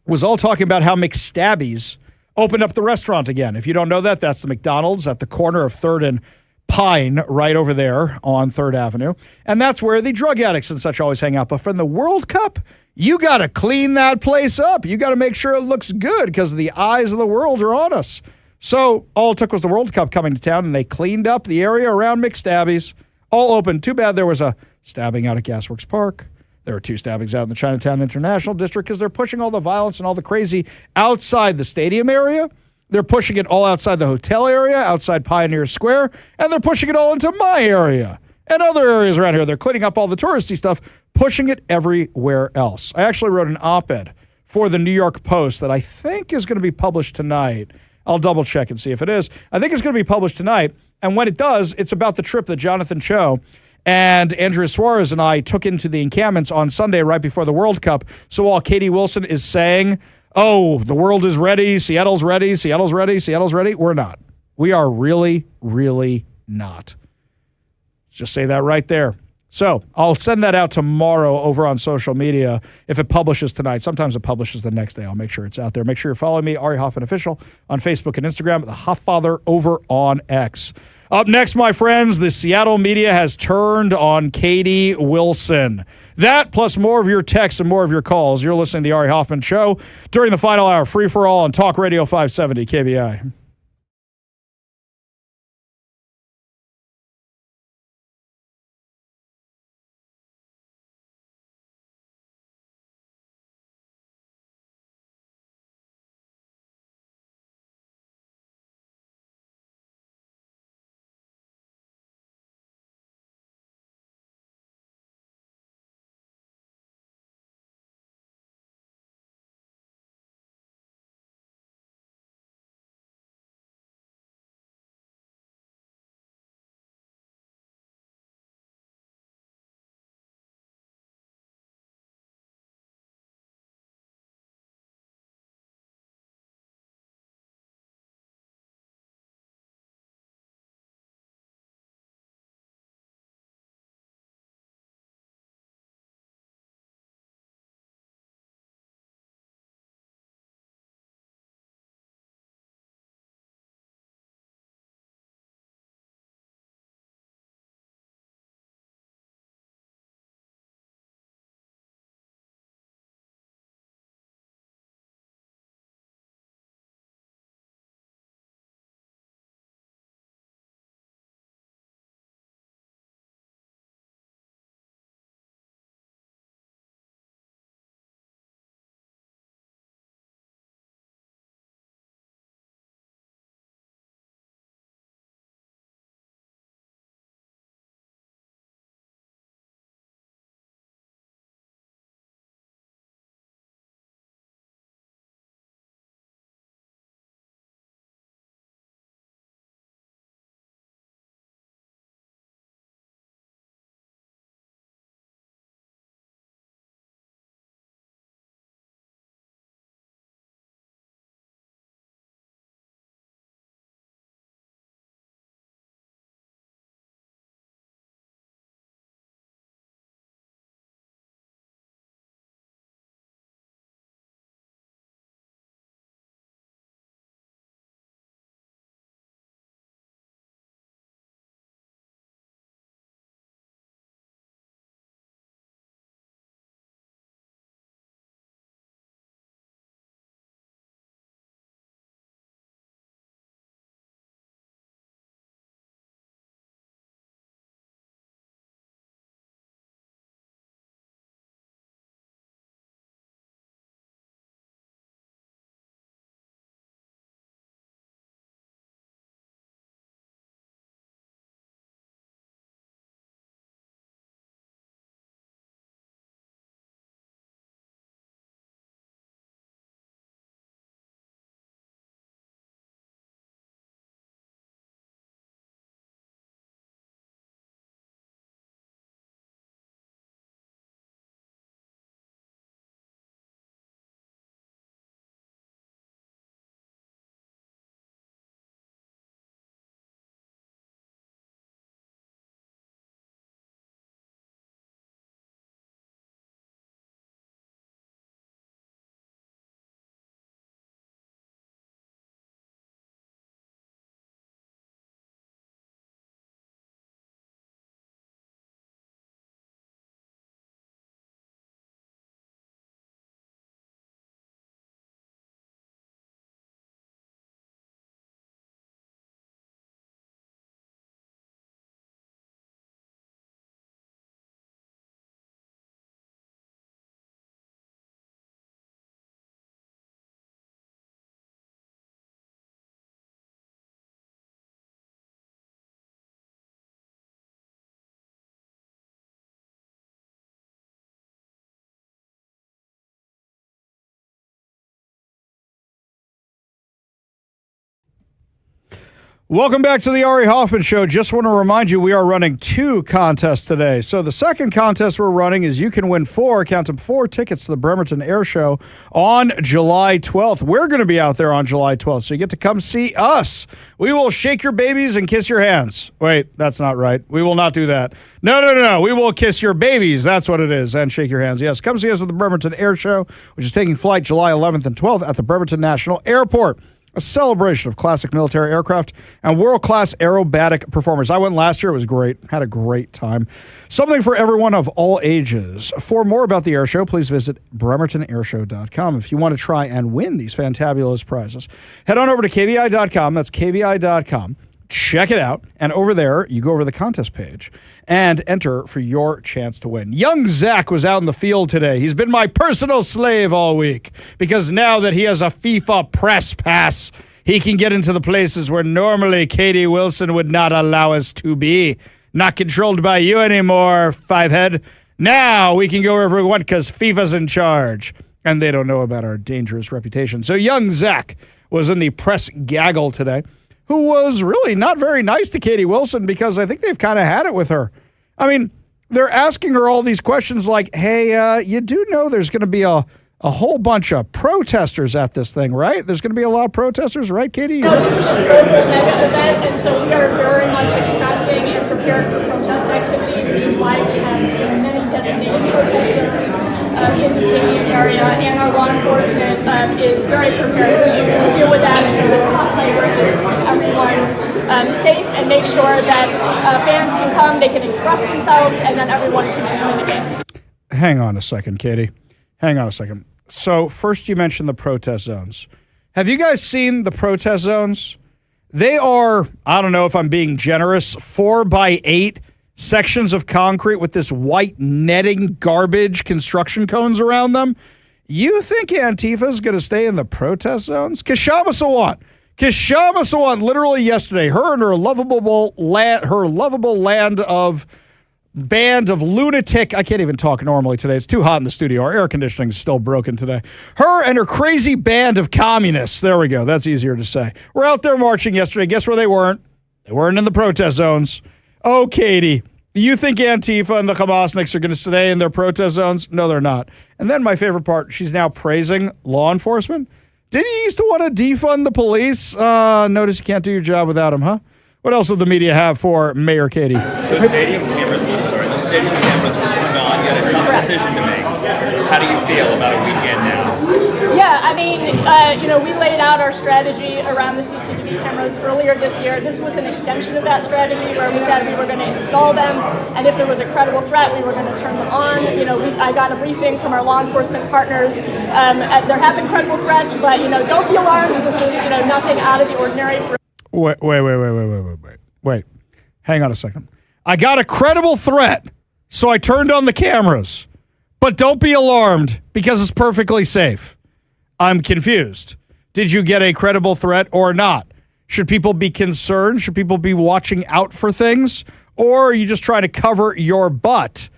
was all talking about how McStabby's opened up the restaurant again. If you don't know that, that's the McDonald's at the corner of 3rd and Pine right over there on 3rd Avenue. And that's where the drug addicts and such always hang out. But for the World Cup, you got to clean that place up. You got to make sure it looks good because the eyes of the world are on us. So all it took was the World Cup coming to town, and they cleaned up the area around McStabby's. All open. Too bad there was a stabbing out at Gasworks Park. There were 2 stabbings out in the Chinatown International District because they're pushing all the violence and all the crazy outside the stadium area. They're pushing it all outside the hotel area, outside Pioneer Square, and they're pushing it all into my area and other areas around here. They're cleaning up all the touristy stuff, pushing it everywhere else. I actually wrote an op-ed for the New York Post that I think is going to be published tonight. I'll double check and see if it is. I think it's going to be published tonight, and when it does, it's about the trip that Jonathan Cho and Andrea Suarez and I took into the encampments on Sunday right before the World Cup. So while Katie Wilson is saying, oh, the world is ready, Seattle's ready, Seattle's ready, Seattle's ready, we're not. We are really, really not. Just say that right there. So I'll send that out tomorrow over on social media if it publishes tonight. Sometimes it publishes the next day. I'll make sure it's out there. Make sure you're following me, Ari Hoffman Official, on Facebook and Instagram, the Hofffather over on X. Up next, my friends, the Seattle media has turned on Katie Wilson. That plus more of your texts and more of your calls. You're listening to the Ari Hoffman Show during the final hour, free for all on Talk Radio 570 KBI. Welcome back to the Ari Hoffman Show. Just want to remind you we are running 2 contests today. So the second contest we're running is you can win 4 tickets to the Bremerton Air Show on July 12th. We're going to be out there on July 12th, so you get to come see us. We will shake your babies and kiss your hands. Wait, that's not right. We will not do that. No. We will kiss your babies. That's what it is, and shake your hands. Yes, come see us at the Bremerton Air Show, which is taking flight July 11th and 12th at the Bremerton National Airport. A celebration of classic military aircraft and world-class aerobatic performers. I went last year. It was great. Had a great time. Something for everyone of all ages. For more about the air show, please visit bremertonairshow.com. If you want to try and win these fantabulous prizes, head on over to kvi.com. That's kvi.com. Check it out. And over there, you go over the contest page and enter for your chance to win. Young Zach was out in the field today. He's been my personal slave all week because now that he has a FIFA press pass, he can get into the places where normally Katie Wilson would not allow us to be. Not controlled by you anymore, Fivehead. Now we can go wherever we want because FIFA's in charge. And they don't know about our dangerous reputation. So young Zach was in the press gaggle today, who was really not very nice to Katie Wilson because I think they've kind of had it with her. I mean, they're asking her all these questions like, hey, you do know there's going to be a whole bunch of protesters at this thing, right? There's going to be a lot of protesters, right, Katie? No, this is a global mega event, and so we are very much expecting and prepared for protest activity, which is why we have many designated protest zones in the stadium area, and our law enforcement is very prepared to deal with that and the top priority is to keep everyone safe and make sure that fans can come, they can express themselves, and then everyone can enjoy the game. Hang on a second, Katie. Hang on a second. So first you mentioned the protest zones. Have you guys seen the protest zones? They are, I don't know if I'm being generous, 4x8 sections of concrete with this white netting garbage construction cones around them. You think Antifa's going to stay in the protest zones? Kshama Sawant, literally yesterday, her and her lovable band of lunatic, I can't even talk normally today. It's too hot in the studio. Our air conditioning is still broken today. Her and her crazy band of communists, there we go, that's easier to say, were out there marching yesterday. Guess where they weren't? They weren't in the protest zones. Oh, Katie, you think Antifa and the Hamasniks are going to stay in their protest zones? No, they're not. And then my favorite part, she's now praising law enforcement. Didn't you used to want to defund the police? Notice you can't do your job without them, huh? What else did the media have for Mayor Katie? The stadium cameras were turned on. You had a tough decision to make. How do you feel about a weekend now? Yeah, I mean, we laid out our strategy around the CCTV cameras earlier this year. This was an extension of that strategy where we said we were going to install them, and if there was a credible threat, we were going to turn them on. I got a briefing from our law enforcement partners. There have been credible threats, but, don't be alarmed. This is, nothing out of the ordinary. Wait. Hang on a second. I got a credible threat, so I turned on the cameras. But don't be alarmed, because it's perfectly safe. I'm confused. Did you get a credible threat or not? Should people be concerned? Should people be watching out for things? Or are you just trying to cover your butt?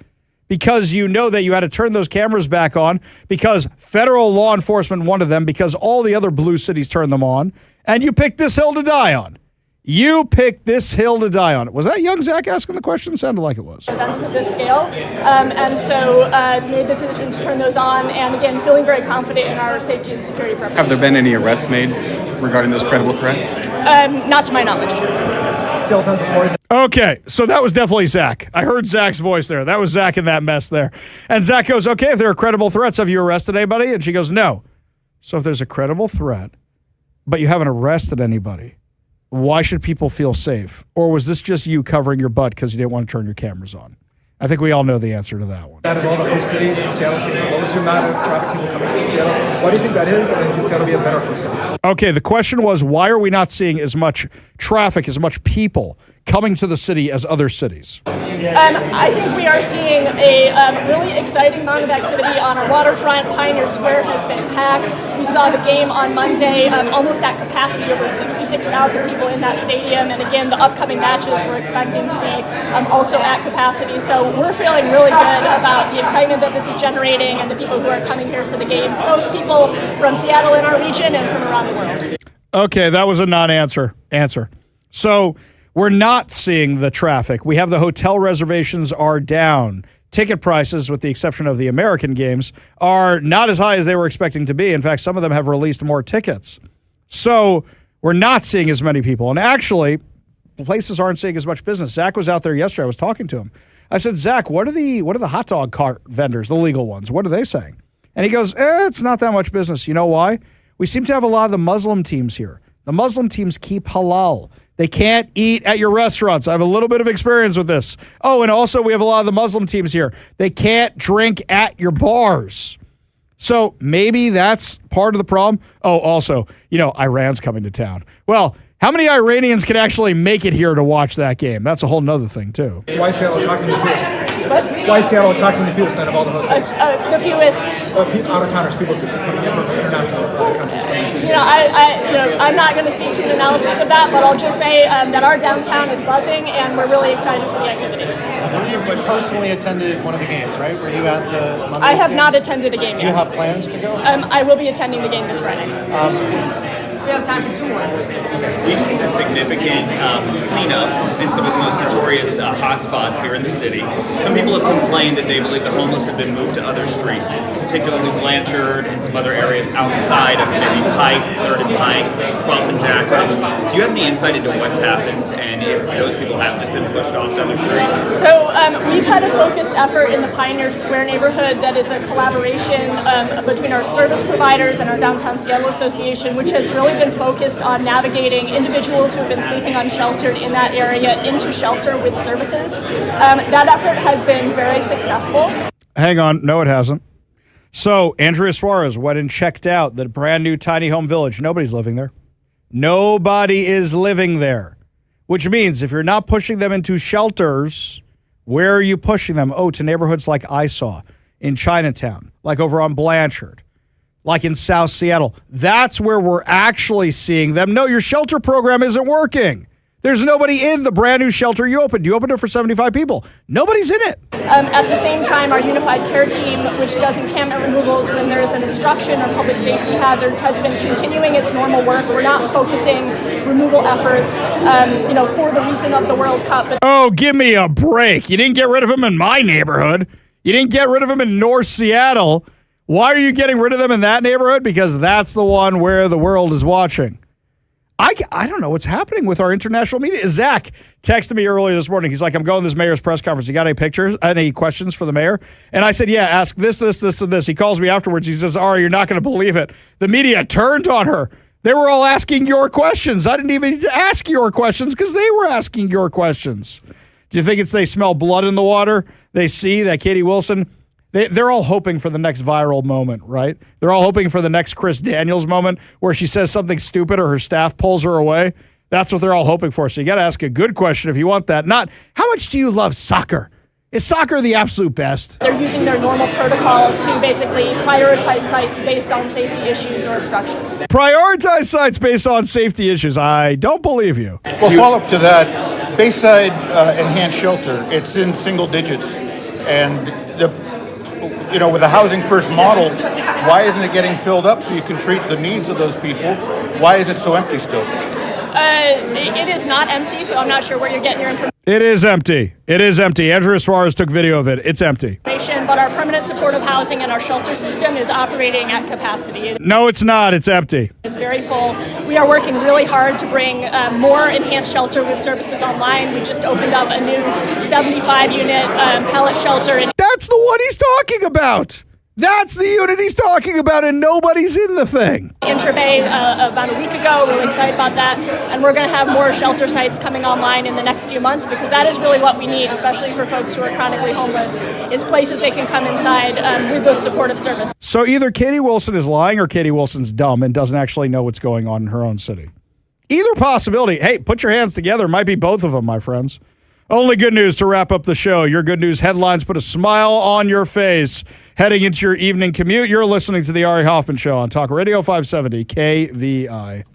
Because you know that you had to turn those cameras back on because federal law enforcement wanted them because all the other blue cities turned them on. And you picked this hill to die on. You picked this hill to die on. Was that young Zach asking the question? Sounded like it was. Events of this scale. And so made the decision to turn those on. And again, feeling very confident in our safety and security preparations. Have there been any arrests made regarding those credible threats? Not to my knowledge. Okay, so that was definitely Zach. I heard Zach's voice there. That was Zach in that mess there. And Zach goes, okay, if there are credible threats, have you arrested anybody? And she goes, no. So if there's a credible threat, but you haven't arrested anybody, why should people feel safe? Or was this just you covering your butt because you didn't want to turn your cameras on? I think we all know the answer to that one. Out of all the host cities, the Seattle city, what was your amount of traffic people coming to Seattle? Why do you think that is? And can Seattle be a better host city? Okay, the question was, why are we not seeing as much traffic, as much people coming to the city as other cities? I think we are seeing a really exciting amount of activity on our waterfront. Pioneer Square has been packed. We saw the game on Monday, almost at capacity, over 66,000 people in that stadium. And again, the upcoming matches we're expecting to be also at capacity. So we're feeling really good about the excitement that this is generating and the people who are coming here for the games, both people from Seattle in our region and from around the world. Okay, that was a non-answer. So we're not seeing the traffic. We have the hotel reservations are down. Ticket prices, with the exception of the American games, are not as high as they were expecting to be. In fact, some of them have released more tickets. So we're not seeing as many people. And actually, places aren't seeing as much business. Zach was out there yesterday. I was talking to him. I said, Zach, what are the hot dog cart vendors, the legal ones? What are they saying? And he goes, it's not that much business. You know why? We seem to have a lot of the Muslim teams here. The Muslim teams keep halal. They can't eat at your restaurants. I have a little bit of experience with this. Oh, and also we have a lot of the Muslim teams here. They can't drink at your bars. So maybe that's part of the problem. Oh, also, Iran's coming to town. Well, how many Iranians can actually make it here to watch that game? That's a whole nother thing, too. So why is Seattle attracting the fewest? What? Why is Seattle attracting the fewest out of all the host cities? The fewest. Out-of-towners, people coming in from international countries. I'm not going to speak to an analysis of that, but I'll just say that our downtown is buzzing, and we're really excited for the activity. I believe you personally attended one of the games, right? Were you at the Monday's I have game? not attended a game yet. Do you have plans to go? I will be attending the game this Friday. We have time for two more. We've seen a significant cleanup in some of the most notorious hotspots here in the city. Some people have complained that they believe the homeless have been moved to other streets, particularly Blanchard and some other areas outside of maybe Pike, 3rd and Pike, 12th and Jackson. Do you have any insight into what's happened and if those people have just been pushed off to other streets? So we've had a focused effort in the Pioneer Square neighborhood that is a collaboration between our service providers and our Downtown Seattle Association, which has really been focused on navigating individuals who have been sleeping unsheltered in that area into shelter with services. That effort has been very successful. Hang on. No, it hasn't. So Andrea Suarez went and checked out the brand new tiny home village. Nobody's living there. Nobody is living there, which means if you're not pushing them into shelters, where are you pushing them? Oh, to neighborhoods like I saw in Chinatown, like over on Blanchard, like in South Seattle. That's where we're actually seeing them. No, your shelter program isn't working. There's nobody in the brand new shelter you opened. You opened it for 75 people. Nobody's in it. At the same time, our unified care team, which does encampment removals when there's an obstruction or public safety hazards, has been continuing its normal work. We're not focusing removal efforts, for the reason of the World Cup. Oh, give me a break. You didn't get rid of them in my neighborhood. You didn't get rid of them in North Seattle. Why are you getting rid of them in that neighborhood? Because that's the one where the world is watching. I don't know what's happening with our international media. Zach texted me earlier this morning. He's like, I'm going to this mayor's press conference. You got any questions for the mayor? And I said, yeah, ask this, and this. He calls me afterwards. He says, Ari, you're not going to believe it. The media turned on her. They were all asking your questions. I didn't even ask your questions because they were asking your questions. Do you think they smell blood in the water? They see that Katie Wilson... They're all hoping for the next viral moment, right? They're all hoping for the next Chris Daniels moment where she says something stupid or her staff pulls her away. That's what they're all hoping for. So you got to ask a good question if you want that. Not, how much do you love soccer? Is soccer the absolute best? They're using their normal protocol to basically prioritize sites based on safety issues or obstructions. Prioritize sites based on safety issues. I don't believe you. Well, follow up to that, Bayside Enhanced Shelter, it's in single digits. And with the housing first model, why isn't it getting filled up so you can treat the needs of those people? Why is it so empty still? It is not empty, so I'm not sure where you're getting your information. It is empty. It is empty. Andrea Suarez took video of it. It's empty. But our permanent supportive housing and our shelter system is operating at capacity. No, it's not. It's empty. It's very full. We are working really hard to bring more enhanced shelter with services online. We just opened up a new 75-unit pallet shelter. That's the one he's talking about. That's the unit he's talking about, and nobody's in the thing. Interbay about a week ago. Really excited about that. And we're going to have more shelter sites coming online in the next few months because that is really what we need, especially for folks who are chronically homeless, is places they can come inside with those supportive services. So either Katie Wilson is lying or Katie Wilson's dumb and doesn't actually know what's going on in her own city. Either possibility. Hey, put your hands together. Might be both of them, my friends. Only good news to wrap up the show. Your good news headlines put a smile on your face heading into your evening commute. You're listening to The Ari Hoffman Show on Talk Radio 570 KVI.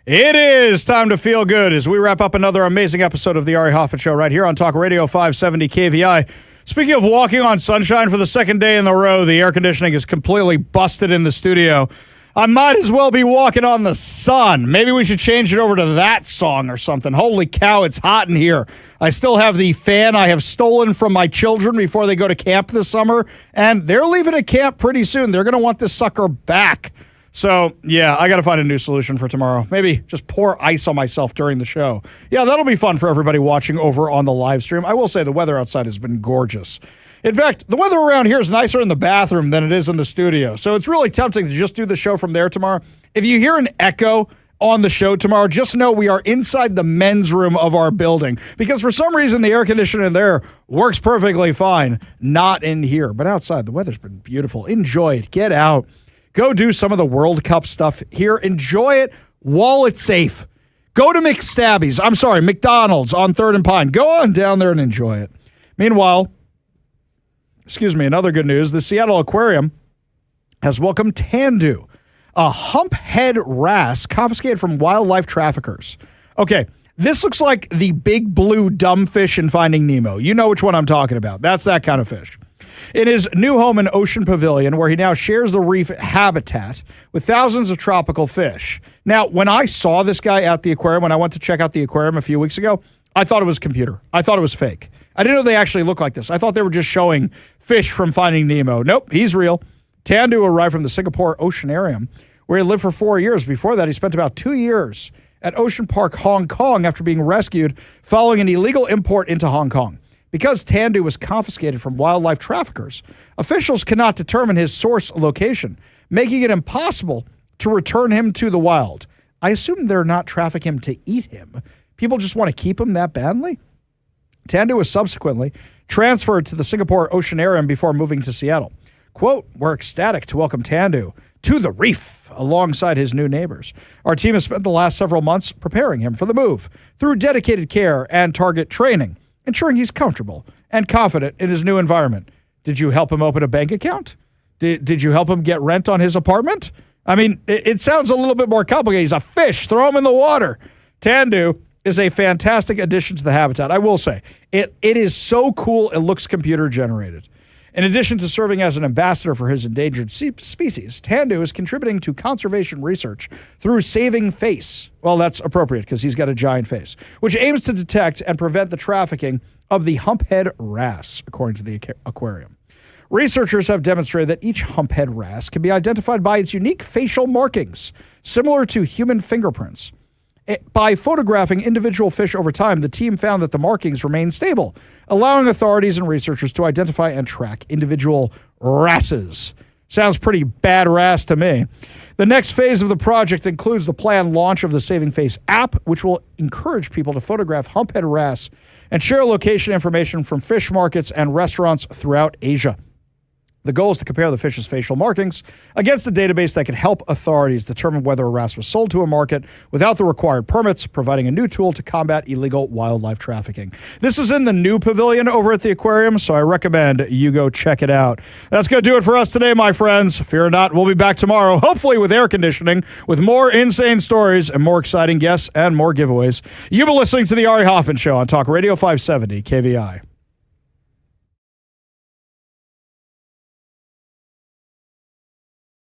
It is time to feel good as we wrap up another amazing episode of the Ari Hoffman Show right here on Talk Radio 570 KVI. Speaking of walking on sunshine for the second day in a row, the air conditioning is completely busted in the studio. I might as well be walking on the sun. Maybe we should change it over to that song or something. Holy cow, it's hot in here. I still have the fan I have stolen from my children before they go to camp this summer, and they're leaving at camp pretty soon. They're going to want this sucker back. So, yeah, I got to find a new solution for tomorrow. Maybe just pour ice on myself during the show. Yeah, that'll be fun for everybody watching over on the live stream. I will say the weather outside has been gorgeous. In fact, the weather around here is nicer in the bathroom than it is in the studio. So it's really tempting to just do the show from there tomorrow. If you hear an echo on the show tomorrow, just know we are inside the men's room of our building. Because for some reason, the air conditioner in there works perfectly fine. Not in here. But outside, the weather's been beautiful. Enjoy it. Get out. Go do some of the World Cup stuff here. Enjoy it while it's safe. Go to McStabby's. I'm sorry, McDonald's on 3rd and Pine. Go on down there and enjoy it. Meanwhile, in other good news, the Seattle Aquarium has welcomed Tandu, a humphead wrasse confiscated from wildlife traffickers. Okay, this looks like the big blue dumb fish in Finding Nemo. You know which one I'm talking about. That's that kind of fish. In his new home in Ocean Pavilion, where he now shares the reef habitat with thousands of tropical fish. Now, when I saw this guy at the aquarium, when I went to check out the aquarium a few weeks ago, I thought it was computer. I thought it was fake. I didn't know they actually look like this. I thought they were just showing fish from Finding Nemo. Nope, he's real. Tandu arrived from the Singapore Oceanarium, where he lived for 4 years. Before that, he spent about 2 years at Ocean Park, Hong Kong, after being rescued following an illegal import into Hong Kong. Because Tandu was confiscated from wildlife traffickers, officials cannot determine his source location, making it impossible to return him to the wild. I assume they're not trafficking him to eat him. People just want to keep him that badly? Tandu was subsequently transferred to the Singapore Oceanarium before moving to Seattle. Quote, "We're ecstatic to welcome Tandu to the reef alongside his new neighbors. Our team has spent the last several months preparing him for the move through dedicated care and target training, ensuring he's comfortable and confident in his new environment. Did you help him open a bank account? Did you help him get rent on his apartment? I mean, it sounds a little bit more complicated. He's a fish. Throw him in the water." Tandu is a fantastic addition to the habitat. I will say, it is so cool it looks computer generated. In addition to serving as an ambassador for his endangered species, Tandu is contributing to conservation research through Saving Face. Well, that's appropriate because he's got a giant face, which aims to detect and prevent the trafficking of the humphead wrasse, according to the aquarium. Researchers have demonstrated that each humphead wrasse can be identified by its unique facial markings, similar to human fingerprints. By photographing individual fish over time, the team found that the markings remain stable, allowing authorities and researchers to identify and track individual wrasses. Sounds pretty bad wrasse to me. The next phase of the project includes the planned launch of the Saving Face app, which will encourage people to photograph humphead wrasse and share location information from fish markets and restaurants throughout Asia. The goal is to compare the fish's facial markings against a database that can help authorities determine whether a wrasse was sold to a market without the required permits, providing a new tool to combat illegal wildlife trafficking. This is in the new pavilion over at the aquarium, so I recommend you go check it out. That's going to do it for us today, my friends. Fear not, we'll be back tomorrow, hopefully with air conditioning, with more insane stories and more exciting guests and more giveaways. You've been listening to The Ari Hoffman Show on Talk Radio 570 KVI.